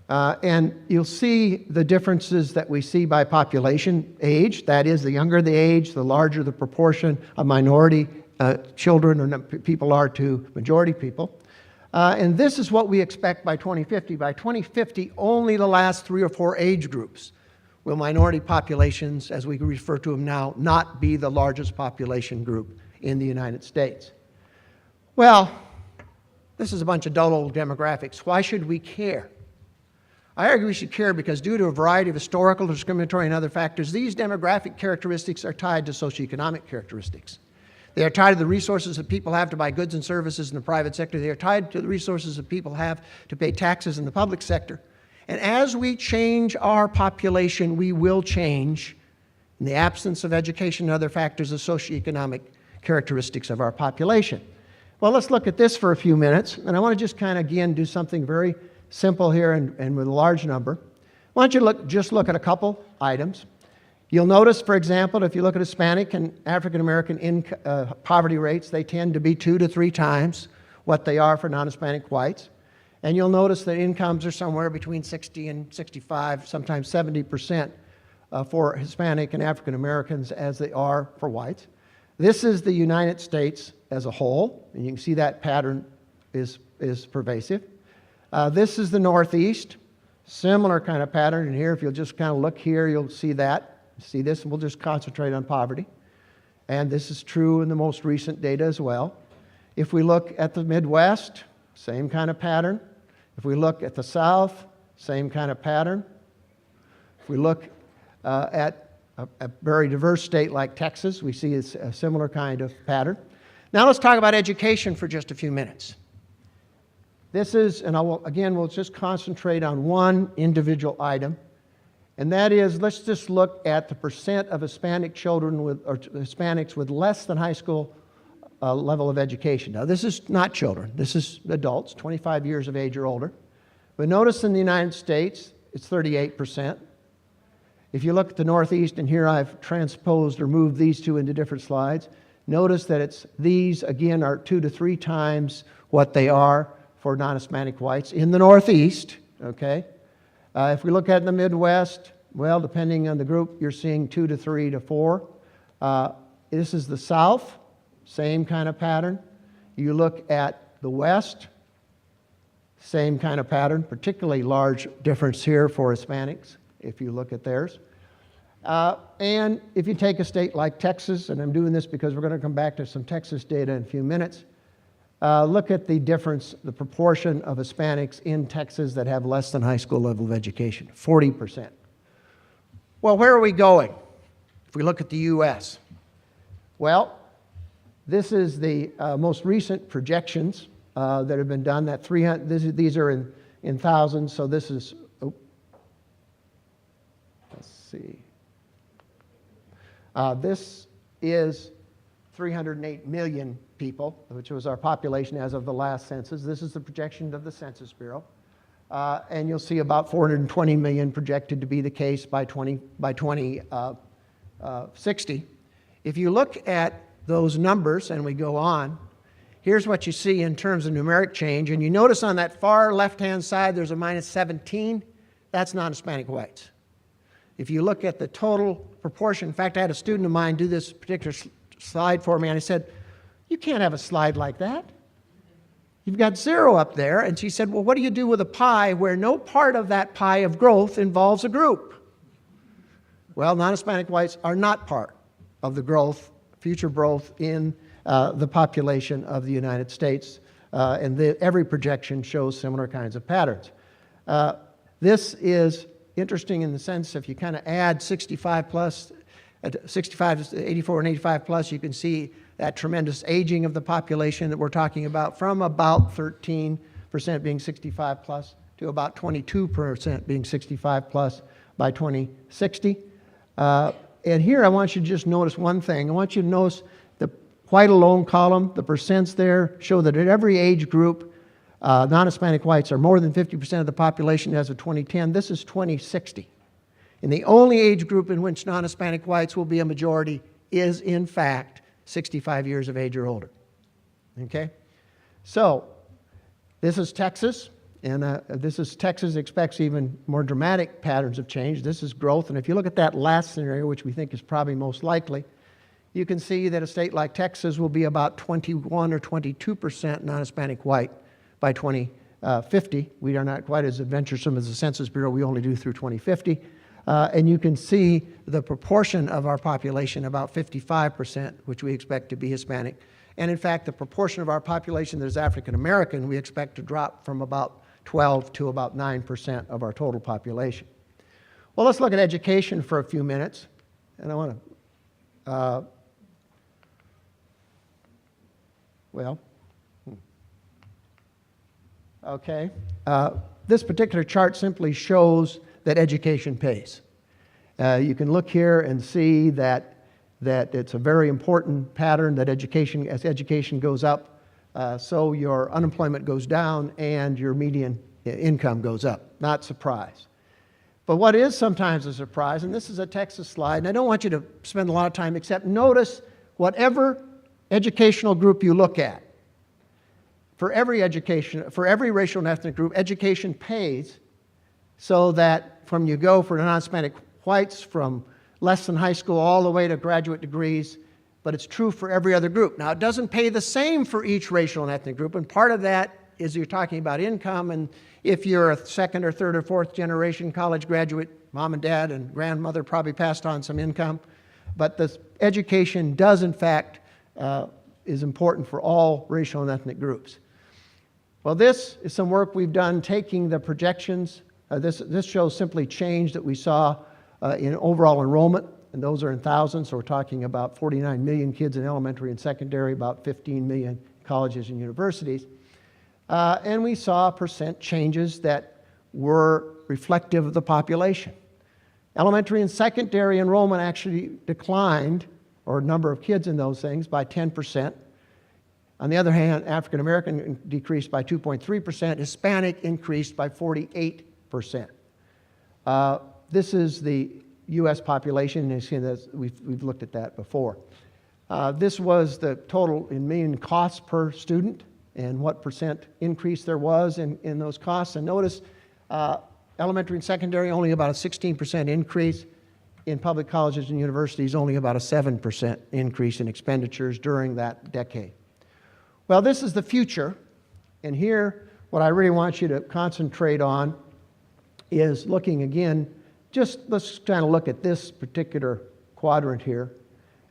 And you'll see the differences that we see by population age. That is, the younger the age, the larger the proportion of minority children or people are to majority people. And this is what we expect by 2050. By 2050, only the last 3 or 4 age groups will minority populations, as we refer to them now, not be the largest population group in the United States. Well, this is a bunch of dull old demographics. Why should we care? I argue we should care because due to a variety of historical, discriminatory, and other factors, these demographic characteristics are tied to socioeconomic characteristics. They are tied to the resources that people have to buy goods and services in the private sector. They are tied to the resources that people have to pay taxes in the public sector. And as we change our population, we will change, in the absence of education and other factors, the socioeconomic characteristics of our population. Well, let's look at this for a few minutes. And I want to just kind of, again, do something very simple here and with a large number. Why don't you just look at a couple items. You'll notice, for example, if you look at Hispanic and African American poverty rates, they tend to be 2 to 3 times what they are for non-Hispanic whites. And you'll notice that incomes are somewhere between 60 and 65, sometimes 70% for Hispanic and African Americans as they are for whites. This is the United States as a whole, and you can see that pattern is pervasive. This is the Northeast, similar kind of pattern. And here, if you'll just kind of look here, you'll see that. See this, and we'll just concentrate on poverty. And this is true in the most recent data as well. If we look at the Midwest, same kind of pattern. If we look at the South, same kind of pattern. If we look at a very diverse state like Texas, we see a similar kind of pattern. Now let's talk about education for just a few minutes. This is, and we'll just concentrate on one individual item, and that is, let's just look at the percent of Hispanic children or Hispanics with less than high school level of education. Now, this is not children. This is adults, 25 years of age or older. But notice in the United States, it's 38%. If you look at the Northeast, and here I've transposed or moved these two into different slides, notice that these, again, are 2 to 3 times what they are for non-Hispanic whites in the Northeast, okay? If we look at the Midwest, well, depending on the group, you're seeing 2 to 3 to 4. This is the South, same kind of pattern. You look at the West, same kind of pattern, particularly large difference here for Hispanics, if you look at theirs. And if you take a state like Texas, and I'm doing this because we're going to come back to some Texas data in a few minutes, look at the difference, the proportion of Hispanics in Texas that have less than high school level of education, 40%. Well, where are we going if we look at the U.S.? Well, this is the most recent projections that have been done. That 300, these are in thousands, so this is, let's see. This is 308 million people, which was our population as of the last census. This is the projection of the Census Bureau. And you'll see about 420 million projected to be the case by 2060. If you look at those numbers and we go on, here's what you see in terms of numeric change. And you notice on that far left-hand side there's a minus 17. That's non-Hispanic whites. If you look at the total proportion, in fact, I had a student of mine do this particular slide for me, and I said, you can't have a slide like that. You've got 0 up there. And she said, well, what do you do with a pie where no part of that pie of growth involves a group? Well, non-Hispanic whites are not part of the growth, future growth in the population of the United States. And every projection shows similar kinds of patterns. This is interesting in the sense if you kind of add 65 plus, 65 to 84 and 85 plus, you can see that tremendous aging of the population that we're talking about, from about 13% being 65 plus to about 22% being 65 plus by 2060. And here I want you to just notice one thing. I want you to notice the white alone column, the percents there show that at every age group, non-Hispanic whites are more than 50% of the population as of 2010. This is 2060. And the only age group in which non-Hispanic whites will be a majority is, in fact, 65 years of age or older. Okay? So, this is Texas, and Texas expects even more dramatic patterns of change. This is growth, and if you look at that last scenario, which we think is probably most likely, you can see that a state like Texas will be about 21 or 22% non-Hispanic white by 2050. We are not quite as adventuresome as the Census Bureau. We only do through 2050. And you can see the proportion of our population, about 55%, which we expect to be Hispanic. And in fact, the proportion of our population that is African American, we expect to drop from about 12 to about 9% of our total population. Well, let's look at education for a few minutes. And I want to, okay. This particular chart simply shows that education pays. You can look here and see that it's a very important pattern that as education goes up, so your unemployment goes down and your median income goes up. Not surprise. But what is sometimes a surprise, and this is a Texas slide, and I don't want you to spend a lot of time except notice whatever educational group you look at. For every racial and ethnic group, education pays so that from you go for non-Hispanic whites from less than high school all the way to graduate degrees, but it's true for every other group. Now, it doesn't pay the same for each racial and ethnic group, and part of that is you're talking about income, and if you're a second or third or fourth generation college graduate, mom and dad and grandmother probably passed on some income, but the education does in fact is important for all racial and ethnic groups. Well, this is some work we've done taking the projections. This shows simply change that we saw in overall enrollment, and those are in thousands, so we're talking about 49 million kids in elementary and secondary, about 15 million colleges and universities. And we saw percent changes that were reflective of the population. Elementary and secondary enrollment actually declined, or number of kids in those things, by 10%. On the other hand, African American decreased by 2.3%, Hispanic increased by 48%. This is the U.S. population, and you see that we've looked at that before. This was the total in million costs per student and what percent increase there was in those costs. And notice elementary and secondary only about a 16% increase. In public colleges and universities, only about a 7% increase in expenditures during that decade. Well, this is the future, and here what I really want you to concentrate on is looking again, let's kind of look at this particular quadrant here.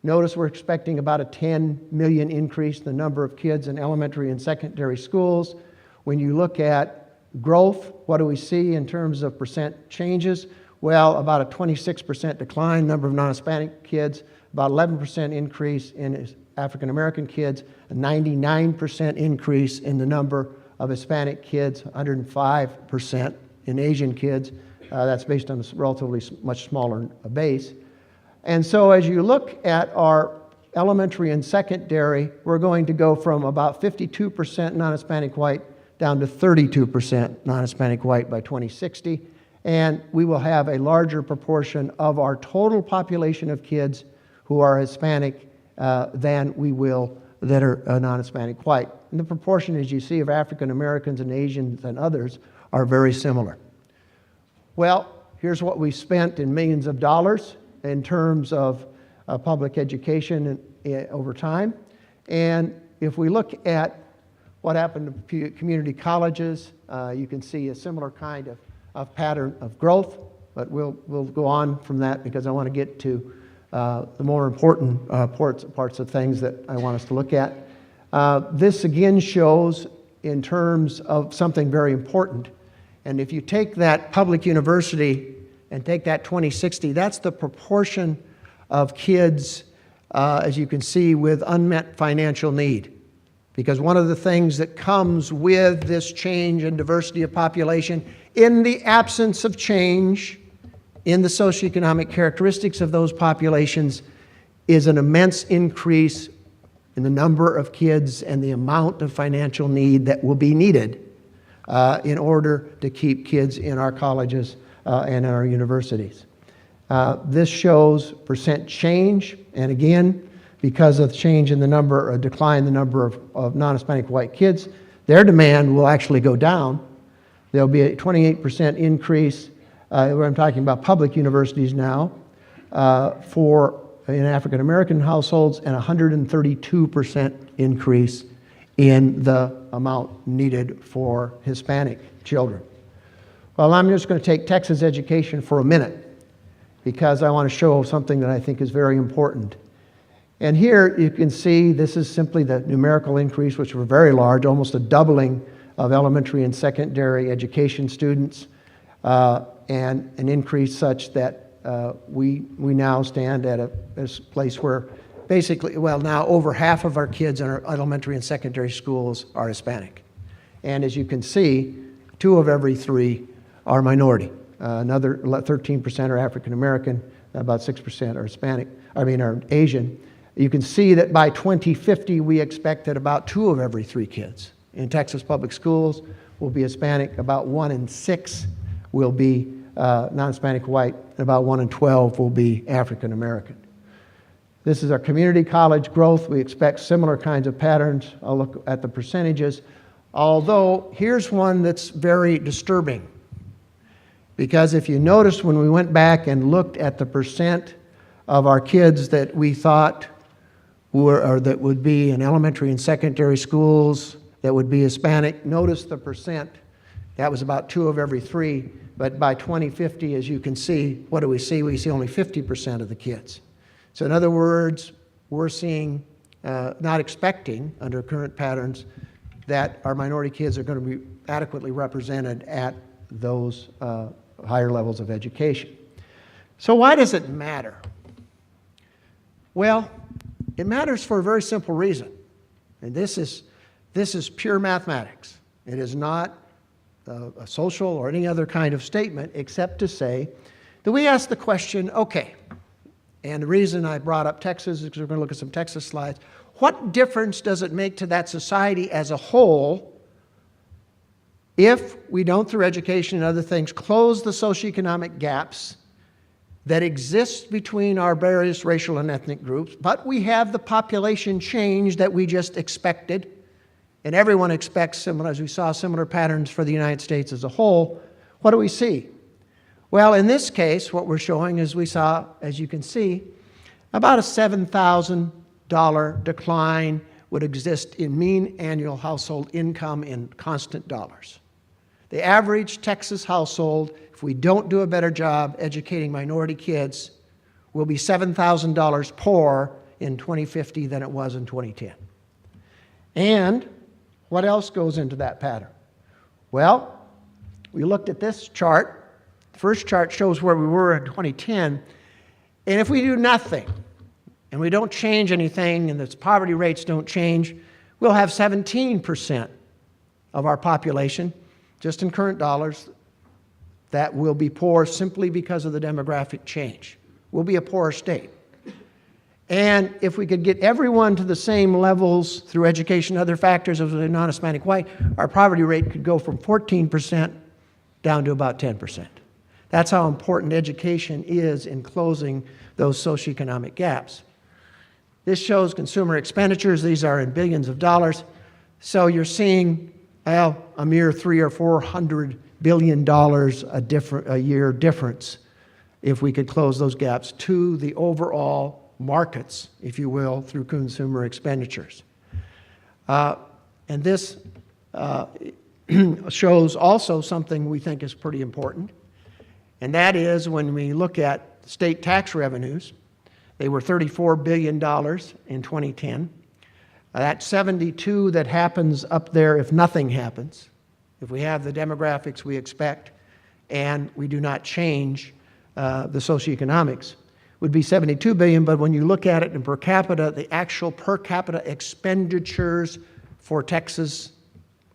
Notice we're expecting about a 10 million increase in the number of kids in elementary and secondary schools. When you look at growth, what do we see in terms of percent changes? Well, about a 26% decline number of non-Hispanic kids, about 11% increase in African American kids, a 99% increase in the number of Hispanic kids, 105% in Asian kids. That's based on a relatively much smaller base. And so as you look at our elementary and secondary, we're going to go from about 52% non-Hispanic white down to 32% non-Hispanic white by 2060. And we will have a larger proportion of our total population of kids who are Hispanic than we will that are non-Hispanic white. And the proportion, as you see, of African Americans and Asians and others are very similar. Well, here's what we spent in millions of dollars in terms of public education over time. And if we look at what happened to community colleges, you can see a similar kind of pattern of growth, but we'll go on from that because I want to get to the more important parts of things that I want us to look at. This again shows in terms of something very important. And if you take that public university and take that 2060, that's the proportion of kids, as you can see, with unmet financial need. Because one of the things that comes with this change in diversity of population, in the absence of change in the socioeconomic characteristics of those populations, is an immense increase in the number of kids and the amount of financial need that will be needed in order to keep kids in our colleges and in our universities. This shows percent change, and again, because of change in the number, a decline in the number of non-Hispanic white kids, their demand will actually go down. There'll be a 28% increase, where I'm talking about public universities now, in African American households, and 132% increase in the amount needed for Hispanic children. Well, I'm just going to take Texas education for a minute because I want to show something that I think is very important. And here you can see this is simply the numerical increase, which were very large, almost a doubling of elementary and secondary education students, and an increase such that we now stand at a place where basically, well, now over half of our kids in our elementary and secondary schools are Hispanic. And as you can see, 2 of every 3 are minority. Another 13% are African American, about 6% are Hispanic, are Asian. You can see that by 2050, we expect that about 2 of every 3 kids in Texas public schools will be Hispanic, about 1 in 6 will be non-Hispanic white, and about 1 in 12 will be African American. This is our community college growth. We expect similar kinds of patterns. I'll look at the percentages. Although, here's one that's very disturbing. Because if you notice, when we went back and looked at the percent of our kids that we thought that would be in elementary and secondary schools that would be Hispanic, notice the percent. That was about 2 of every 3. But by 2050, as you can see, what do we see? We see only 50% of the kids. So in other words, we're seeing, not expecting, under current patterns, that our minority kids are going to be adequately represented at those higher levels of education. So why does it matter? Well, it matters for a very simple reason. And this is pure mathematics. It is not a social or any other kind of statement except to say that we ask the question, okay, and the reason I brought up Texas is because we're going to look at some Texas slides. What difference does it make to that society as a whole if we don't, through education and other things, close the socioeconomic gaps that exist between our various racial and ethnic groups, but we have the population change that we just expected, and everyone expects similar, as we saw similar patterns for the United States as a whole. What do we see? Well, in this case, what we're showing is we saw, as you can see, about a $7,000 decline would exist in mean annual household income in constant dollars. The average Texas household, if we don't do a better job educating minority kids, will be $7,000 poorer in 2050 than it was in 2010. And what else goes into that pattern? Well, we looked at this chart. The first chart shows where we were in 2010. And if we do nothing, and we don't change anything, and the poverty rates don't change, we'll have 17% of our population, just in current dollars, that will be poor simply because of the demographic change. We'll be a poorer state. And if we could get everyone to the same levels through education and other factors as a non-Hispanic white, our poverty rate could go from 14% down to about 10%. That's how important education is in closing those socioeconomic gaps. This shows consumer expenditures. These are in billions of dollars. So you're seeing, well, a mere $300 or $400 billion a year difference if we could close those gaps to the overall markets, if you will, through consumer expenditures. And this shows also something we think is pretty important, and that is when we look at state tax revenues, they were $34 billion in 2010. That 72 that happens up there if nothing happens, if we have the demographics we expect and we do not change the socioeconomics, would be 72 billion, but when you look at it in per capita, the actual per capita expenditures for Texas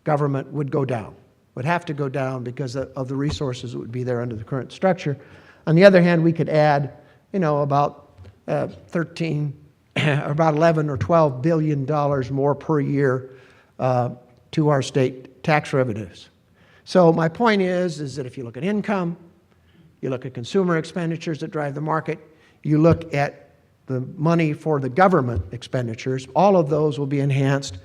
government would go down, would have to go down because of the resources that would be there under the current structure. On the other hand, we could add, about 13, or about 11 or 12 billion dollars more per year to our state tax revenues. So my point is that if you look at income, you look at consumer expenditures that drive the market, you look at the money for the government expenditures, all of those will be enhanced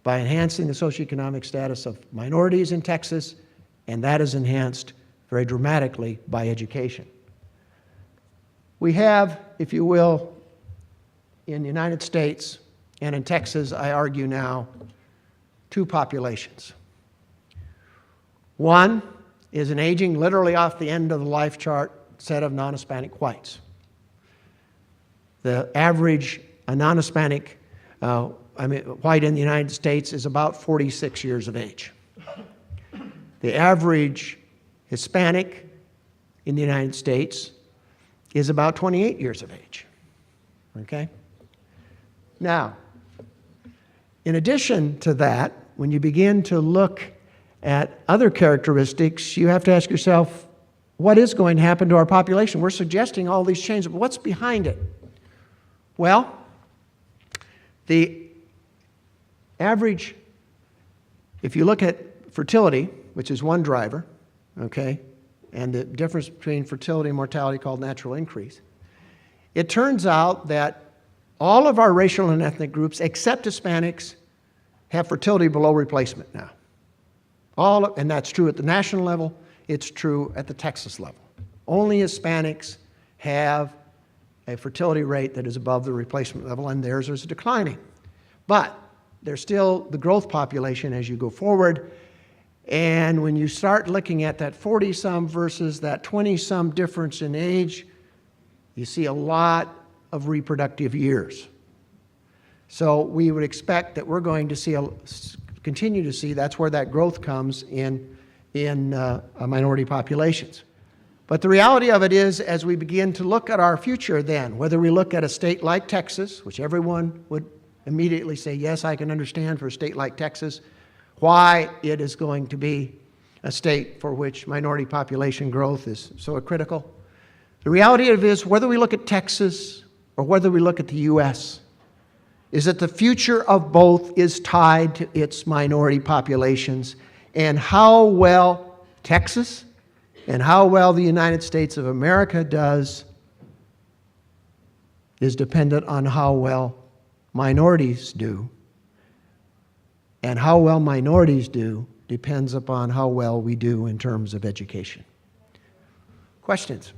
by enhancing the socioeconomic status of minorities in Texas, and that is enhanced very dramatically by education. We have, if you will, in the United States and in Texas, I argue now, two populations. One is an aging, literally off the end of the life chart, set of non-Hispanic whites. The average non-Hispanic white in the United States is about 46 years of age. The average Hispanic in the United States is about 28 years of age. Okay? Now, in addition to that, when you begin to look at other characteristics, you have to ask yourself, what is going to happen to our population? We're suggesting all these changes, but what's behind it? Well, the average, if you look at fertility, which is one driver, okay, and the difference between fertility and mortality called natural increase, it turns out that all of our racial and ethnic groups, except Hispanics, have fertility below replacement now. And that's true at the national level, it's true at the Texas level. Only Hispanics have a fertility rate that is above the replacement level, and theirs is declining. But they're still the growth population as you go forward. And when you start looking at that 40-some versus that 20-some difference in age, you see a lot of reproductive years. So we would expect that we're going to continue to see, that's where that growth comes in minority populations. But the reality of it is, as we begin to look at our future then, whether we look at a state like Texas, which everyone would immediately say, yes, I can understand for a state like Texas, why it is going to be a state for which minority population growth is so critical. The reality of it is, whether we look at Texas or whether we look at the U.S., is that the future of both is tied to its minority populations, and how well Texas and how well the United States of America does is dependent on how well minorities do. And how well minorities do depends upon how well we do in terms of education. Questions?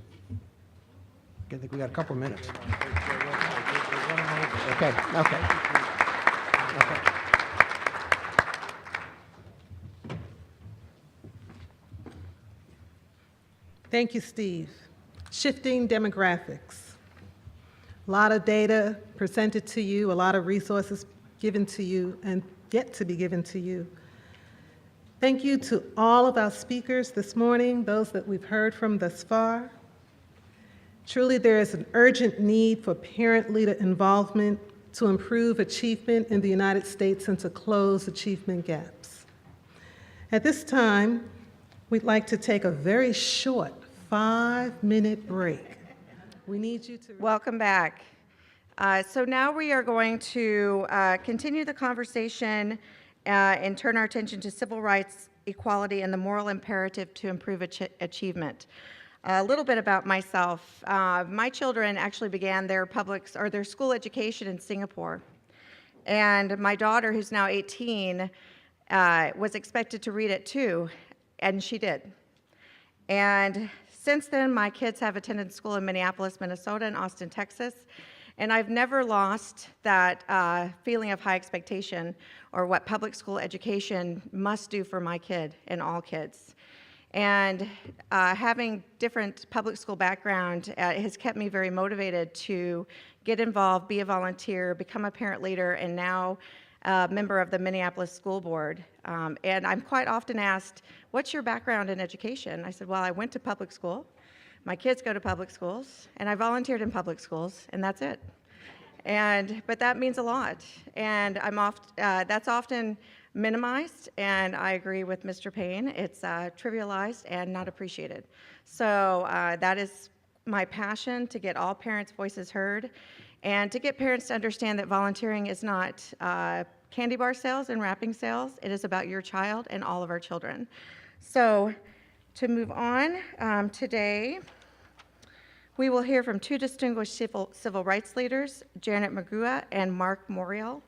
I think we got a couple of minutes. Okay. Thank you, Steve. Shifting demographics. A lot of data presented to you, a lot of resources given to you, and yet to be given to you. Thank you to all of our speakers this morning, those that we've heard from thus far. Truly, there is an urgent need for parent-leader involvement to improve achievement in the United States and to close achievement gaps. At this time, we'd like to take a very short 5-minute break. We need you to... Welcome back. So now we are going to continue the conversation and turn our attention to civil rights, equality, and the moral imperative to improve achievement. A little bit about myself. My children actually began their school education in Singapore. And my daughter, who's now 18, was expected to read at 2, and she did. And since then, my kids have attended school in Minneapolis, Minnesota, and Austin, Texas. And I've never lost that feeling of high expectation or what public school education must do for my kid and all kids. And having different public school background has kept me very motivated to get involved, be a volunteer, become a parent leader, and now a member of the Minneapolis School Board. And I'm quite often asked, what's your background in education? I said, well, I went to public school. My kids go to public schools, and I volunteered in public schools, and that's it. But that means a lot. And that's often minimized, and I agree with Mr. Payne. It's trivialized and not appreciated. So that is my passion, to get all parents' voices heard and to get parents to understand that volunteering is not candy bar sales and wrapping sales. It is about your child and all of our children. So to move on, today we will hear from 2 distinguished civil rights leaders, Janet Murgia and Mark Morial.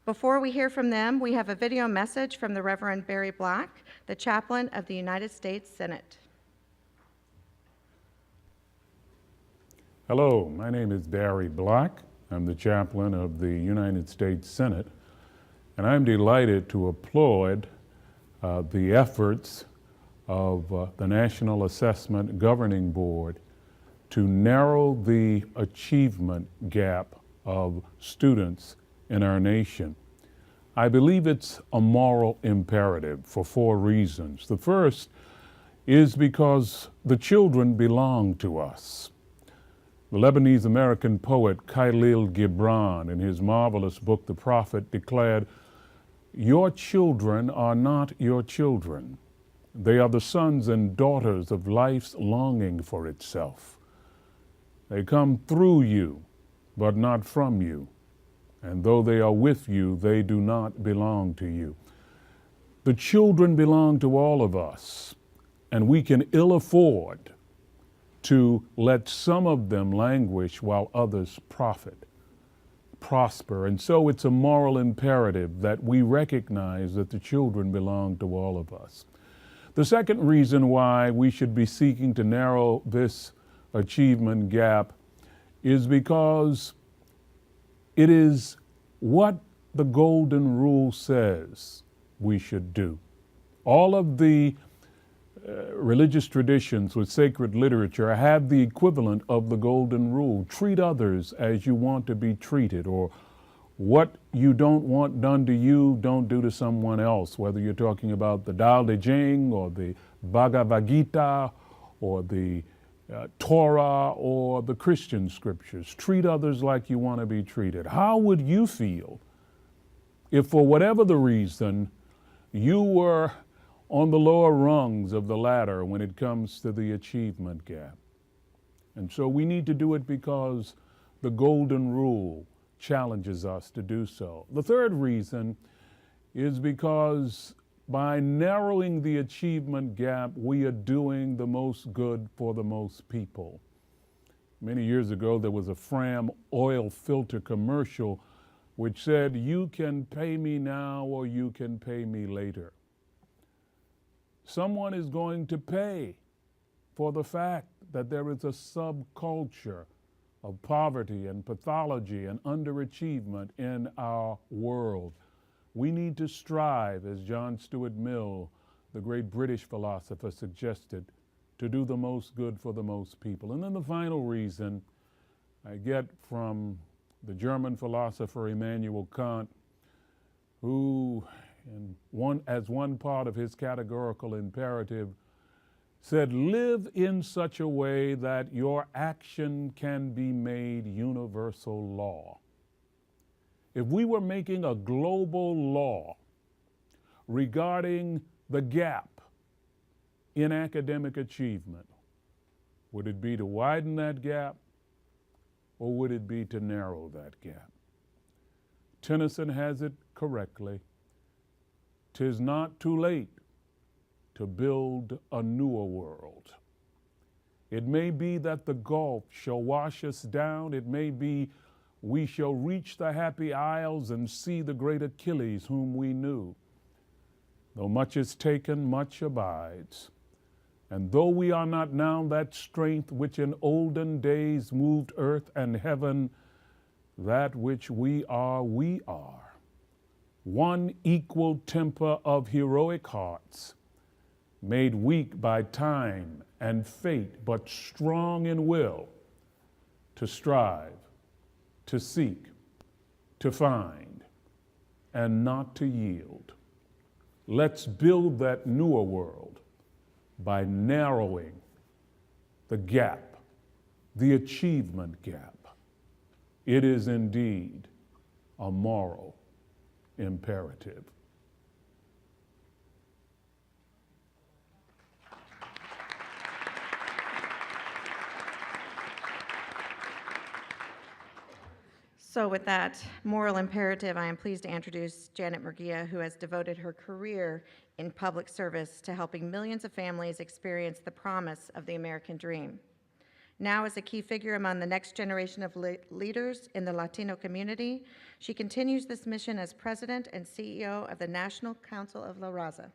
Before we hear from them, we have a video message from the Reverend Black, the chaplain of the United States Senate. Hello, my name is Barry Black. I'm the chaplain of the United States Senate. And I'm delighted to applaud the efforts of the National Assessment Governing Board to narrow the achievement gap of students in our nation. I believe it's a moral imperative for 4 reasons. The first is because the children belong to us. The Lebanese American poet Khalil Gibran, in his marvelous book, The Prophet, declared, "Your children are not your children. They are the sons and daughters of life's longing for itself. They come through you, but not from you. And though they are with you, they do not belong to you." The children belong to all of us, and we can ill afford to let some of them languish while others prosper. And so it's a moral imperative that we recognize that the children belong to all of us. The second reason why we should be seeking to narrow this achievement gap is because it is what the Golden Rule says we should do. All of the religious traditions with sacred literature have the equivalent of the Golden Rule. Treat others as you want to be treated, or what you don't want done to you, don't do to someone else, whether you're talking about the Tao Te Ching or the Bhagavad Gita or the Torah or the Christian scriptures. Treat others like you want to be treated. How would you feel if, for whatever the reason, you were on the lower rungs of the ladder when it comes to the achievement gap? And so we need to do it because the Golden Rule challenges us to do so. The third reason is because by narrowing the achievement gap, we are doing the most good for the most people. Many years ago, there was a Fram oil filter commercial which said, "You can pay me now or you can pay me later." Someone is going to pay for the fact that there is a subculture of poverty and pathology and underachievement in our world. We need to strive, as John Stuart Mill, the great British philosopher, suggested, to do the most good for the most people. And then the final reason I get from the German philosopher Immanuel Kant, who, as one part of his categorical imperative, said, "Live in such a way that your action can be made universal law." If we were making a global law regarding the gap in academic achievement, would it be to widen that gap or would it be to narrow that gap? Tennyson has it correctly. "'Tis not too late to build a newer world. It may be that the gulf shall wash us down. It may be we shall reach the happy isles and see the great Achilles whom we knew. Though much is taken, much abides. And though we are not now that strength which in olden days moved earth and heaven, that which we are, one equal temper of heroic hearts, made weak by time and fate, but strong in will, to strive, to seek, to find, and not to yield. Let's build that newer world by narrowing the gap, the achievement gap. It is indeed a moral imperative. So with that moral imperative, I am pleased to introduce Janet Murgia, who has devoted her career in public service to helping millions of families experience the promise of the American dream. Now, as a key figure among the next generation of leaders in the Latino community, she continues this mission as president and CEO of the National Council of La Raza,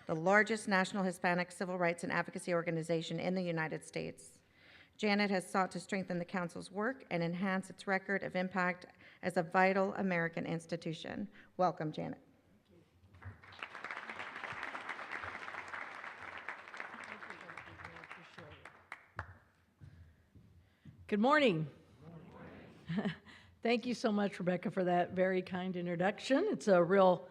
the largest national Hispanic civil rights and advocacy organization in the United States. Janet has sought to strengthen the Council's work and enhance its record of impact as a vital American institution. Welcome, Janet. Good morning. Thank you so much, Rebecca, for that very kind introduction. It's a real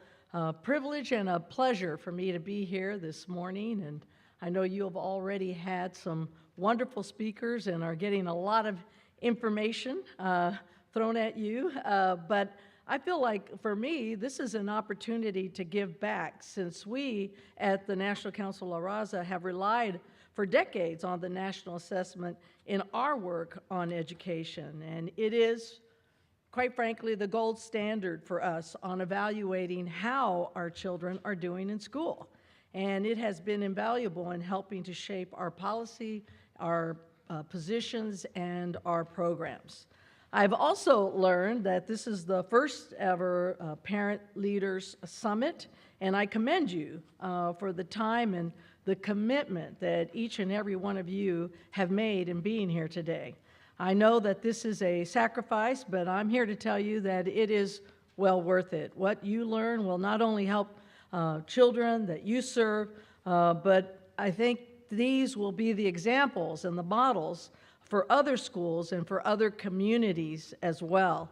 privilege and a pleasure for me to be here this morning, and I know you have already had some wonderful speakers and are getting a lot of information thrown at you, but I feel like for me, this is an opportunity to give back, since we at the National Council La Raza have relied for decades on the national assessment in our work on education, and it is, quite frankly, the gold standard for us on evaluating how our children are doing in school. And it has been invaluable in helping to shape our policy, our positions, and our programs. I've also learned that this is the first ever Parent Leaders Summit, and I commend you for the time and the commitment that each and every one of you have made in being here today. I know that this is a sacrifice, but I'm here to tell you that it is well worth it. What you learn will not only help children that you serve, but I think these will be the examples and the models for other schools and for other communities as well.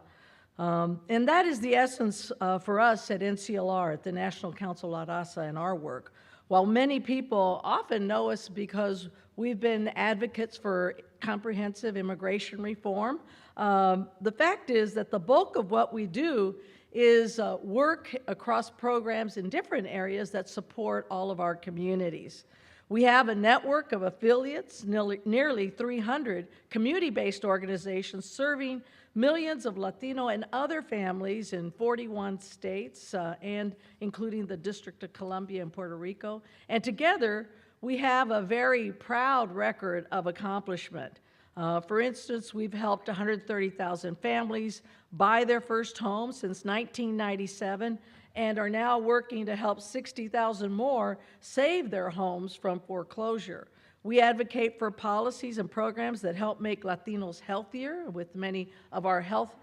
And that is the essence for us at NCLR, at the National Council La Raza, and our work. While many people often know us because we've been advocates for comprehensive immigration reform, the fact is that the bulk of what we do is work across programs in different areas that support all of our communities. We have a network of affiliates, nearly 300 community-based organizations serving millions of Latino and other families in 41 states, and including the District of Columbia and Puerto Rico. And together, we have a very proud record of accomplishment. For instance, we've helped 130,000 families buy their first home since 1997, and are now working to help 60,000 more save their homes from foreclosure. We advocate for policies and programs that help make Latinos healthier with many of our health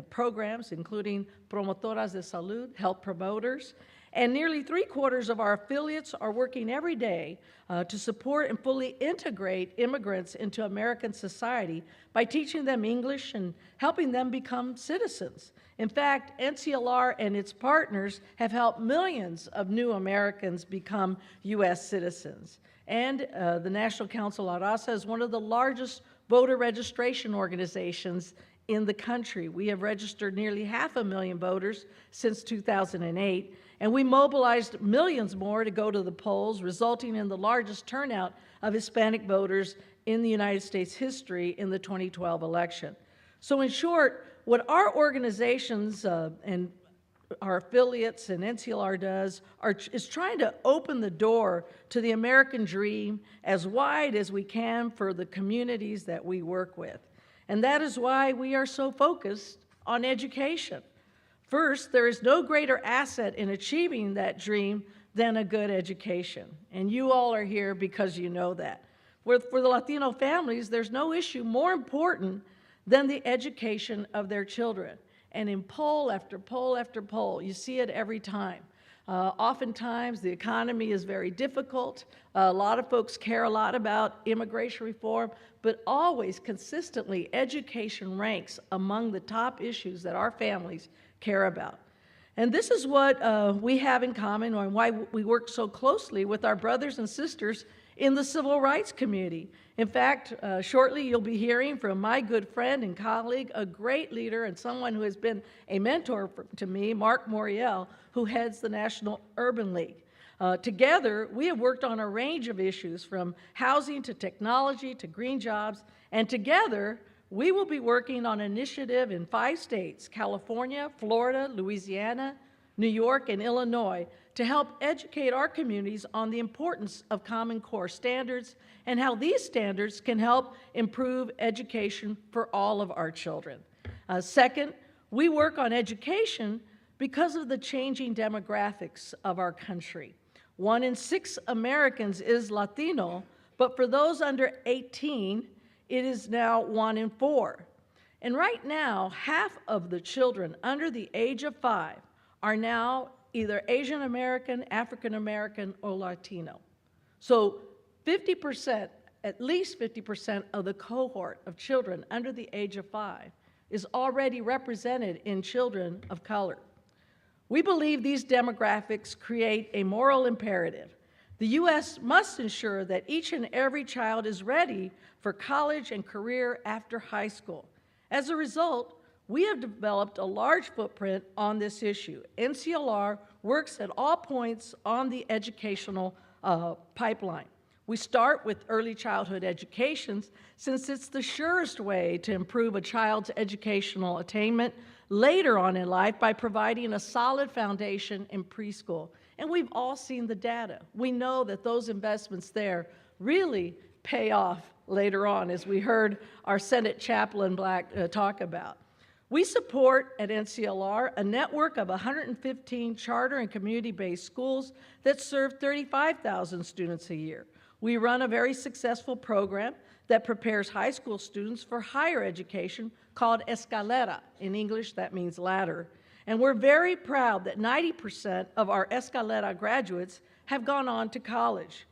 programs, including Promotoras de Salud, health promoters. And nearly 3/4 of our affiliates are working every day to support and fully integrate immigrants into American society by teaching them English and helping them become citizens. In fact, NCLR and its partners have helped millions of new Americans become U.S. citizens. And the National Council La Raza is one of the largest voter registration organizations in the country. We have registered nearly 500,000 voters since 2008, and we mobilized millions more to go to the polls, resulting in the largest turnout of Hispanic voters in the United States history in the 2012 election. So in short, what our organizations and our affiliates and NCLR does is trying to open the door to the American dream as wide as we can for the communities that we work with. And that is why we are so focused on education. First, there is no greater asset in achieving that dream than a good education. And you all are here because you know that. For the Latino families, there's no issue more important than the education of their children. And in poll after poll after poll, you see it every time. Oftentimes, the economy is very difficult. A lot of folks care a lot about immigration reform, but always consistently, education ranks among the top issues that our families care about. And this is what we have in common, and why we work so closely with our brothers and sisters in the civil rights community. In fact, shortly you'll be hearing from my good friend and colleague, a great leader and someone who has been a mentor to me, Mark Morial, who heads the National Urban League. Together, we have worked on a range of issues from housing to technology to green jobs, and together we will be working on an initiative in 5 states, California, Florida, Louisiana, New York, and Illinois, to help educate our communities on the importance of Common Core standards and how these standards can help improve education for all of our children. Second, we work on education because of the changing demographics of our country. 1 in 6 Americans is Latino, but for those under 18, it is now 1 in 4. And right now, half of the children under the age of 5 are now either Asian American, African American, or Latino. So 50%, at least 50% of the cohort of children under the age of 5 is already represented in children of color. We believe these demographics create a moral imperative. The U.S. must ensure that each and every child is ready for college and career after high school. As a result, we have developed a large footprint on this issue. NCLR works at all points on the educational pipeline. We start with early childhood education since it's the surest way to improve a child's educational attainment later on in life by providing a solid foundation in preschool. And we've all seen the data. We know that those investments there really pay off later on, as we heard our Senate Chaplain Black talk about. We support at NCLR a network of 115 charter and community-based schools that serve 35,000 students a year. We run a very successful program that prepares high school students for higher education called Escalera. In English, that means ladder. And we're very proud that 90% of our Escalera graduates have gone on to college.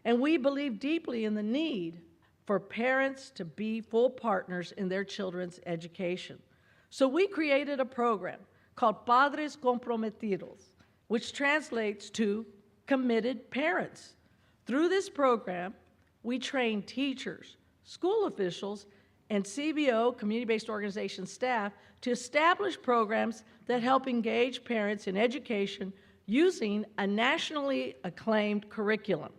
And we believe deeply in the need for parents to be full partners in their children's education. So we created a program called Padres Comprometidos, which translates to committed parents. Through this program, we train teachers, school officials, and CBO, community-based organization staff, to establish programs that help engage parents in education using a nationally acclaimed curriculum.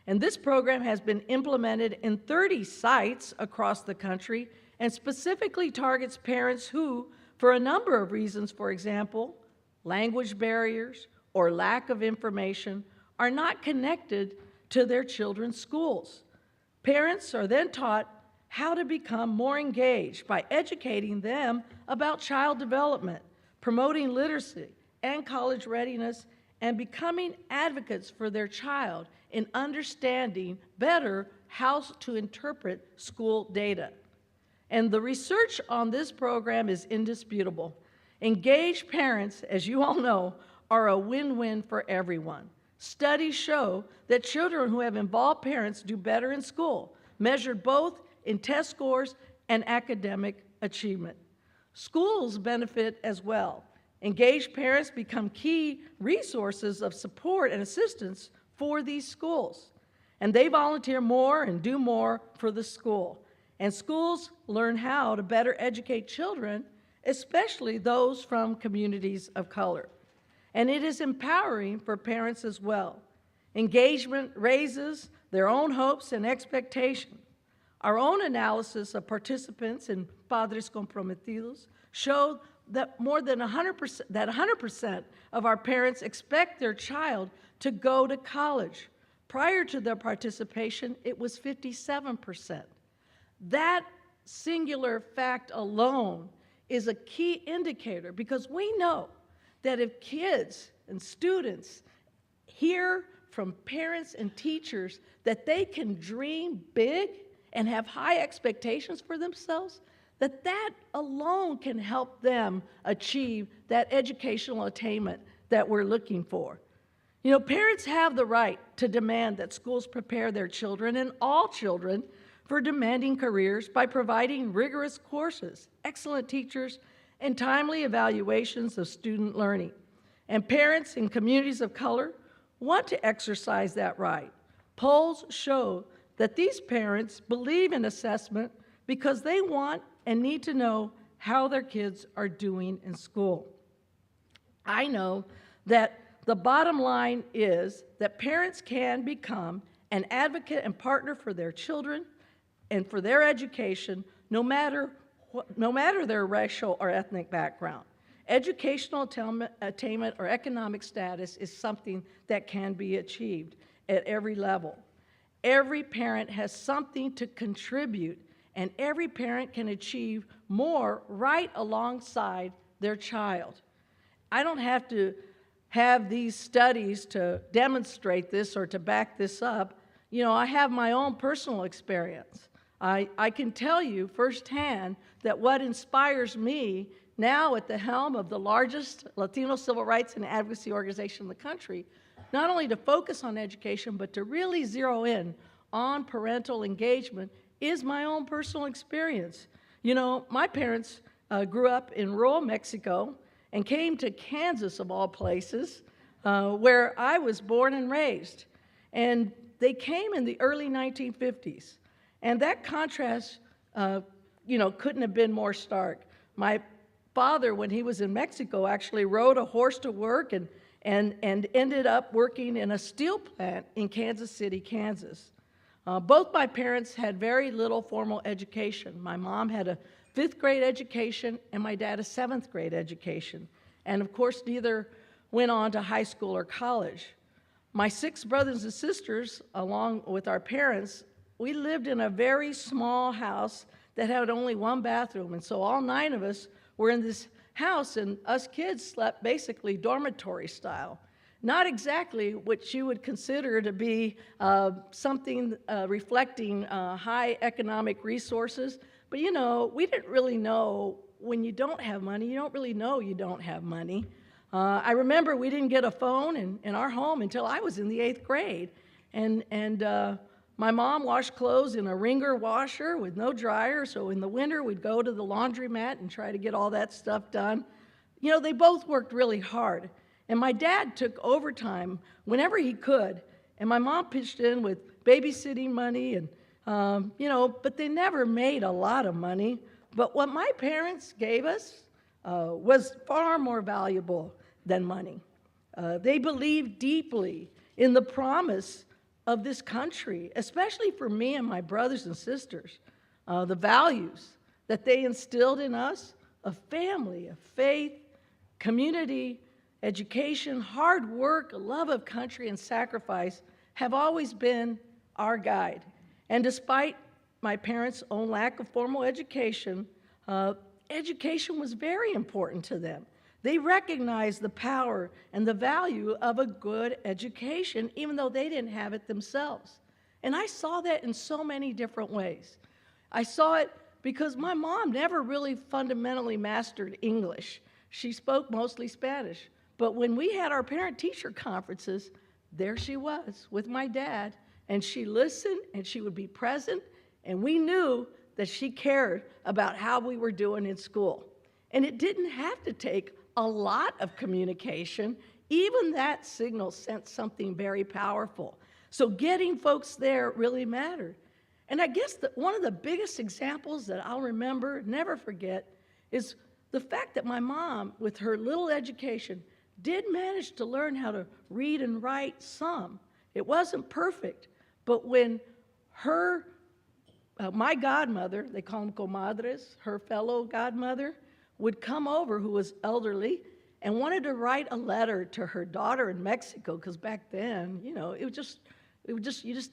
And this program has been implemented in 30 sites across the country and specifically targets parents who, for a number of reasons, for example, language barriers or lack of information, are not connected to their children's schools. Parents are then taught how to become more engaged by educating them about child development, promoting literacy and college readiness, and becoming advocates for their child in understanding better how to interpret school data. And the research on this program is indisputable. Engaged parents, as you all know, are a win-win for everyone. Studies show that children who have involved parents do better in school, measured both in test scores and academic achievement. Schools benefit as well. Engaged parents become key resources of support and assistance for these schools. And they volunteer more and do more for the school. And schools learn how to better educate children, especially those from communities of color. And it is empowering for parents as well. Engagement raises their own hopes and expectations. Our own analysis of participants in Padres Comprometidos showed that more than 100% of our parents expect their child to go to college. Prior to their participation, it was 57%. That singular fact alone is a key indicator because we know that if kids and students hear from parents and teachers that they can dream big and have high expectations for themselves, that alone can help them achieve that educational attainment that we're looking for. You know, parents have the right to demand that schools prepare their children and all children for demanding careers by providing rigorous courses, excellent teachers, and timely evaluations of student learning. And parents in communities of color want to exercise that right. Polls show that these parents believe in assessment because they want and need to know how their kids are doing in school. I know that the bottom line is that parents can become an advocate and partner for their children and for their education, no matter their racial or ethnic background. Educational attainment or economic status is something that can be achieved at every level. Every parent has something to contribute, and every parent can achieve more right alongside their child. I don't have to have these studies to demonstrate this or to back this up. You know, I have my own personal experience. I can tell you firsthand that what inspires me now at the helm of the largest Latino civil rights and advocacy organization in the country, not only to focus on education, but to really zero in on parental engagement, is my own personal experience. You know, my parents grew up in rural Mexico and came to Kansas, of all places, where I was born and raised. And they came in the early 1950s. And that contrast, couldn't have been more stark. My father, when he was in Mexico, actually rode a horse to work and ended up working in a steel plant in Kansas City, Kansas. Both my parents had very little formal education. My mom had a 5th grade education and my dad a 7th grade education. And of course, neither went on to high school or college. My 6 brothers and sisters, along with our parents, we lived in a very small house that had only 1 bathroom. And so all 9 of us were in this house, and us kids slept basically dormitory style. Not exactly what you would consider to be something reflecting high economic resources. But you know, we didn't really know when you don't have money, you don't really know you don't have money. I remember we didn't get a phone in our home until I was in the 8th grade. And my mom washed clothes in a wringer washer with no dryer, so in the winter we'd go to the laundromat and try to get all that stuff done. You know, they both worked really hard. And my dad took overtime whenever he could, and my mom pitched in with babysitting money, and but they never made a lot of money. But what my parents gave us was far more valuable than money. They believed deeply in the promise of this country, especially for me and my brothers and sisters, the values that they instilled in us of family, of faith, community, education, hard work, love of country, and sacrifice have always been our guide. And despite my parents' own lack of formal education, education was very important to them. They recognized the power and the value of a good education, even though they didn't have it themselves. And I saw that in so many different ways. I saw it because my mom never really fundamentally mastered English. She spoke mostly Spanish. But when we had our parent-teacher conferences, there she was with my dad, and she listened and she would be present, and we knew that she cared about how we were doing in school. And it didn't have to take a lot of communication. Even that signal sent something very powerful. So getting folks there really mattered. And I guess that one of the biggest examples that I'll remember, never forget, is the fact that my mom, with her little education, did manage to learn how to read and write some. It wasn't perfect, but when her, my godmother, they call them comadres, her fellow godmother, would come over, who was elderly, and wanted to write a letter to her daughter in Mexico, because back then, you know, you just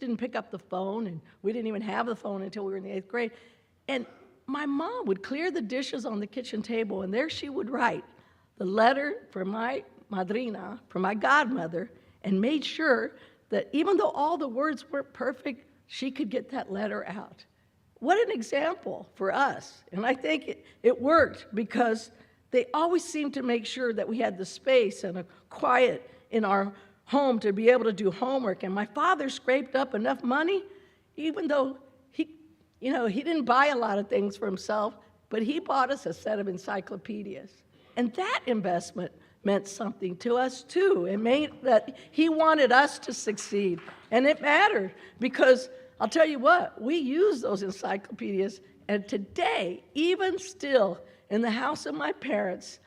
didn't pick up the phone, and we didn't even have the phone until we were in the 8th grade. And my mom would clear the dishes on the kitchen table, and there she would write the letter for my madrina, for my godmother, and made sure that even though all the words weren't perfect, she could get that letter out. What an example for us. And I think it worked because they always seemed to make sure that we had the space and a quiet in our home to be able to do homework. And my father scraped up enough money, even though he didn't buy a lot of things for himself, but he bought us a set of encyclopedias. And that investment meant something to us too. It meant that he wanted us to succeed. And it mattered because I'll tell you what, we use those encyclopedias, and today, even still, in the house of my parents,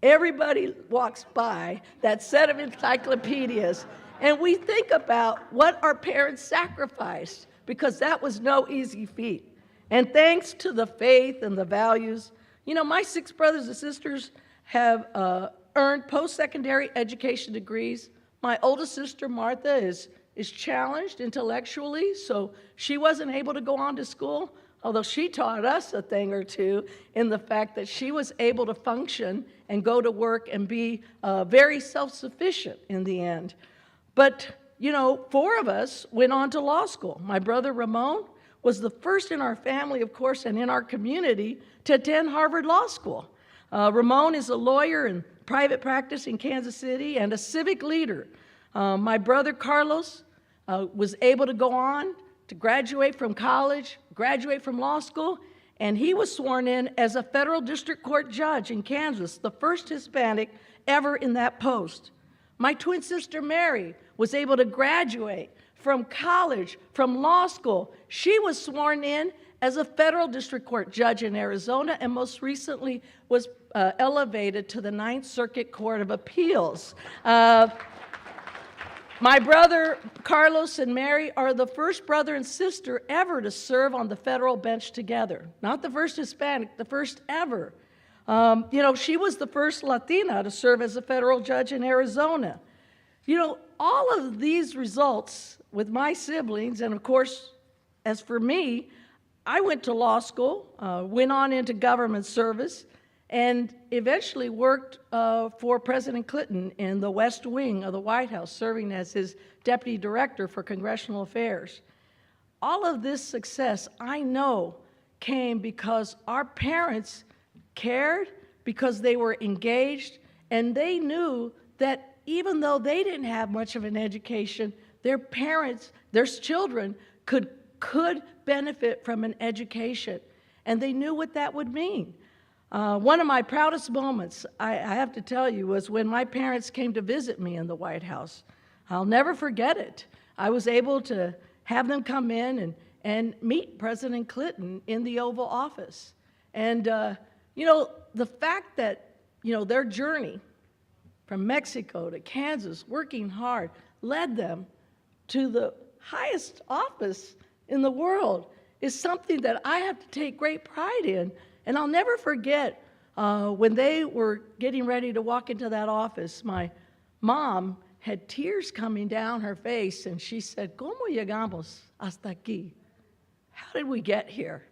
everybody walks by that set of encyclopedias, and we think about what our parents sacrificed, because that was no easy feat. And thanks to the faith and the values, you know, my 6 brothers and sisters have earned post-secondary education degrees. My oldest sister, Martha, is challenged intellectually, so she wasn't able to go on to school, although she taught us a thing or two in the fact that she was able to function and go to work and be very self-sufficient in the end. But, you know, 4 of us went on to law school. My brother Ramon was the first in our family, of course, and in our community to attend Harvard Law School. Ramon is a lawyer in private practice in Kansas City and a civic leader. My brother Carlos was able to go on to graduate from college, graduate from law school, and he was sworn in as a federal district court judge in Kansas, the first Hispanic ever in that post. My twin sister Mary was able to graduate from college, from law school. She was sworn in as a federal district court judge in Arizona and most recently was elevated to the Ninth Circuit Court of Appeals. My brother Carlos and Mary are the first brother and sister ever to serve on the federal bench together. Not the first Hispanic, the first ever. She was the first Latina to serve as a federal judge in Arizona. All of these results with my siblings, and of course, as for me, I went to law school, went on into government service, and eventually worked for President Clinton in the West Wing of the White House, serving as his deputy director for congressional affairs. All of this success, I know, came because our parents cared, because they were engaged, and they knew that even though they didn't have much of an education, their parents, their children could benefit from an education, and they knew what that would mean. One of my proudest moments, I have to tell you, was when my parents came to visit me in the White House. I'll never forget it. I was able to have them come in and meet President Clinton in the Oval Office. And, the fact that, their journey from Mexico to Kansas, working hard, led them to the highest office in the world is something that I have to take great pride in. And I'll never forget when they were getting ready to walk into that office, my mom had tears coming down her face, and she said, "¿Cómo llegamos hasta aquí?" How did we get here?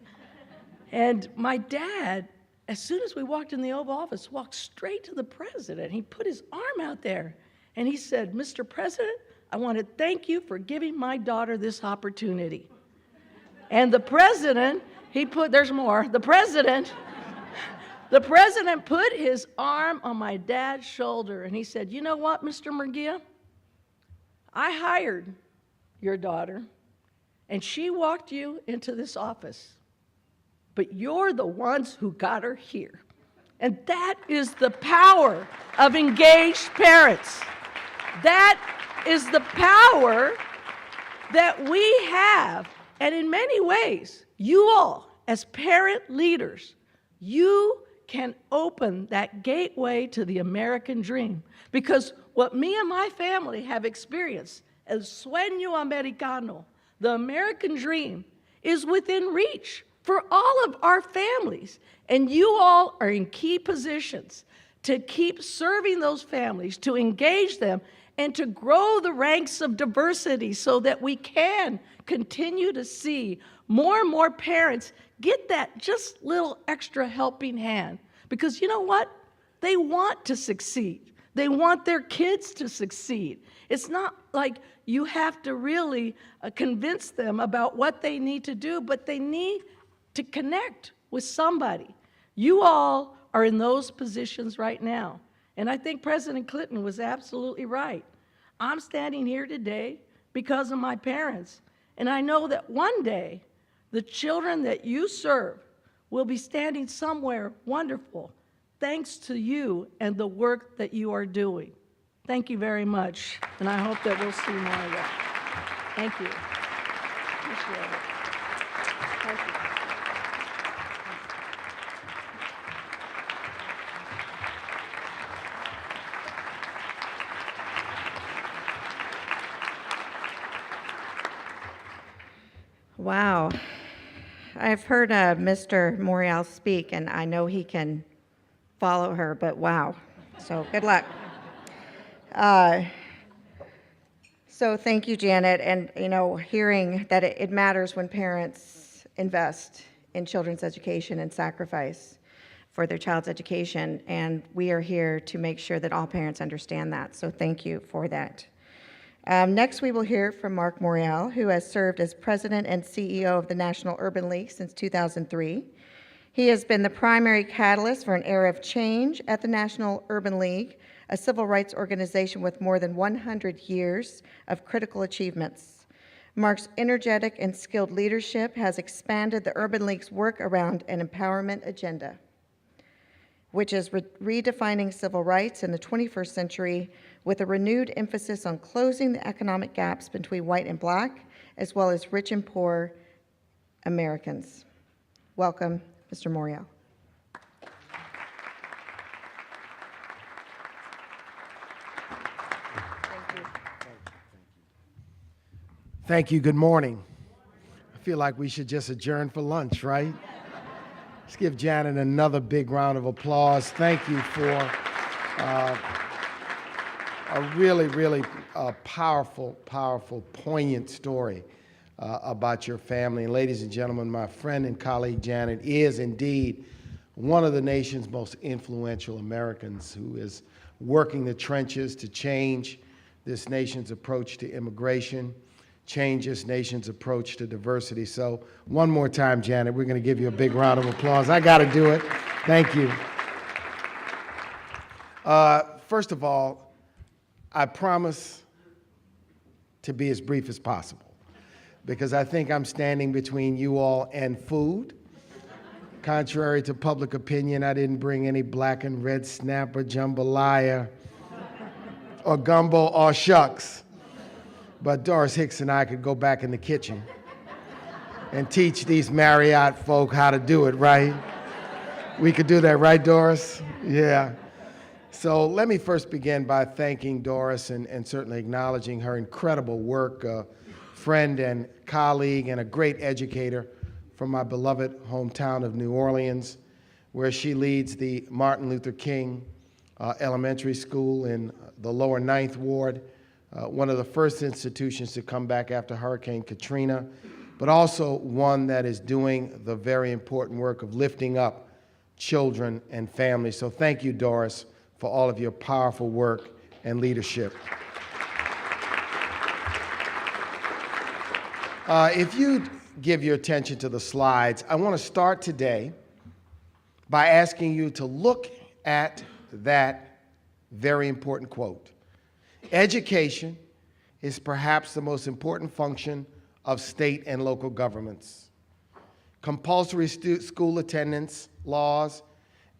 And my dad, as soon as we walked in the Oval Office, walked straight to the president. He put his arm out there, and he said, "Mr. President, I want to thank you for giving my daughter this opportunity." And the president, there's more. The president put his arm on my dad's shoulder and he said, "You know what, Mr. Murgia? I hired your daughter and she walked you into this office, but you're the ones who got her here." And that is the power of engaged parents. That is the power that we have. And in many ways, you all, as parent leaders, you can open that gateway to the American dream. Because what me and my family have experienced, el sueño americano, the American dream, is within reach for all of our families. And you all are in key positions to keep serving those families, to engage them, and to grow the ranks of diversity so that we can continue to see more and more parents get that just little extra helping hand. Because you know what? They want to succeed. They want their kids to succeed. It's not like you have to really convince them about what they need to do, but they need to connect with somebody. You all are in those positions right now. And I think President Clinton was absolutely right. I'm standing here today because of my parents. And I know that one day, the children that you serve will be standing somewhere wonderful, thanks to you and the work that you are doing. Thank you very much, and I hope that we'll see more of that. Thank you. Appreciate it. Thank you. Wow. I've heard Mr. Morial speak, and I know he can follow her, but wow. So good luck. So thank you, Janet. And, hearing that it matters when parents invest in children's education and sacrifice for their child's education. And we are here to make sure that all parents understand that. So thank you for that. Next, we will hear from Mark Morial, who has served as President and CEO of the National Urban League since 2003. He has been the primary catalyst for an era of change at the National Urban League, a civil rights organization with more than 100 years of critical achievements. Mark's energetic and skilled leadership has expanded the Urban League's work around an empowerment agenda, which is redefining civil rights in the 21st century with a renewed emphasis on closing the economic gaps between white and black, as well as rich and poor Americans. Welcome, Mr. Morial. Thank you. Good morning. I feel like we should just adjourn for lunch, right? Let's give Janet another big round of applause. Thank you for a really powerful, poignant story about your family. And ladies and gentlemen, my friend and colleague Janet is indeed one of the nation's most influential Americans who is working the trenches to change this nation's approach to immigration, change this nation's approach to diversity. So one more time, Janet, we're going to give you a big round of applause. I got to do it. Thank you. First of all, I promise to be as brief as possible because I think I'm standing between you all and food. Contrary to public opinion, I didn't bring any black and red snapper, jambalaya, or gumbo or shucks. But Doris Hicks and I could go back in the kitchen and teach these Marriott folk how to do it, right? We could do that, right, Doris? Yeah. So let me first begin by thanking Doris and certainly acknowledging her incredible work, a friend and colleague and a great educator from my beloved hometown of New Orleans, where she leads the Martin Luther King Elementary School in the lower 9th Ward, one of the first institutions to come back after Hurricane Katrina, but also one that is doing the very important work of lifting up children and families. So thank you, Doris, for all of your powerful work and leadership. If you give your attention to the slides, I want to start today by asking you to look at that very important quote. Education is perhaps the most important function of state and local governments. Compulsory school attendance laws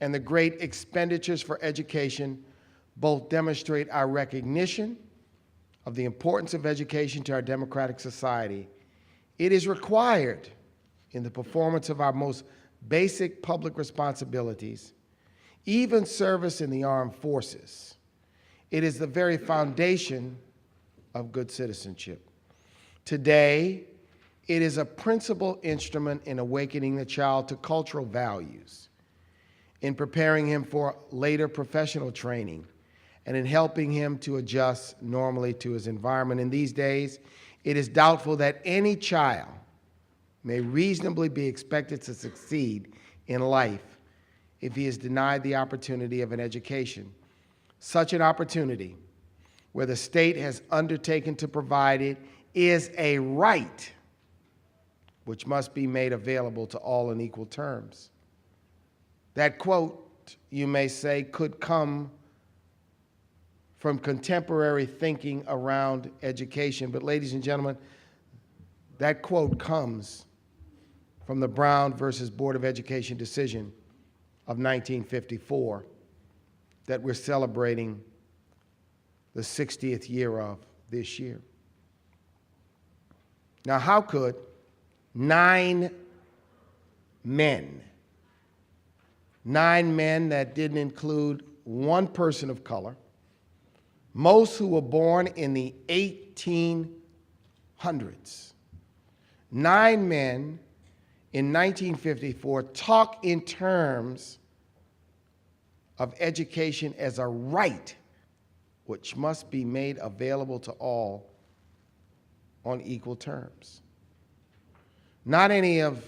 and the great expenditures for education both demonstrate our recognition of the importance of education to our democratic society. It is required in the performance of our most basic public responsibilities, even service in the armed forces. It is the very foundation of good citizenship. Today, it is a principal instrument in awakening the child to cultural values, in preparing him for later professional training, and in helping him to adjust normally to his environment. In these days, it is doubtful that any child may reasonably be expected to succeed in life if he is denied the opportunity of an education. Such an opportunity, where the state has undertaken to provide it, is a right which must be made available to all in equal terms. That quote, you may say, could come from contemporary thinking around education, but ladies and gentlemen, that quote comes from the Brown versus Board of Education decision of 1954 that we're celebrating the 60th year of this year. Now, how could 9 men that didn't include one person of color, most who were born in the 1800s, 9 men in 1954 talk in terms of education as a right which must be made available to all on equal terms. Not any of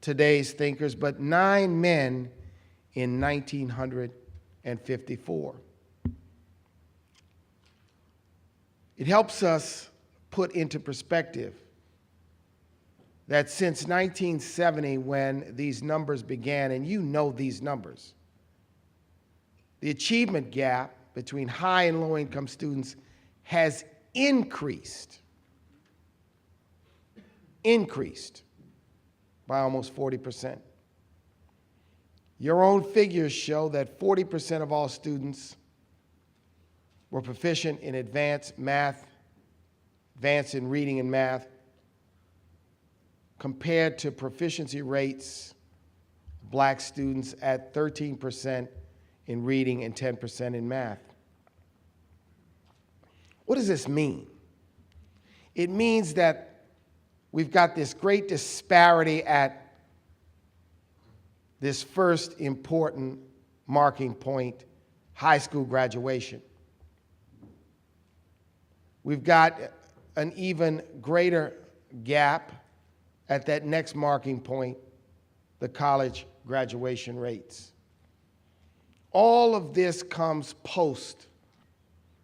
today's thinkers, but 9 men in 1954. It helps us put into perspective that since 1970, when these numbers began, and you know these numbers, the achievement gap between high and low income students has increased by almost 40%. Your own figures show that 40% of all students were proficient in advanced math, advanced in reading and math, compared to proficiency rates of Black students at 13% in reading and 10% in math. What does this mean? It means that we've got this great disparity at this first important marking point, high school graduation. We've got an even greater gap at that next marking point, the college graduation rates. All of this comes post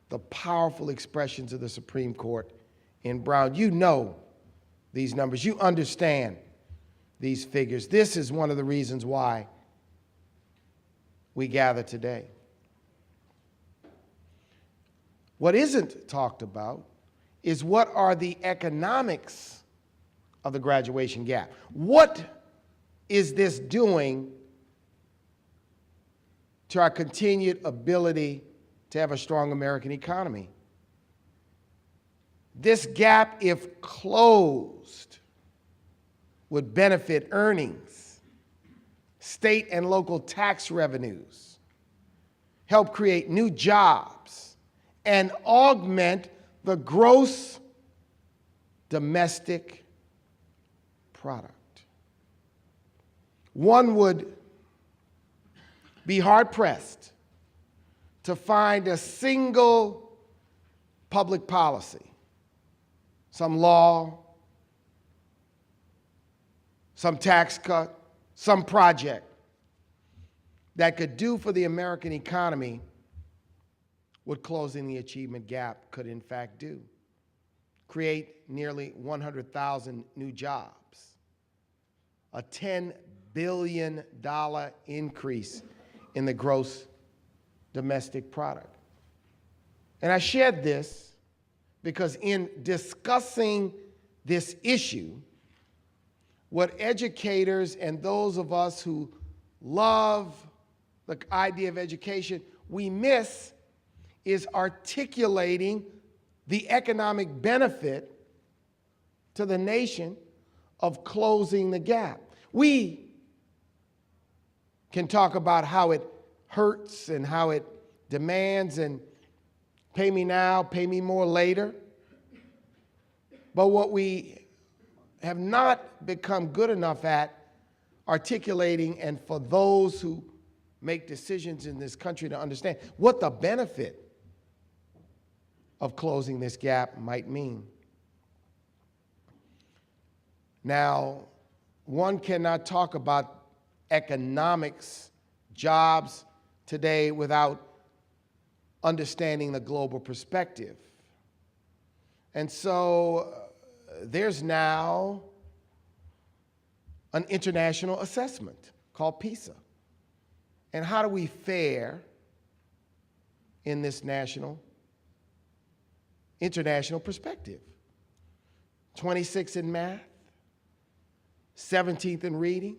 the powerful expressions of the Supreme Court in Brown. You know these numbers. You understand these figures. This is one of the reasons why we gather today. What isn't talked about is what are the economics of the graduation gap. What is this doing to our continued ability to have a strong American economy? This gap, if closed, would benefit earnings, state and local tax revenues, help create new jobs, and augment the gross domestic product. One would be hard-pressed to find a single public policy, some law, some tax cut, some project that could do for the American economy what closing the achievement gap could in fact do. Create nearly 100,000 new jobs, a $10 billion increase in the gross domestic product. And I shared this because in discussing this issue, what educators and those of us who love the idea of education, we miss is articulating the economic benefit to the nation of closing the gap. We can talk about how it hurts and how it demands and pay me now, pay me more later. But what we have not become good enough at articulating, and for those who make decisions in this country to understand what the benefit of closing this gap might mean. Now, one cannot talk about economics, jobs today without understanding the global perspective. And so there's now an international assessment called PISA. And how do we fare in this international perspective? 26th in math, 17th in reading,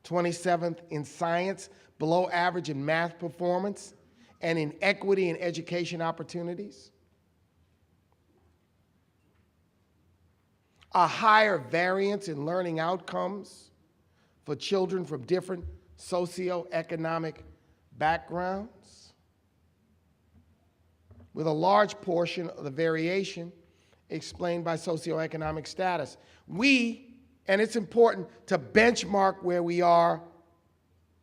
27th in science, below average in math performance, and in equity and education opportunities. A higher variance in learning outcomes for children from different socioeconomic backgrounds, with a large portion of the variation explained by socioeconomic status. And it's important to benchmark where we are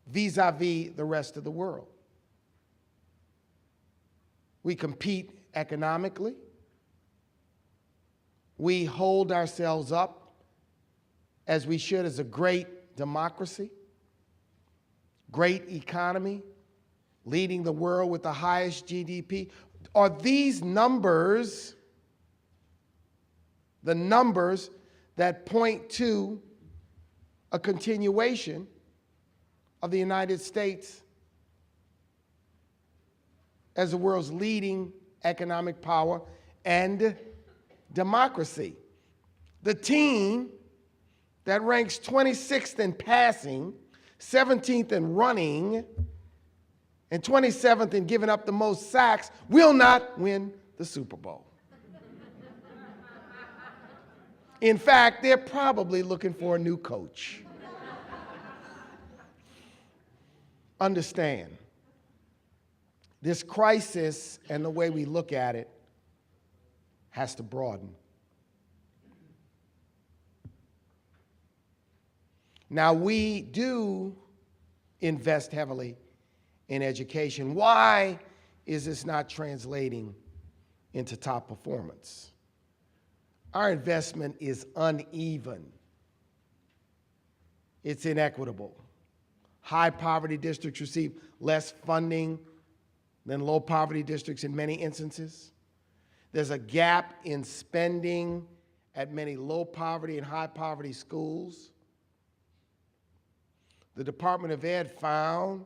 vis-a-vis the rest of the world. We compete economically. We hold ourselves up as we should as a great democracy, great economy, leading the world with the highest GDP. Are these numbers the numbers that point to a continuation of the United States as the world's leading economic power and democracy? The team that ranks 26th in passing, 17th in running, and 27th in giving up the most sacks will not win the Super Bowl. In fact, they're probably looking for a new coach. Understand, this crisis and the way we look at it has to broaden. Now, we do invest heavily in education. Why is this not translating into top performance? Our investment is uneven. It's inequitable. High poverty districts receive less funding than low poverty districts in many instances. There's a gap in spending at many low poverty and high poverty schools. The Department of Ed found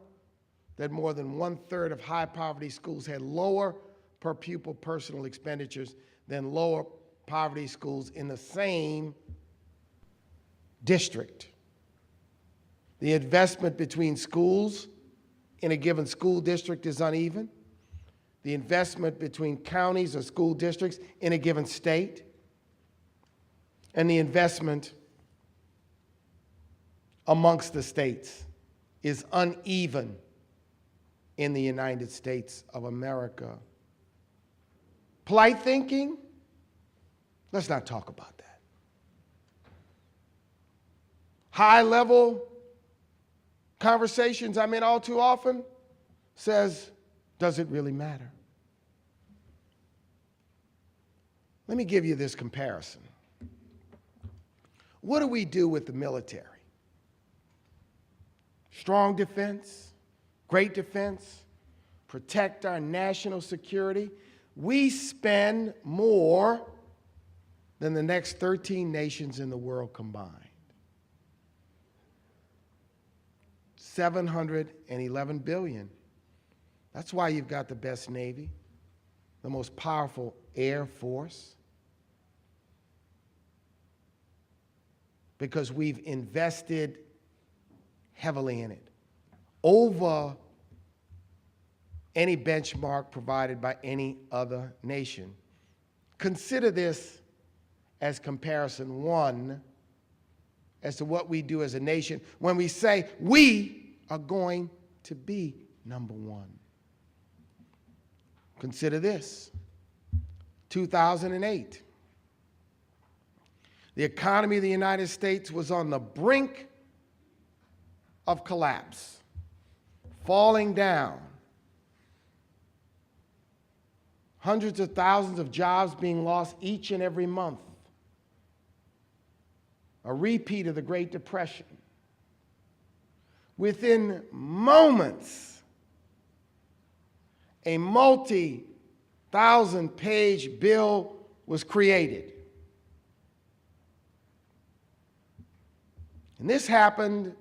that more than 1/3 of high poverty schools had lower per pupil personal expenditures than lower poverty schools in the same district. The investment between schools in a given school district is uneven. The investment between counties or school districts in a given state, and the investment amongst the states is uneven in the United States of America. Polite thinking? Let's not talk about that. High-level conversations I'm in all too often says, does it really matter? Let me give you this comparison. What do we do with the military? Strong defense, great defense, protect our national security. We spend more than the next 13 nations in the world combined. $711 billion. That's why you've got the best Navy, the most powerful Air Force, because we've invested heavily in it, over any benchmark provided by any other nation. Consider this as comparison one as to what we do as a nation when we say we are going to be number one. Consider this, 2008. The economy of the United States was on the brink of collapse, falling down. Hundreds of thousands of jobs being lost each and every month. A repeat of the Great Depression. Within moments, a multi-thousand-page bill was created. And this happened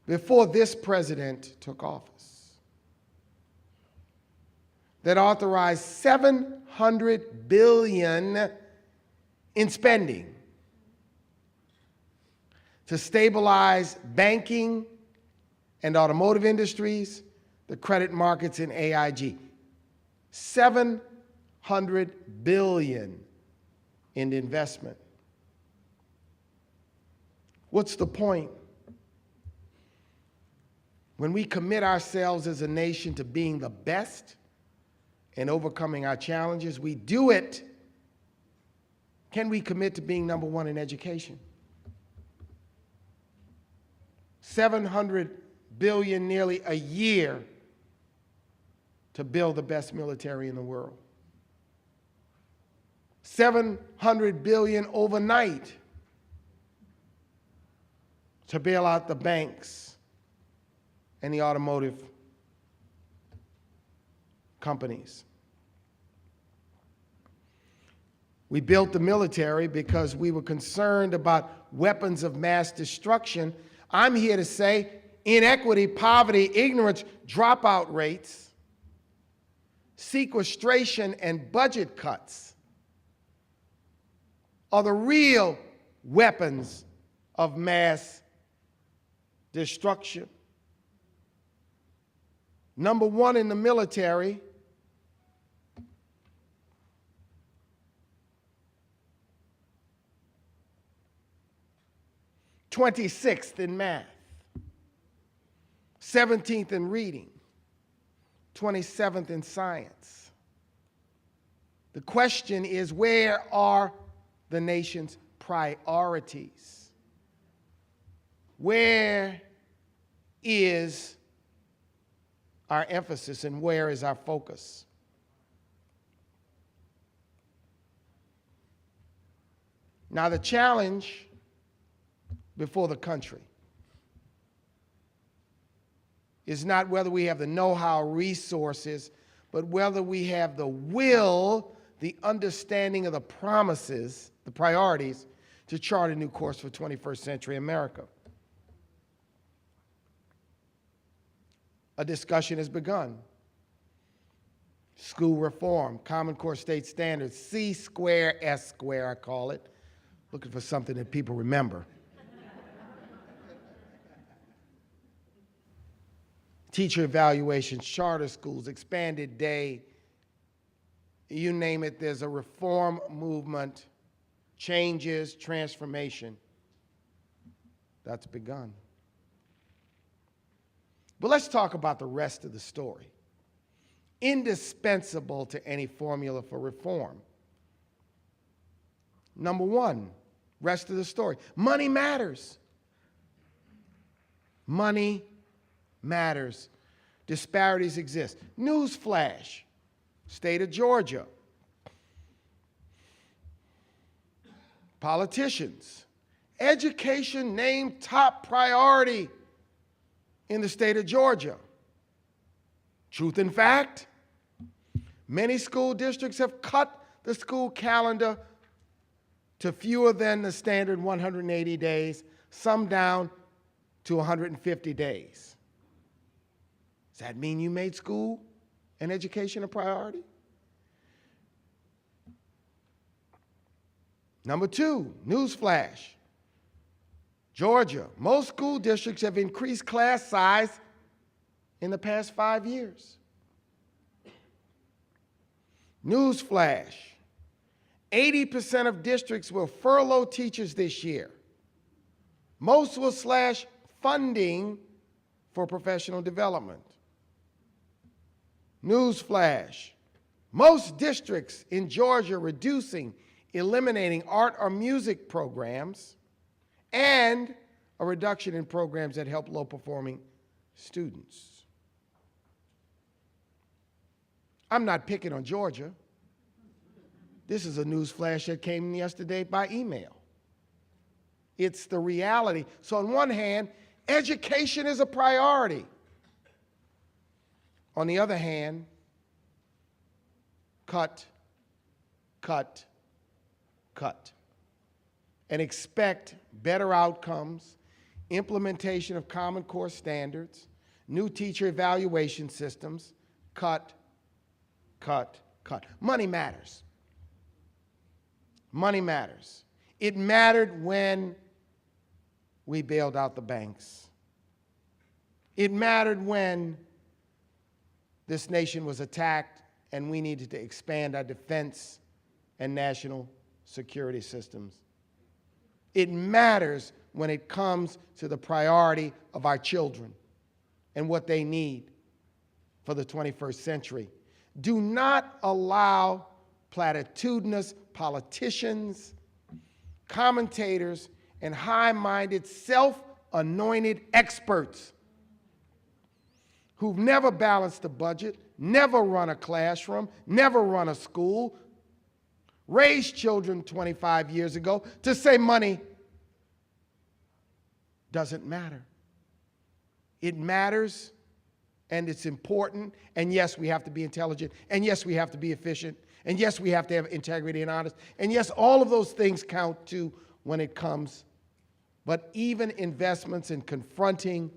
before this president took office, that authorized $700 billion in spending to stabilize banking and automotive industries, the credit markets, and AIG. $700 billion in investment. What's the point? When we commit ourselves as a nation to being the best and overcoming our challenges, we do it. Can we commit to being number one in education? $700 billion nearly a year to build the best military in the world. $700 billion overnight to bail out the banks and the automotive companies. We built the military because we were concerned about weapons of mass destruction. I'm here to say inequity, poverty, ignorance, dropout rates, sequestration, and budget cuts are the real weapons of mass destruction. Number one in the military, '26th in math, 17th in reading, 27th in science. The question is, where are the nation's priorities? Where is our emphasis and where is our focus? Now, the challenge before the country is not whether we have the know-how, resources, but whether we have the will, the understanding of the promises, the priorities, to chart a new course for 21st century America. A discussion has begun. School reform, Common Core State Standards, C square, S square, I call it. Looking for something that people remember. Teacher evaluations, charter schools, expanded day, you name it, there's a reform movement, changes, transformation that's begun. But let's talk about the rest of the story. Indispensable to any formula for reform. Number one, rest of the story. Money matters. Money matters. Disparities exist. Newsflash, state of Georgia. Politicians, education named top priority in the state of Georgia. Truth and fact, many school districts have cut the school calendar to fewer than the standard 180 days, some down to 150 days. Does that mean you made school and education a priority? Number two, newsflash. Georgia, most school districts have increased class size in the past 5 years. Newsflash, 80% of districts will furlough teachers this year. Most will slash funding for professional development. Newsflash, most districts in Georgia reducing, eliminating art or music programs, and a reduction in programs that help low-performing students. I'm not picking on Georgia. This is a news flash that came yesterday by email. It's the reality. So on one hand, education is a priority. On the other hand, cut, cut, cut. And expect better outcomes, implementation of Common Core standards, new teacher evaluation systems, cut, cut, cut. Money matters. Money matters. It mattered when we bailed out the banks. It mattered when this nation was attacked and we needed to expand our defense and national security systems. It matters when it comes to the priority of our children and what they need for the 21st century. Do not allow platitudinous politicians, commentators, and high-minded, self-anointed experts who've never balanced a budget, never run a classroom, never run a school, raised children 25 years ago, to say money doesn't matter. It matters, and it's important, and yes, we have to be intelligent, and yes, we have to be efficient, And yes, we have to have integrity and honesty. And yes, all of those things count too when it comes. But even investments in confronting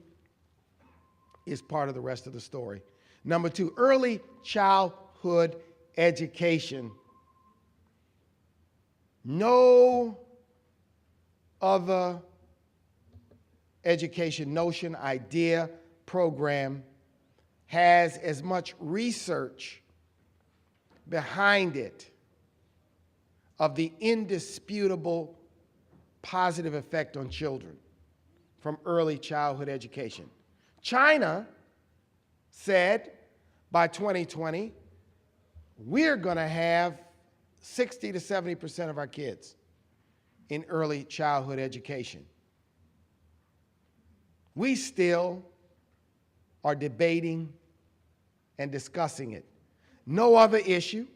is part of the rest of the story. Number two, early childhood education. No other education notion, idea, program has as much research behind it of the indisputable positive effect on children from early childhood education. China said by 2020, we're going to have 60 to 70% of our kids in early childhood education. We still are debating and discussing it. No other issue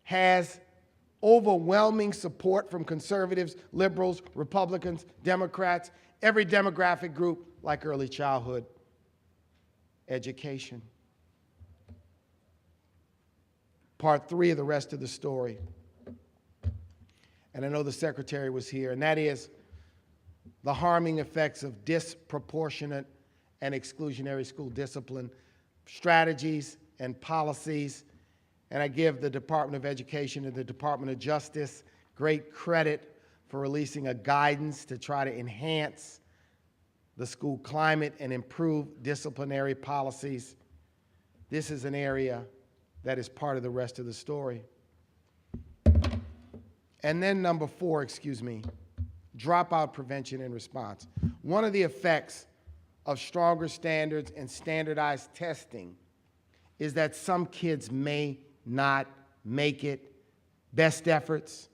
has overwhelming support from conservatives, liberals, Republicans, Democrats, every demographic group like early childhood education. Part three of the rest of the story, and I know the Secretary was here, and that is the harming effects of disproportionate and exclusionary school discipline strategies and policies. And I give the Department of Education and the Department of Justice great credit for releasing a guidance to try to enhance the school climate and improve disciplinary policies. This is an area that is part of the rest of the story. And then number four, dropout prevention and response. One of the effects of stronger standards and standardized testing is that some kids may not make it. Best efforts,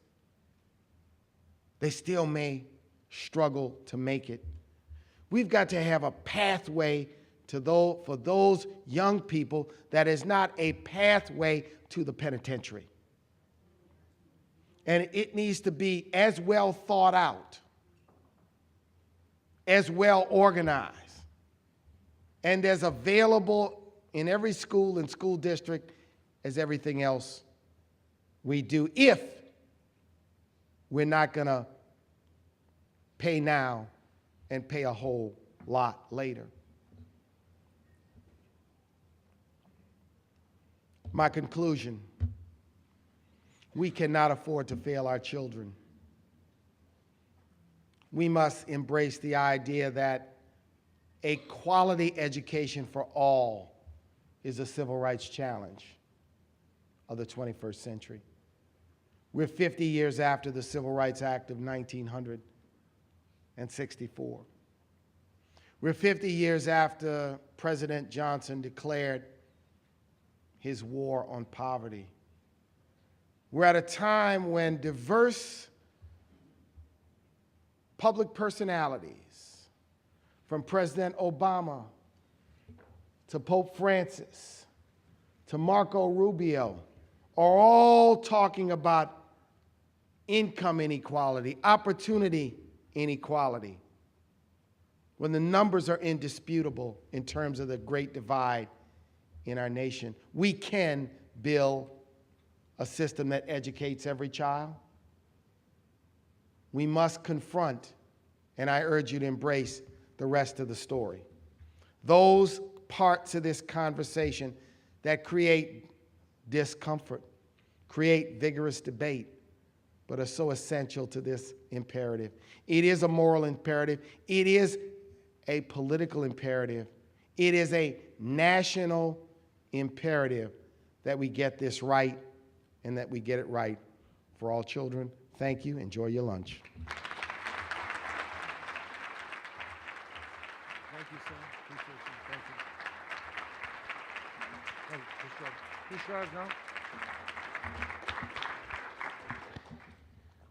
they still may struggle to make it. We've got to have a pathway for those young people that is not a pathway to the penitentiary. And it needs to be as well thought out, as well organized, and as available in every school and school district as everything else we do, if we're not going to pay now and pay a whole lot later. My conclusion, we cannot afford to fail our children. We must embrace the idea that a quality education for all is a civil rights challenge of the 21st century. We're 50 years after the Civil Rights Act of 1964. We're 50 years after President Johnson declared his war on poverty. We're at a time when diverse public personalities, from President Obama to Pope Francis to Marco Rubio, are all talking about income inequality, opportunity inequality, when the numbers are indisputable in terms of the great divide in our nation. We can build a system that educates every child. We must confront, and I urge you to embrace the rest of the story. Those parts of this conversation that create discomfort, create vigorous debate, but are so essential to this imperative. It is a moral imperative. It is a political imperative. It is a national imperative that we get this right and that we get it right for all children. Thank you. Enjoy your lunch. Thank you, sir. Appreciate you. Thank you. Who's yours now?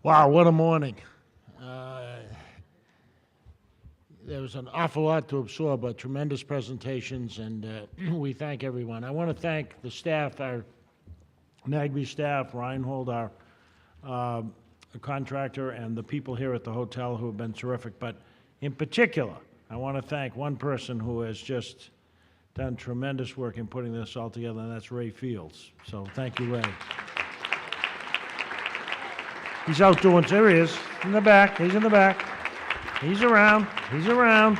Wow, what a morning. There was an awful lot to absorb, but tremendous presentations, and we thank everyone. I want to thank the staff, our NAGB staff, Reinhold, our contractor, and the people here at the hotel who have been terrific. But in particular, I want to thank one person who has just done tremendous work in putting this all together, and that's Ray Fields. So thank you, Ray. He's out doing, there he is, in the back, he's in the back. He's around, he's around.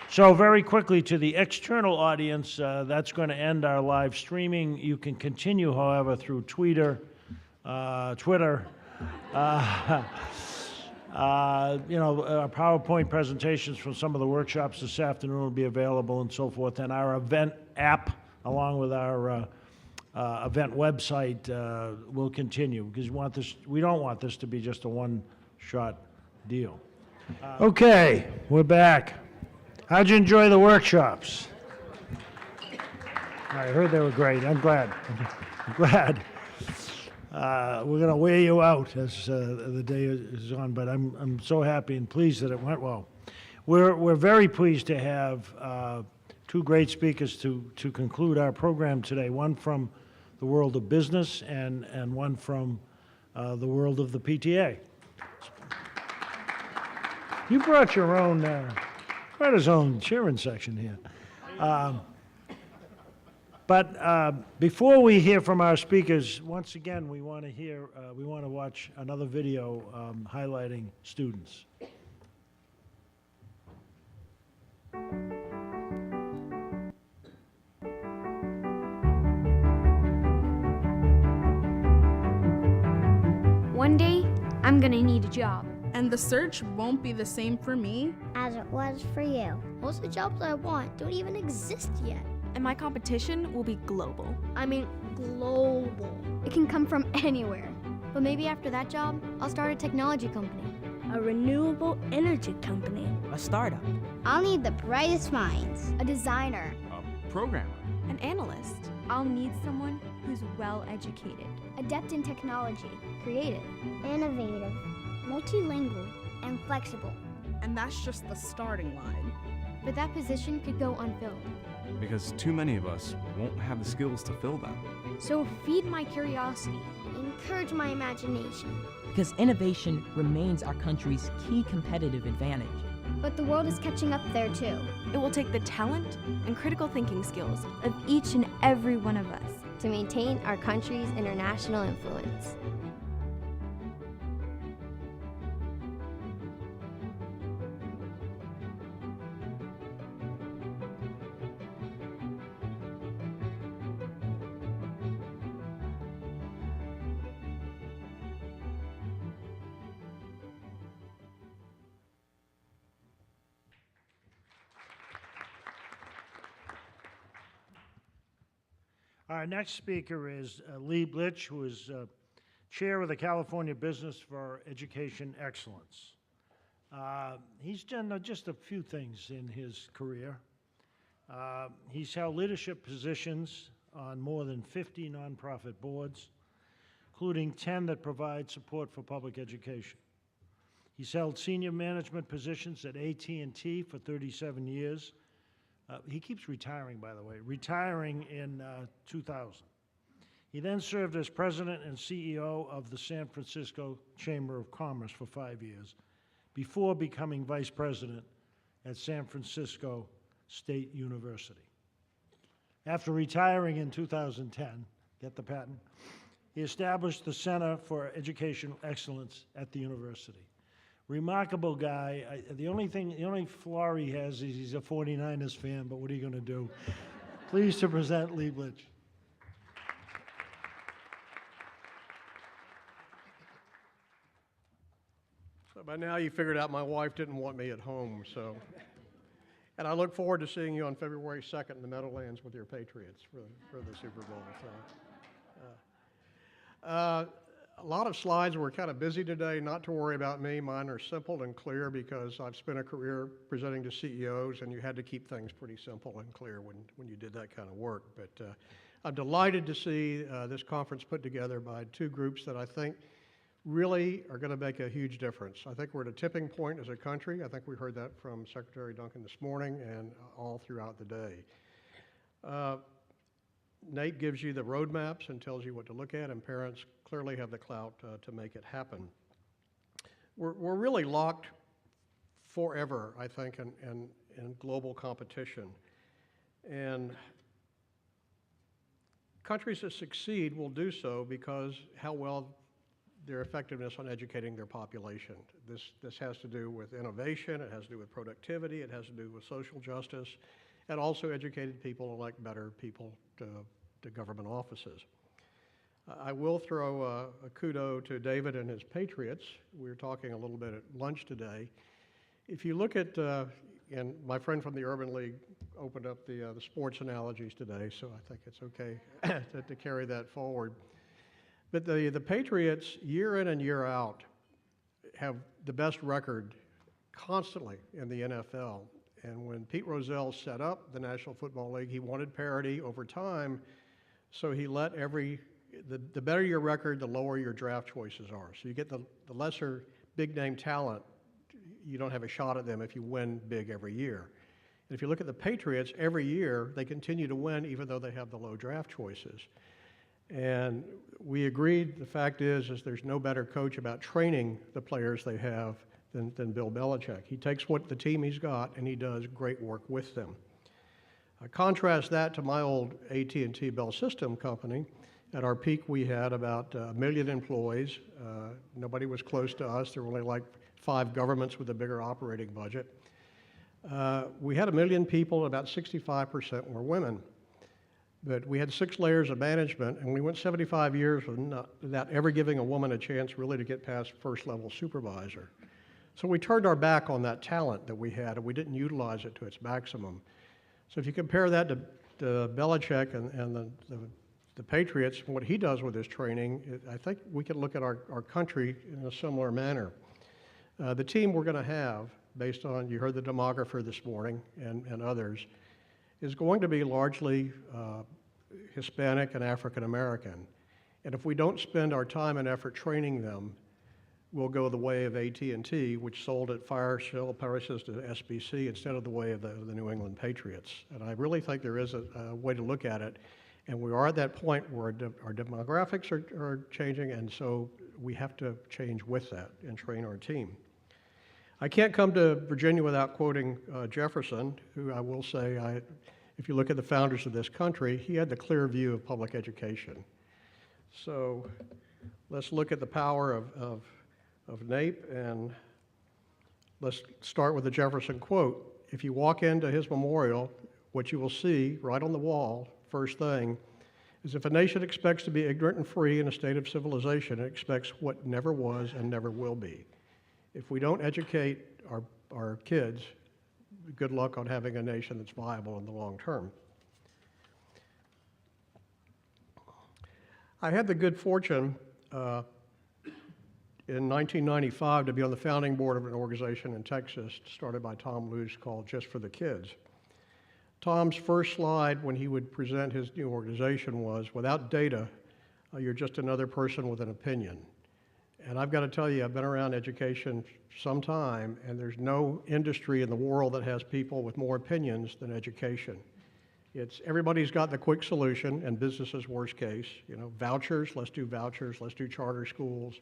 So very quickly to the external audience, that's going to end our live streaming. You can continue, however, through Twitter. Our PowerPoint presentations from some of the workshops this afternoon will be available and so forth. And our event app, along with our event website, will continue because we don't want this to be just a one-shot deal. Okay, we're back. How'd you enjoy the workshops? I heard they were great. I'm glad. I'm glad. We're going to wear you out as the day is on, but I'm so happy and pleased that it went well. We're very pleased to have two great speakers to conclude our program today, one from the world of business and one from the world of the PTA. You brought your own, quite his own cheering section here. But before we hear from our speakers, once again, we want to watch another video highlighting students. One day, I'm gonna need a job. And the search won't be the same for me as it was for you. Most of the jobs I want don't even exist yet. And my competition will be global. I mean, global. It can come from anywhere. But maybe after that job, I'll start a technology company. A renewable energy company. A startup. I'll need the brightest minds. A designer. A programmer. An analyst. I'll need someone who's well educated. Adept in technology. Creative. Innovative. Multilingual. And flexible. And that's just the starting line. But that position could go unfilled. Because too many of us won't have the skills to fill them. So feed my curiosity. Encourage my imagination. Because innovation remains our country's key competitive advantage. But the world is catching up there too. It will take the talent and critical thinking skills of each and every one of us to maintain our country's international influence. Our next speaker is Lee Blitch, who is chair of the California Business for Education Excellence. He's done just a few things in his career. He's held leadership positions on more than 50 nonprofit boards, including 10 that provide support for public education. He's held senior management positions at AT&T for 37 years. He keeps retiring, by the way, retiring in 2000. He then served as president and CEO of the San Francisco Chamber of Commerce for 5 years, before becoming vice president at San Francisco State University. After retiring in 2010, get the patent, he established the Center for Education Excellence at the university. Remarkable guy. The only flaw he has is he's a 49ers fan, but what are you going to do? Pleased to present Lee Blitch. So by now you figured out my wife didn't want me at home, so. And I look forward to seeing you on February 2nd in the Meadowlands with your Patriots for the Super Bowl. So. A lot of slides. We're kind of busy today. Not to worry about me. Mine are simple and clear because I've spent a career presenting to CEOs, and you had to keep things pretty simple and clear when you did that kind of work. But I'm delighted to see this conference put together by two groups that I think really are going to make a huge difference. I think we're at a tipping point as a country. I think we heard that from Secretary Duncan this morning and all throughout the day. Nate gives you the roadmaps and tells you what to look at, and parents clearly have the clout to make it happen. We're really locked forever, I think, in global competition. And countries that succeed will do so because how well their effectiveness on educating their population. This has to do with innovation, it has to do with productivity, it has to do with social justice, and also educated people elect better people to government offices. I will throw a kudo to David and his Patriots. We were talking a little bit at lunch today. If you look at, and my friend from the Urban League opened up the sports analogies today, so I think it's okay to carry that forward. But the Patriots, year in and year out, have the best record constantly in the NFL. And when Pete Rozelle set up the National Football League, he wanted parity over time, so he let the better your record, the lower your draft choices are. So you get the lesser big-name talent, you don't have a shot at them if you win big every year. And if you look at the Patriots, every year they continue to win even though they have the low draft choices. And we agreed, the fact is there's no better coach about training the players they have than Bill Belichick. He takes what the team he's got and he does great work with them. Contrast that to my old AT&T Bell System company. At our peak, we had about 1 million employees. Nobody was close to us. There were only like 5 governments with a bigger operating budget. We had 1 million people, about 65% were women. But we had 6 layers of management, and we went 75 years without ever giving a woman a chance really to get past first-level supervisor. So we turned our back on that talent that we had, and we didn't utilize it to its maximum. So if you compare that to Belichick and the Patriots, what he does with his training, I think we can look at our country in a similar manner. The team we're going to have, based on, you heard the demographer this morning and others, is going to be largely Hispanic and African American. And if we don't spend our time and effort training them, we'll go the way of AT&T, which sold at fire sale prices to SBC instead of the way of the New England Patriots. And I really think there is a way to look at it. And we are at that point where our demographics are changing, and so we have to change with that and train our team. I can't come to Virginia without quoting Jefferson, who I will say, if you look at the founders of this country, he had the clear view of public education. So let's look at the power of NAEP, and let's start with the Jefferson quote. If you walk into his memorial, what you will see right on the wall, first thing, is if a nation expects to be ignorant and free in a state of civilization, it expects what never was and never will be. If we don't educate our kids, good luck on having a nation that's viable in the long term. I had the good fortune in 1995 to be on the founding board of an organization in Texas started by Tom Luce called Just for the Kids. Tom's first slide when he would present his new organization was, without data, you're just another person with an opinion. And I've got to tell you, I've been around education some time, and there's no industry in the world that has people with more opinions than education. Everybody's got the quick solution, and business's worst case. Vouchers, let's do vouchers, let's do charter schools,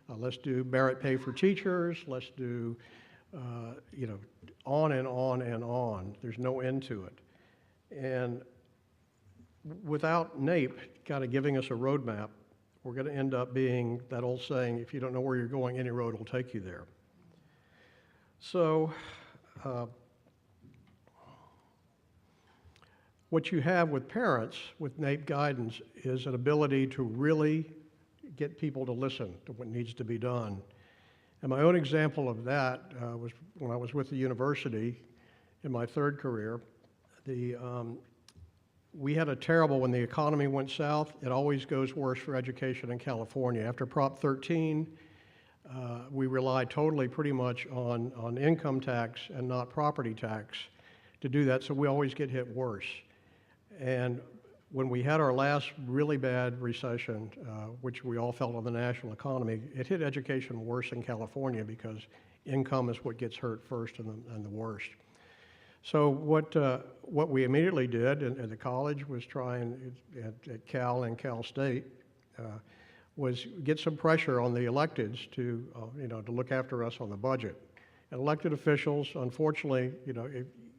let's do merit pay for teachers, let's do, on and on and on. There's no end to it. And without NAEP kind of giving us a roadmap, we're going to end up being that old saying, if you don't know where you're going, any road will take you there. So what you have with parents, with NAEP guidance, is an ability to really get people to listen to what needs to be done. And my own example of that was when I was with the university in my third career. We had a terrible, when the economy went south, it always goes worse for education in California. After Prop 13, we relied totally pretty much on income tax and not property tax to do that, so we always get hit worse. And when we had our last really bad recession, which we all felt on the national economy, it hit education worse in California because income is what gets hurt first and the worst. So what we immediately did at the college was try and, at Cal and Cal State, was get some pressure on the electeds to look after us on the budget. And elected officials, unfortunately,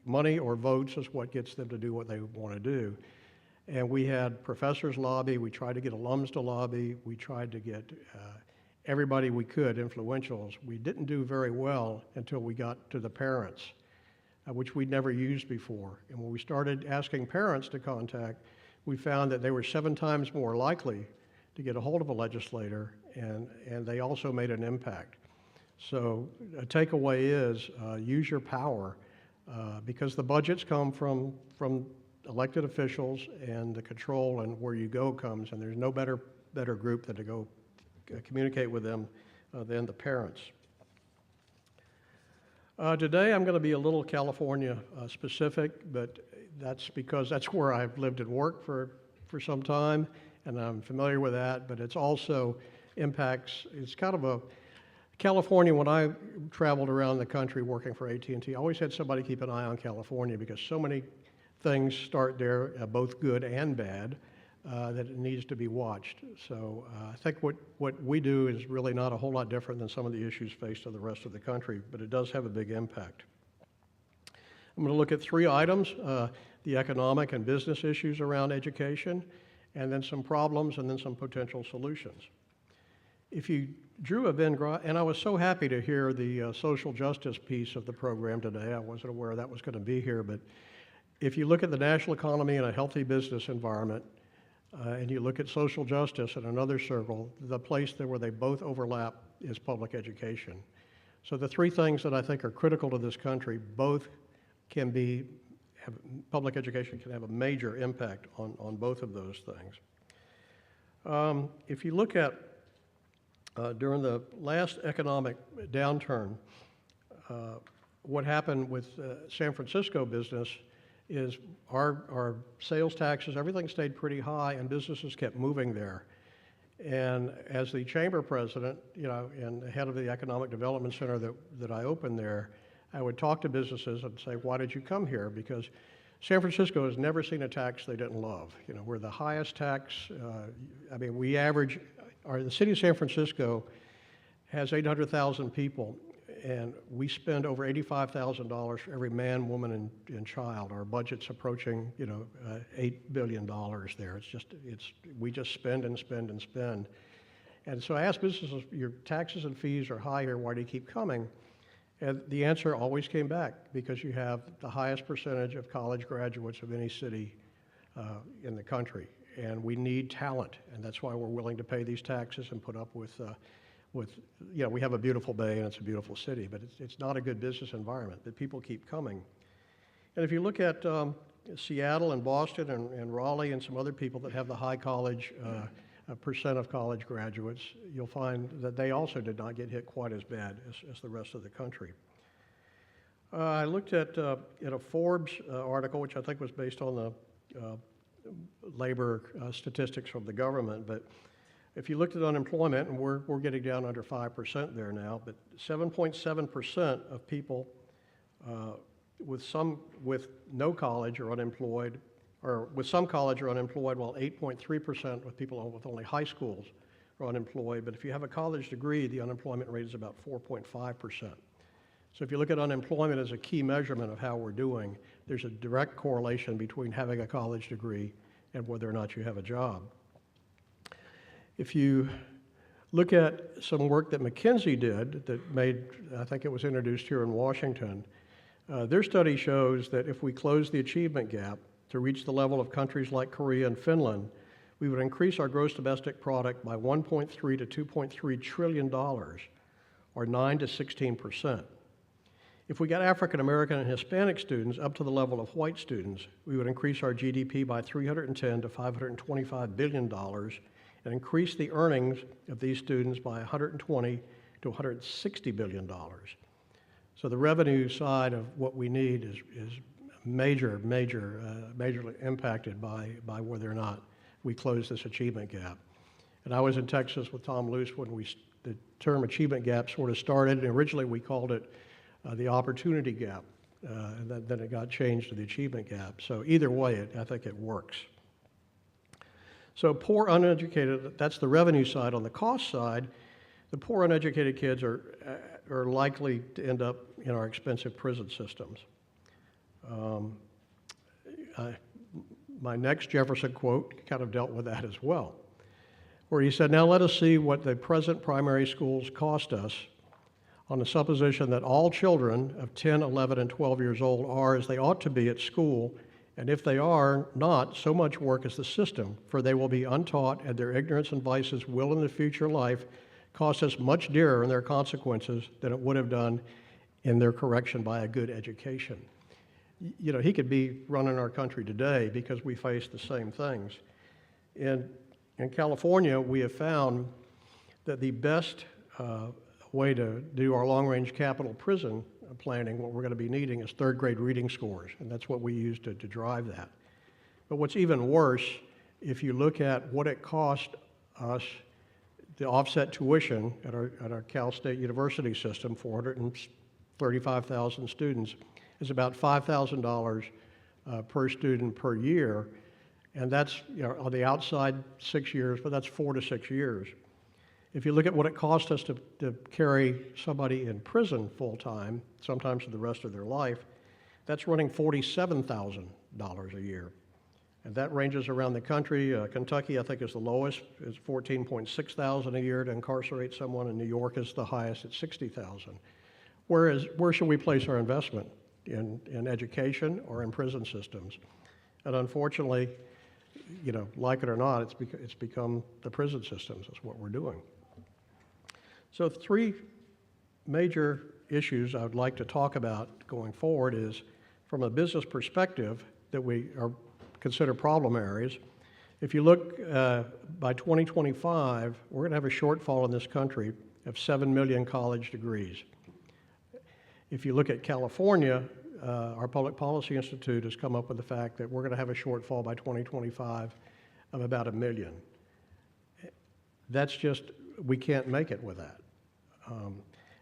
money or votes is what gets them to do what they want to do. And we had professors lobby, we tried to get alums to lobby, we tried to get everybody we could, influentials. We didn't do very well until we got to the parents, which we'd never used before. And when we started asking parents to contact, we found that they were 7 times more likely to get a hold of a legislator, and they also made an impact. So a takeaway is use your power because the budgets come from elected officials, and the control and where you go comes, and there's no better group than to go communicate with them than the parents. Today I'm going to be a little California specific, but that's because that's where I've lived and worked for some time, and I'm familiar with that, but it's also impacts, it's kind of a, California, when I traveled around the country working for AT&T, I always had somebody keep an eye on California because so many things start there, both good and bad, that it needs to be watched. So I think what we do is really not a whole lot different than some of the issues faced in the rest of the country, but it does have a big impact. I'm going to look at 3 items, the economic and business issues around education, and then some problems, and then some potential solutions. If you drew a Venn graph, and I was so happy to hear the social justice piece of the program today. I wasn't aware that was going to be here, but if you look at the national economy in a healthy business environment, and you look at social justice in another circle, the place where they both overlap is public education. So the 3 things that I think are critical to this country, both can be, public education can have a major impact on both of those things. If you look at during the last economic downturn, what happened with San Francisco business is our sales taxes, everything stayed pretty high, and businesses kept moving there. And as the chamber president, and the head of the Economic Development Center that I opened there, I would talk to businesses and say, why did you come here? Because San Francisco has never seen a tax they didn't love. We're the highest tax, we average, the city of San Francisco has 800,000 people, and we spend over $85,000 for every man, woman, and child. Our budget's approaching, $8 billion there. We just spend and spend and spend. And so I asked businesses, your taxes and fees are high here, why do you keep coming? And the answer always came back, because you have the highest percentage of college graduates of any city in the country. And we need talent, and that's why we're willing to pay these taxes and put up with we have a beautiful bay and it's a beautiful city, but it's not a good business environment, but people keep coming. And if you look at Seattle and Boston and Raleigh and some other people that have the high college, percent of college graduates, you'll find that they also did not get hit quite as bad as the rest of the country. I looked at a Forbes article, which I think was based on the labor statistics from the government, but if you looked at unemployment, and we're getting down under 5% there now, but 7.7% of people with no college are unemployed, or with some college are unemployed, while 8.3% of people with only high schools are unemployed. But if you have a college degree, the unemployment rate is about 4.5%. So if you look at unemployment as a key measurement of how we're doing, there's a direct correlation between having a college degree and whether or not you have a job. If you look at some work that McKinsey did that made, I think it was introduced here in Washington, their study shows that if we close the achievement gap to reach the level of countries like Korea and Finland, we would increase our gross domestic product by $1.3 to $2.3 trillion, or 9 to 16%. If we got African American and Hispanic students up to the level of white students, we would increase our GDP by $310 to $525 billion, and increase the earnings of these students by $120 to $160 billion. So the revenue side of what we need is majorly impacted by whether or not we close this achievement gap. And I was in Texas with Tom Luce when the term achievement gap sort of started, and originally we called it the opportunity gap, and then it got changed to the achievement gap. So either way, I think it works. So poor, uneducated, that's the revenue side. On the cost side, The poor uneducated kids are likely to end up in our expensive prison systems. My next Jefferson quote kind of dealt with that as well, where he said, "Now let us see what the present primary schools cost us on the supposition that all children of 10, 11, and 12 years old are as they ought to be at school, and if they are not, so much work is the system, for they will be untaught, and their ignorance and vices will in the future life cost us much dearer in their consequences than it would have done in their correction by a good education." You know, he could be running our country today because we face the same things. In California, we have found that the best way to do our long-range capital prison planning, what we're going to be needing is third-grade reading scores, and that's what we use to drive that. But what's even worse, if you look at what it cost us to offset tuition at our Cal State University system, 435,000 students, is about $5,000 per student per year, and that's, you know, on the outside 6 years, but that's 4 to 6 years. If you look at what it cost us to carry somebody in prison full-time, sometimes for the rest of their life, that's running $47,000 a year. And that ranges around the country. Kentucky, I think, is the lowest. It's $14,600 a year to incarcerate someone, and New York is the highest at $60,000. Whereas, where should we place our investment? In education or in prison systems? And unfortunately, you know, like it or not, it's become the prison systems. That's what we're doing. So 3 major issues I would like to talk about going forward is, from a business perspective, that we are consider problem areas. If you look by 2025, we're going to have a shortfall in this country of 7 million college degrees. If you look at California, our Public Policy Institute has come up with the fact that we're going to have a shortfall by 2025 of about 1 million. That's just, we can't make it with that.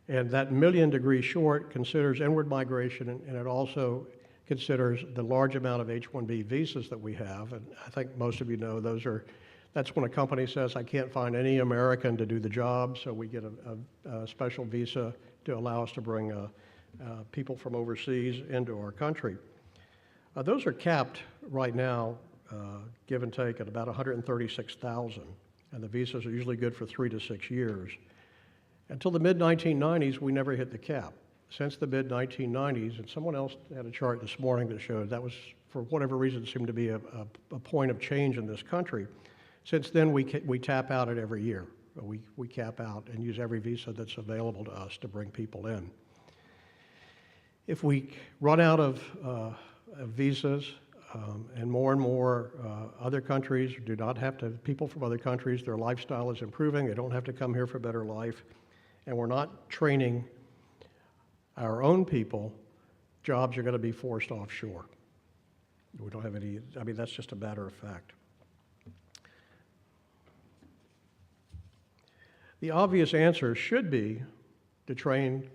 And that 1 million degree short considers inward migration, and it also considers the large amount of H-1B visas that we have. And I think most of you know that's when a company says, I can't find any American to do the job, so we get a special visa to allow us to bring people from overseas into our country. Those are capped right now, give and take, at about 136,000, and the visas are usually good for 3 to 6 years. Until the mid-1990s, we never hit the cap. Since the mid-1990s, and someone else had a chart this morning that showed that was, for whatever reason, seemed to be a point of change in this country. Since then, we tap out it every year. We cap out and use every visa that's available to us to bring people in. If we run out of visas, and more other countries do not have to, people from other countries, their lifestyle is improving, they don't have to come here for better life, and we're not training our own people, jobs are going to be forced offshore. We don't have any, I mean, that's just a matter of fact. The obvious answer should be to train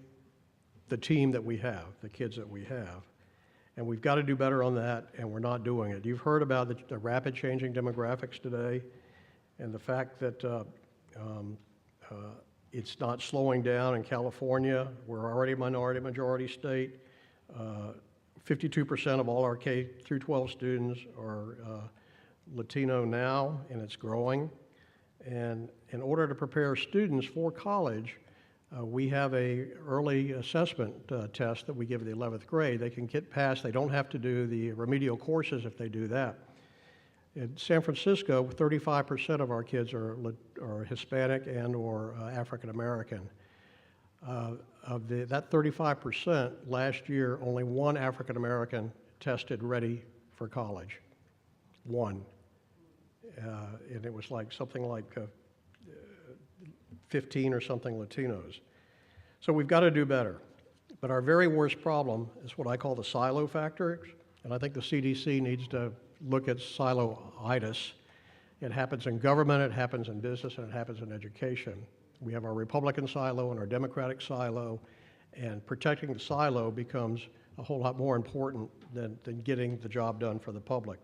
the team that we have, the kids that we have. And we've got to do better on that, and we're not doing it. You've heard about the rapid changing demographics today, and the fact that it's not slowing down in California. We're already a majority state. 52% of all our K through 12 students are Latino now, and it's growing. And in order to prepare students for college, we have a early assessment test that we give in the 11th grade. They can get past, they don't have to do the remedial courses if they do that. In San Francisco, 35% of our kids are Hispanic and or African American. Of that 35%, last year, only 1 African American tested ready for college. 1. And it was like something like 15 or something Latinos. So we've got to do better. But our very worst problem is what I call the silo factor, and I think the CDC needs to look at silo-itis. It happens in government, it happens in business, and it happens in education. We have our Republican silo and our Democratic silo, and protecting the silo becomes a whole lot more important than getting the job done for the public.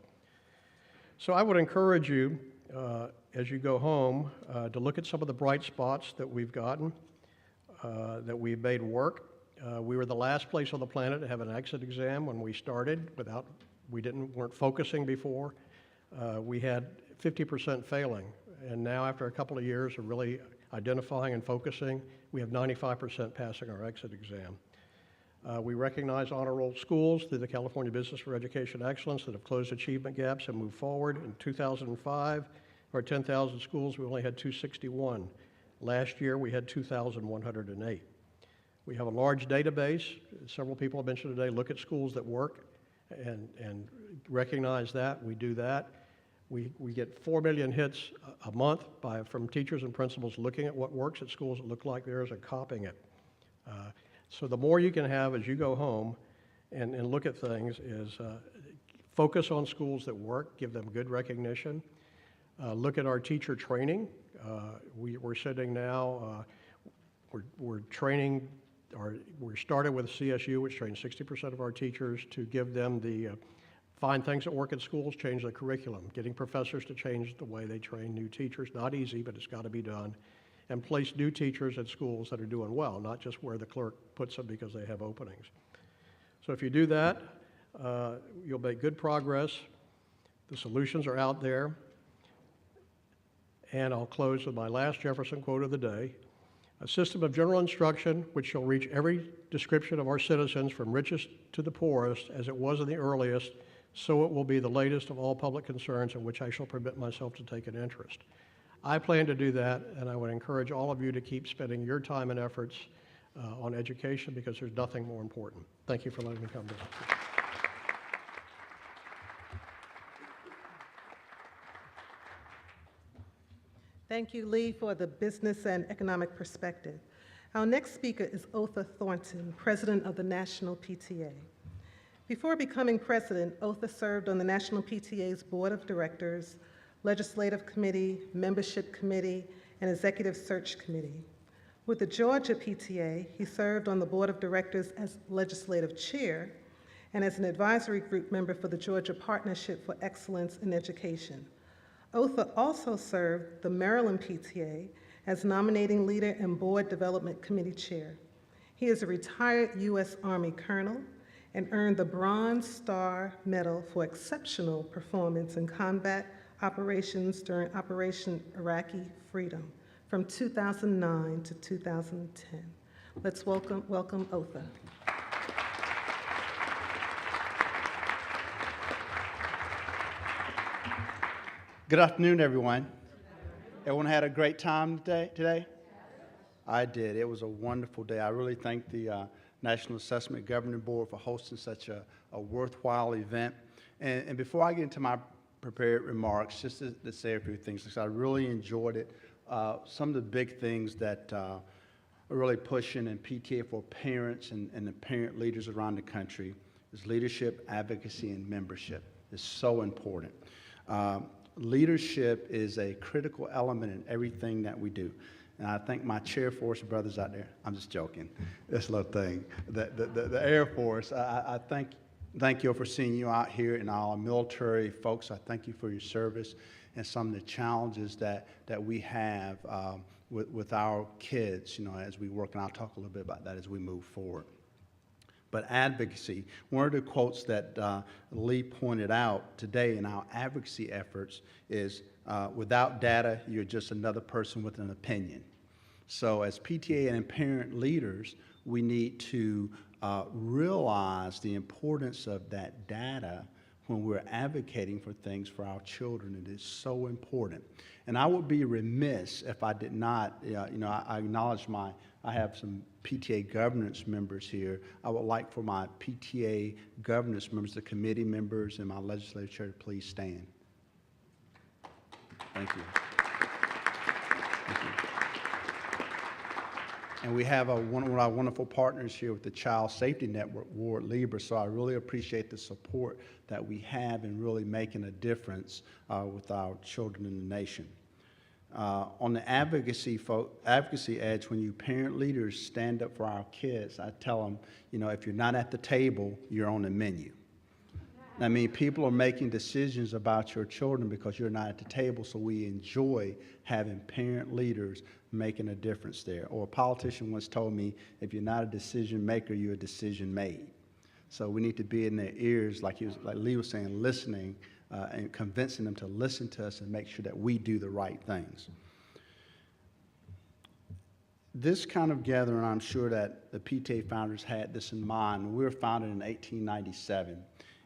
So I would encourage you, as you go home, to look at some of the bright spots that we've gotten, that we've made work. We were the last place on the planet to have an exit exam when we started. Weren't focusing before. We had 50% failing, and now after a couple of years of really identifying and focusing, we have 95% passing our exit exam. We recognize honor roll schools through the California Business for Education Excellence that have closed achievement gaps and moved forward. In 2005, our 10,000 schools, we only had 261. Last year, we had 2,108. We have a large database. Several people have mentioned today, look at schools that work and recognize that. We do that. We get 4 million hits a month from teachers and principals looking at what works at schools that look like theirs and copying it. So the more you can have as you go home and look at things is focus on schools that work, give them good recognition. Look at our teacher training. We're sitting now, we're training, we started with CSU, which trains 60% of our teachers to give them find things that work at schools, change the curriculum, getting professors to change the way they train new teachers. Not easy, but it's got to be done. And place new teachers at schools that are doing well, not just where the clerk puts them because they have openings. So if you do that, you'll make good progress. The solutions are out there. And I'll close with my last Jefferson quote of the day. A system of general instruction which shall reach every description of our citizens from richest to the poorest as it was in the earliest, so it will be the latest of all public concerns in which I shall permit myself to take an interest. I plan to do that, and I would encourage all of you to keep spending your time and efforts on education because there's nothing more important. Thank you for letting me come to that. Thank you, Lee, for the business and economic perspective. Our next speaker is Otha Thornton, president of the National PTA. Before becoming president, Otha served on the National PTA's board of directors, legislative committee, membership committee, and executive search committee. With the Georgia PTA, he served on the board of directors as legislative chair and as an advisory group member for the Georgia Partnership for Excellence in Education. Otha also served the Maryland PTA as nominating leader and board development committee chair. He is a retired U.S. Army colonel and earned the Bronze Star Medal for exceptional performance in combat operations during Operation Iraqi Freedom from 2009 to 2010. Let's welcome Otha. Good afternoon, everyone. Everyone had a great time today? I did. It was a wonderful day. I really thank the National Assessment Governing Board for hosting such a worthwhile event. And before I get into my prepared remarks, just to say a few things, because I really enjoyed it. Some of the big things that are really pushing in PTA for parents and the parent leaders around the country is leadership, advocacy, and membership. It's so important. Leadership is a critical element in everything that we do. And I thank my Chair Force brothers out there. I'm just joking. This little thing. The Air Force, I thank you for seeing you out here, and our military folks. I thank you for your service and some of the challenges that we have with our kids, as we work. And I'll talk a little bit about that as we move forward. But advocacy, one of the quotes that Lee pointed out today in our advocacy efforts is, without data, you're just another person with an opinion. So as PTA and parent leaders, we need to realize the importance of that data when we're advocating for things for our children. It is so important. And I would be remiss if I did not, I acknowledge I have some PTA governance members here. I would like for my PTA governance members, the committee members, and my legislative chair to please stand. Thank you. Thank you. And we have one of our wonderful partners here with the Child Safety Network, Ward Libra, so I really appreciate the support that we have in really making a difference with our children in the nation. On the advocacy edge, when you parent leaders stand up for our kids, I tell them, if you're not at the table, you're on the menu. I mean, people are making decisions about your children because you're not at the table, so we enjoy having parent leaders making a difference there. Or a politician once told me, if you're not a decision maker, you're a decision made. So we need to be in their ears, like Lee was saying, listening and convincing them to listen to us and make sure that we do the right things. This kind of gathering, I'm sure that the PTA founders had this in mind. We were founded in 1897,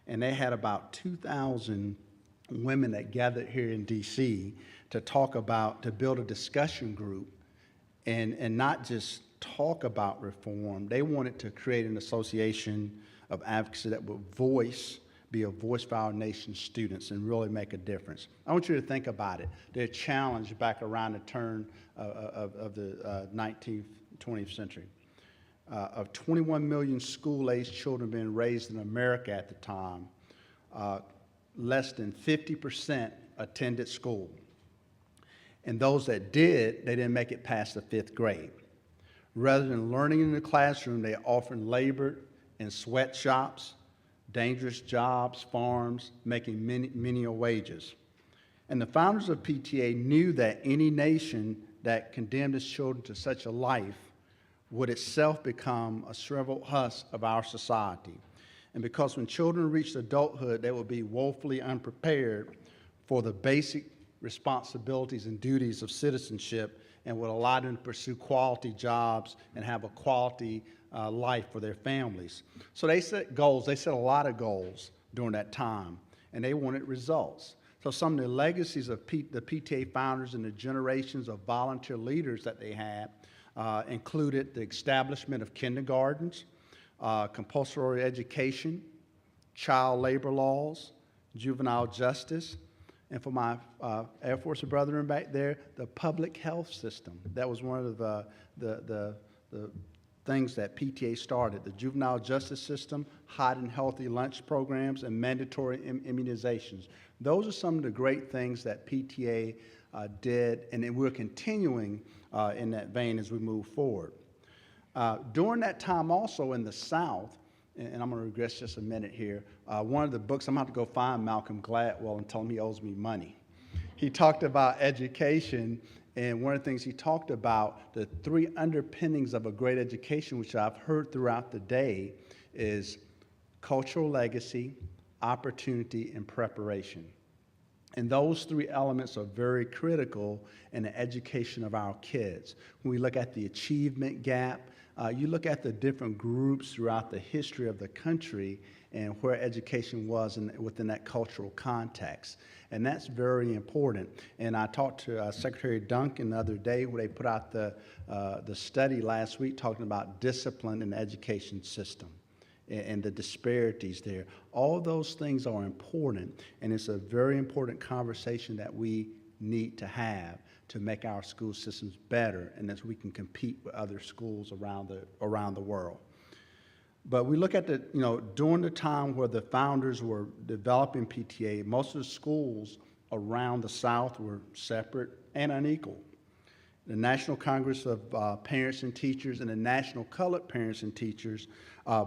and they had about 2,000 women that gathered here in DC to to build a discussion group and not just talk about reform. They wanted to create an association of advocacy that would be a voice for our nation's students and really make a difference. I want you to think about it. They're challenged back around the turn of the 19th, 20th century. Of 21 million school-aged children being raised in America at the time, less than 50% attended school. And those that did, they didn't make it past the 5th grade. Rather than learning in the classroom, they often labored in sweatshops, dangerous jobs, farms, making menial wages. And the founders of PTA knew that any nation that condemned its children to such a life would itself become a shriveled husk of our society. And because when children reached adulthood, they would be woefully unprepared for the basic responsibilities and duties of citizenship and would allow them to pursue quality jobs and have a quality life for their families. So they set goals. They set a lot of goals during that time, and they wanted results. So some of the legacies of the PTA founders and the generations of volunteer leaders that they had included the establishment of kindergartens, compulsory education, child labor laws, juvenile justice, and for my Air Force brethren back there, the public health system. That was one of the things that PTA started, the juvenile justice system, hot and healthy lunch programs, and mandatory immunizations. Those are some of the great things that PTA did, and we're continuing in that vein as we move forward. During that time also in the South, and I'm going to regress just a minute here, one of the books, I'm going to have to go find Malcolm Gladwell and tell him he owes me money. He talked about education, and one of the things he talked about, the 3 underpinnings of a great education, which I've heard throughout the day, is cultural legacy, opportunity, and preparation. And those 3 elements are very critical in the education of our kids. When we look at the achievement gap, you look at the different groups throughout the history of the country and where education was within that cultural context. And that's very important. And I talked to Secretary Duncan the other day where they put out the study last week talking about discipline in the education system and the disparities there. All those things are important, and it's a very important conversation that we need to have to make our school systems better and as we can compete with other schools around the world. But we look at during the time where the founders were developing PTA, most of the schools around the South were separate and unequal. The National Congress of Parents and Teachers and the National Colored Parents and Teachers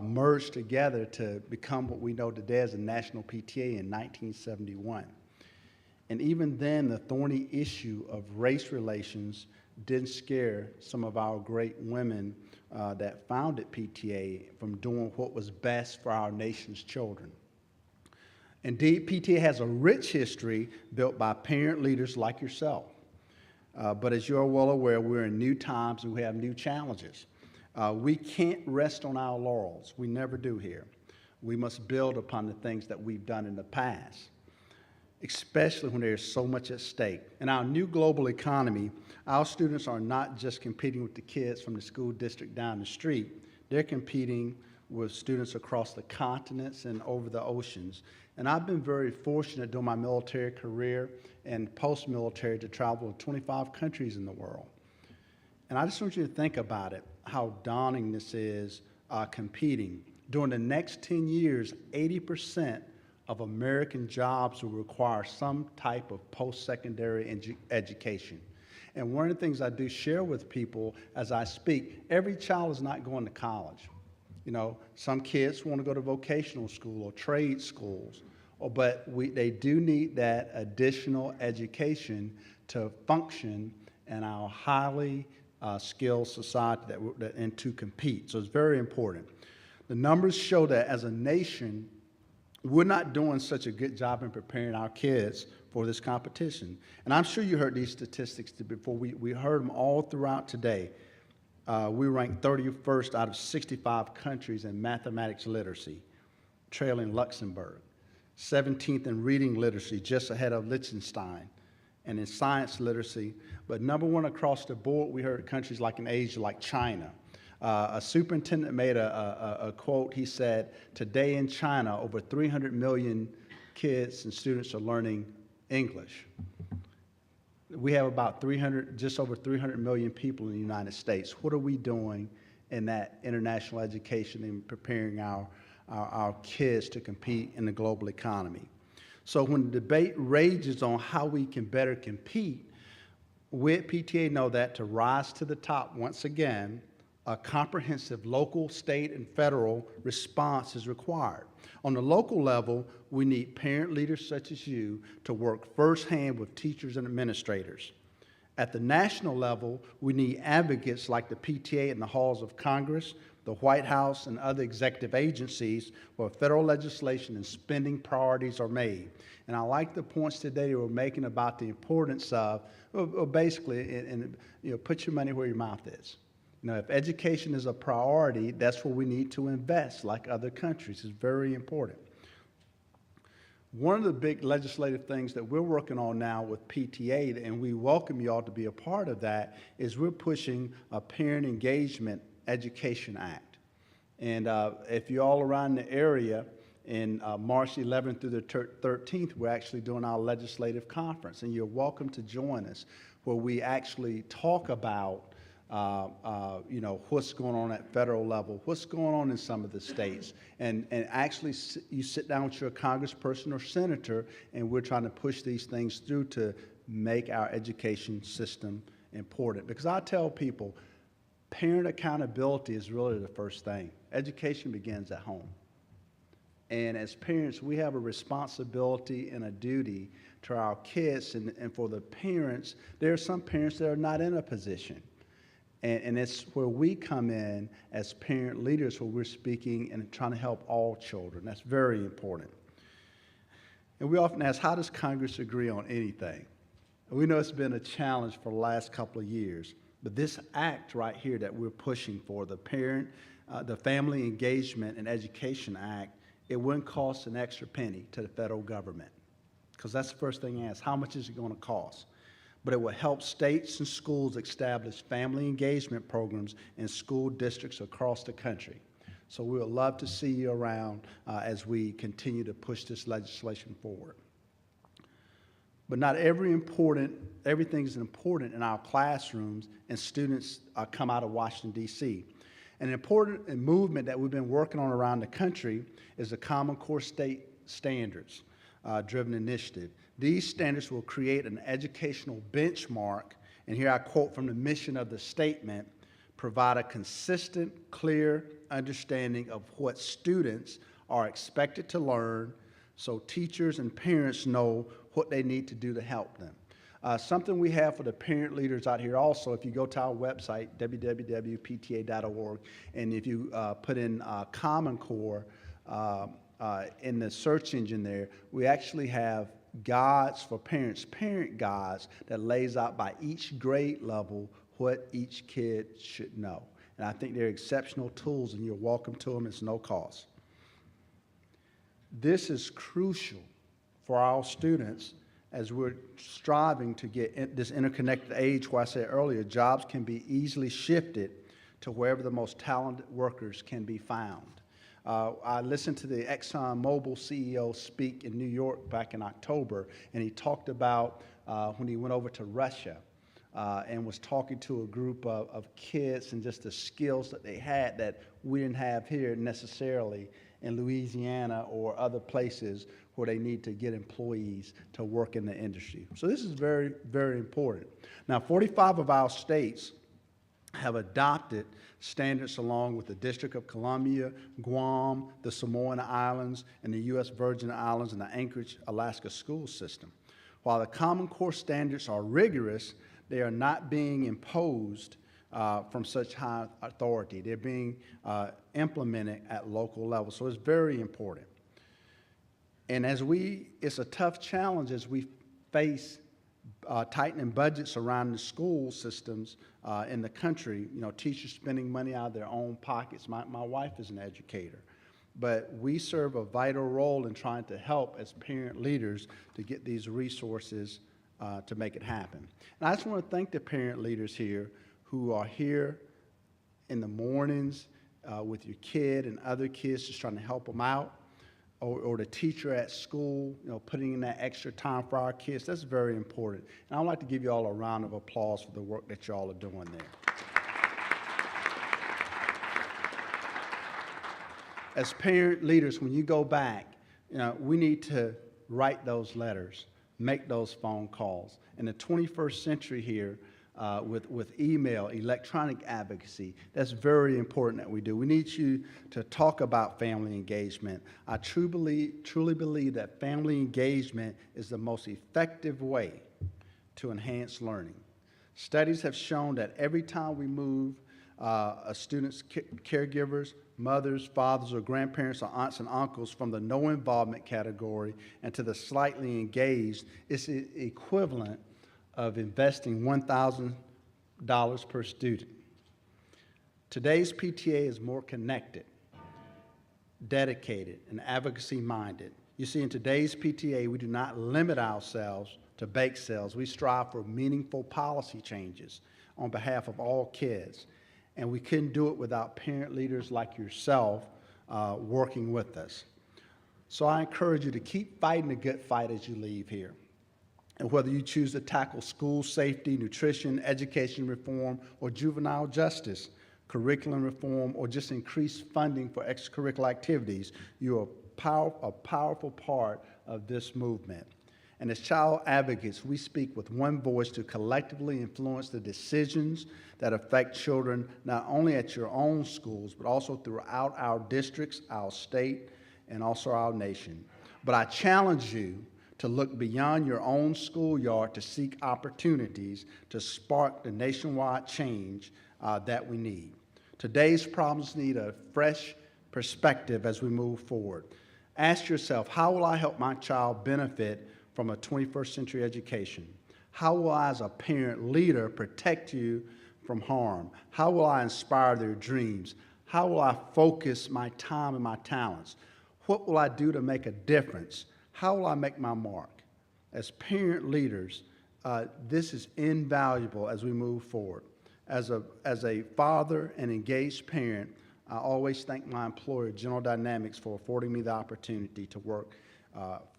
merged together to become what we know today as the National PTA in 1971. And even then, the thorny issue of race relations didn't scare some of our great women that founded PTA from doing what was best for our nation's children. Indeed, PTA has a rich history built by parent leaders like yourself. But as you're well aware, we're in new times and we have new challenges. We can't rest on our laurels. We never do here. We must build upon the things that we've done in the past, especially when there's so much at stake. In our new global economy, our students are not just competing with the kids from the school district down the street. They're competing with students across the continents and over the oceans. And I've been very fortunate during my military career and post-military to travel to 25 countries in the world. And I just want you to think about it, how daunting this is competing. During the next 10 years, 80% of American jobs will require some type of post-secondary education. And one of the things I do share with people as I speak, every child is not going to college. You know, some kids want to go to vocational school or trade schools, but they do need that additional education to function in our highly skilled society and to compete. So it's very important. The numbers show that as a nation, we're not doing such a good job in preparing our kids for this competition. And I'm sure you heard these statistics before. We heard them all throughout today. We ranked 31st out of 65 countries in mathematics literacy, trailing Luxembourg. 17th in reading literacy, just ahead of Liechtenstein. And in science literacy, but number one across the board, we heard countries like in Asia, like China. A superintendent made a quote. He said, today in China, over 300 million kids and students are learning English. We have about just over 300 million people in the United States. What are we doing in that international education and preparing our kids to compete in the global economy? So when the debate rages on how we can better compete, we at PTA know that to rise to the top once again, a comprehensive local, state, and federal response is required. On the local level, we need parent leaders such as you to work firsthand with teachers and administrators. At the national level, we need advocates like the PTA in the halls of Congress, the White House, and other executive agencies where federal legislation and spending priorities are made. And I like the points today we're making about the importance of, basically, put your money where your mouth is. If education is a priority, that's where we need to invest, like other countries. It's very important. One of the big legislative things that we're working on now with PTA, and we welcome you all to be a part of that, is we're pushing a Parent Engagement Education Act. And if you're all around the area, in March 11th through the 13th, we're actually doing our legislative conference, and you're welcome to join us, where we actually talk about what's going on at federal level, what's going on in some of the states, and actually you sit down with your congressperson or senator, and we're trying to push these things through to make our education system important. Because I tell people, parent accountability is really the first thing. Education begins at home. And as parents, we have a responsibility and a duty to our kids, and for the parents, there are some parents that are not in a position. And it's where we come in as parent leaders, where we're speaking and trying to help all children. That's very important. And we often ask, how does Congress agree on anything? And we know it's been a challenge for the last couple of years, but this act right here that we're pushing for, the Family Engagement and Education Act, it wouldn't cost an extra penny to the federal government, because that's the first thing I ask, how much is it going to cost? But it will help states and schools establish family engagement programs in school districts across the country. So we would love to see you around as we continue to push this legislation forward. But not everything is important in our classrooms, and students come out of Washington, D.C. An important movement that we've been working on around the country is the Common Core State Standards driven initiative. These standards will create an educational benchmark, and here I quote from the mission of the statement, provide a consistent, clear understanding of what students are expected to learn so teachers and parents know what they need to do to help them. Something we have for the parent leaders out here also, if you go to our website, www.pta.org, and if you put in Common Core in the search engine there, we actually have guides for parents, parent guides that lays out by each grade level what each kid should know. And I think they're exceptional tools, and you're welcome to them. It's no cost. This is crucial for our students as we're striving to get this interconnected age where I said earlier, jobs can be easily shifted to wherever the most talented workers can be found. I listened to the ExxonMobil CEO speak in New York back in October, and he talked about when he went over to Russia and was talking to a group of kids and just the skills that they had that we didn't have here necessarily in Louisiana or other places where they need to get employees to work in the industry. So this is very, very important. Now, 45 of our states have adopted standards along with the District of Columbia, Guam, the Samoan Islands, and the U.S. Virgin Islands and the Anchorage, Alaska school system. While the Common Core standards are rigorous, they are not being imposed from such high authority. They're being implemented at local levels, so it's very important. And it's a tough challenge as we face tightening budgets around the school systems in the country. You know, teachers spending money out of their own pockets. My wife is an educator. But we serve a vital role in trying to help as parent leaders to get these resources to make it happen. And I just want to thank the parent leaders here who are here in the mornings with your kid and other kids, just trying to help them out. Or the teacher at school, you know, putting in that extra time for our kids. That's very important. And I'd like to give you all a round of applause for the work that y'all are doing there. As parent leaders, when you go back, you know, we need to write those letters, make those phone calls. In the 21st century here, with email, electronic advocacy, that's very important that we do. We need you to talk about family engagement. I truly believe that family engagement is the most effective way to enhance learning. Studies have shown that every time we move a student's caregivers, mothers, fathers, or grandparents, or aunts and uncles from the no involvement category and to the slightly engaged, it's the equivalent of investing $1,000 per student. Today's PTA is more connected, dedicated, and advocacy-minded. You see, in today's PTA, we do not limit ourselves to bake sales. We strive for meaningful policy changes on behalf of all kids. And we couldn't do it without parent leaders like yourself working with us. So I encourage you to keep fighting the good fight as you leave here. And whether you choose to tackle school safety, nutrition, education reform, or juvenile justice, curriculum reform, or just increased funding for extracurricular activities, you are a powerful part of this movement. And as child advocates, we speak with one voice to collectively influence the decisions that affect children, not only at your own schools, but also throughout our districts, our state, and also our nation. But I challenge you to look beyond your own schoolyard to seek opportunities to spark the nationwide change that we need. Today's problems need a fresh perspective as we move forward. Ask yourself, how will I help my child benefit from a 21st century education? How will I, as a parent leader, protect you from harm? How will I inspire their dreams? How will I focus my time and my talents? What will I do to make a difference? How will I make my mark? As parent leaders, this is invaluable as we move forward. As a father and engaged parent, I always thank my employer, General Dynamics, for affording me the opportunity to work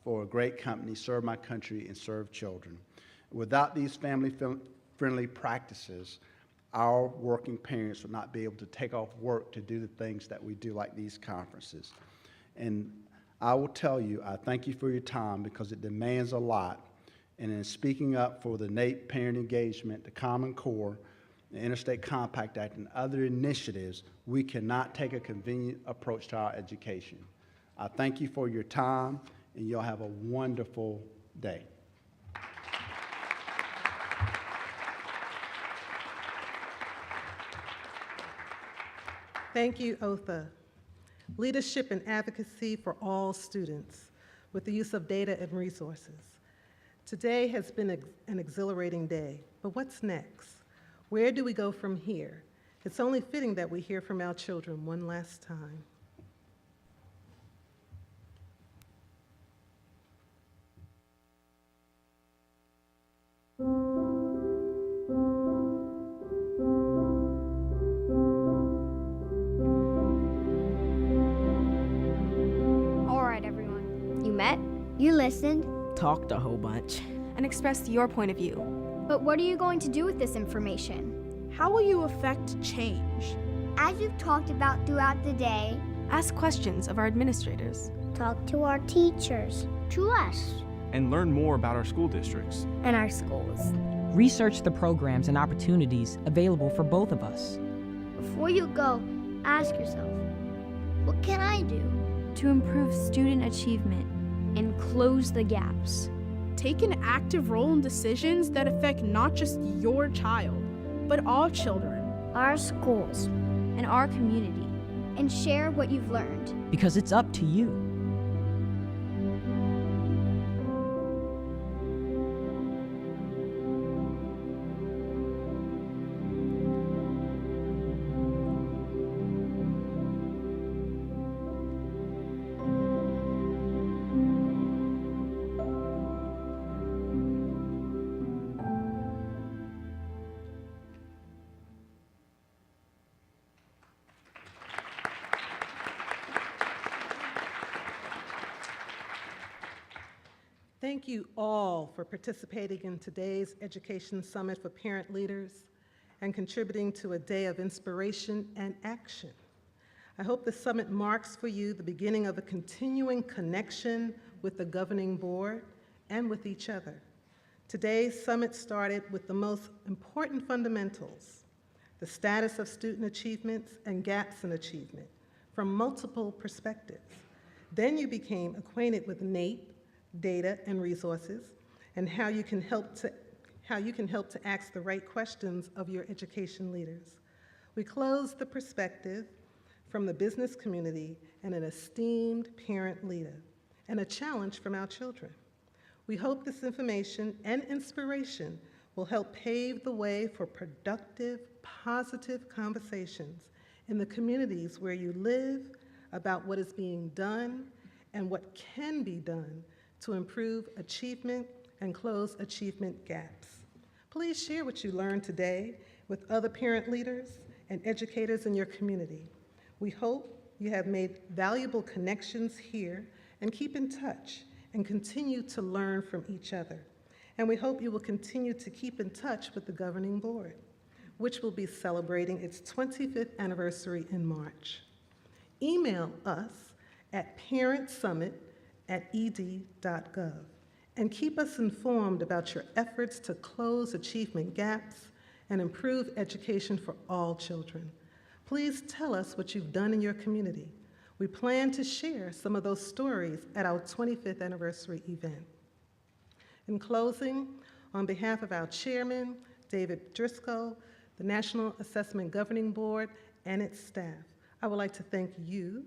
for a great company, serve my country, and serve children. Without these family-friendly practices, our working parents would not be able to take off work to do the things that we do, like these conferences. And I will tell you, I thank you for your time because it demands a lot. And in speaking up for the NAEP parent engagement, the Common Core, the Interstate Compact Act, and other initiatives, we cannot take a convenient approach to our education. I thank you for your time, and you'll have a wonderful day. Thank you, Otha. Leadership and advocacy for all students with the use of data and resources. Today has been an exhilarating day, but what's next? Where do we go from here? It's only fitting that we hear from our children one last time. You listened, Talked a whole bunch, and expressed your point of view. but what are you going to do with this information? How will you affect change? As you've talked about throughout the day, Ask questions of our administrators. talk to our teachers, to us, And learn more about our school districts. and our schools. Research the programs and opportunities available for both of us. Before you go, ask yourself, what can I do to improve student achievement and close the gaps? Take an active role in decisions that affect not just your child, but all children, our schools, and our community. And share what you've learned. Because it's up to you. Thank you all for participating in today's Education Summit for Parent Leaders and contributing to a day of inspiration and action. I hope the summit marks for you the beginning of a continuing connection with the governing board and with each other. Today's summit started with the most important fundamentals, the status of student achievements and gaps in achievement from multiple perspectives. Then you became acquainted with NAEP, data and resources, and how you can help to ask the right questions of your education leaders. We closed the perspective from the business community and an esteemed parent leader, and a challenge from our children. We hope this information and inspiration will help pave the way for productive, positive conversations in the communities where you live about what is being done and what can be done to improve achievement and close achievement gaps. Please share what you learned today with other parent leaders and educators in your community. We hope you have made valuable connections here and keep in touch and continue to learn from each other. And we hope you will continue to keep in touch with the governing board, which will be celebrating its 25th anniversary in March. Email us at parentsummit@ed.gov and keep us informed about your efforts to close achievement gaps and improve education for all children. Please tell us what you've done in your community. We plan to share some of those stories at our 25th anniversary event. In closing, on behalf of our chairman, David Driscoll, the National Assessment Governing Board, and its staff, I would like to thank you,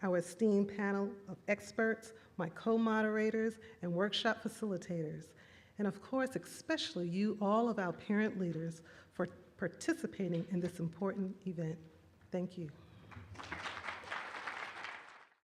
our esteemed panel of experts, my co-moderators, and workshop facilitators, and of course, especially you, all of our parent leaders, for participating in this important event. Thank you.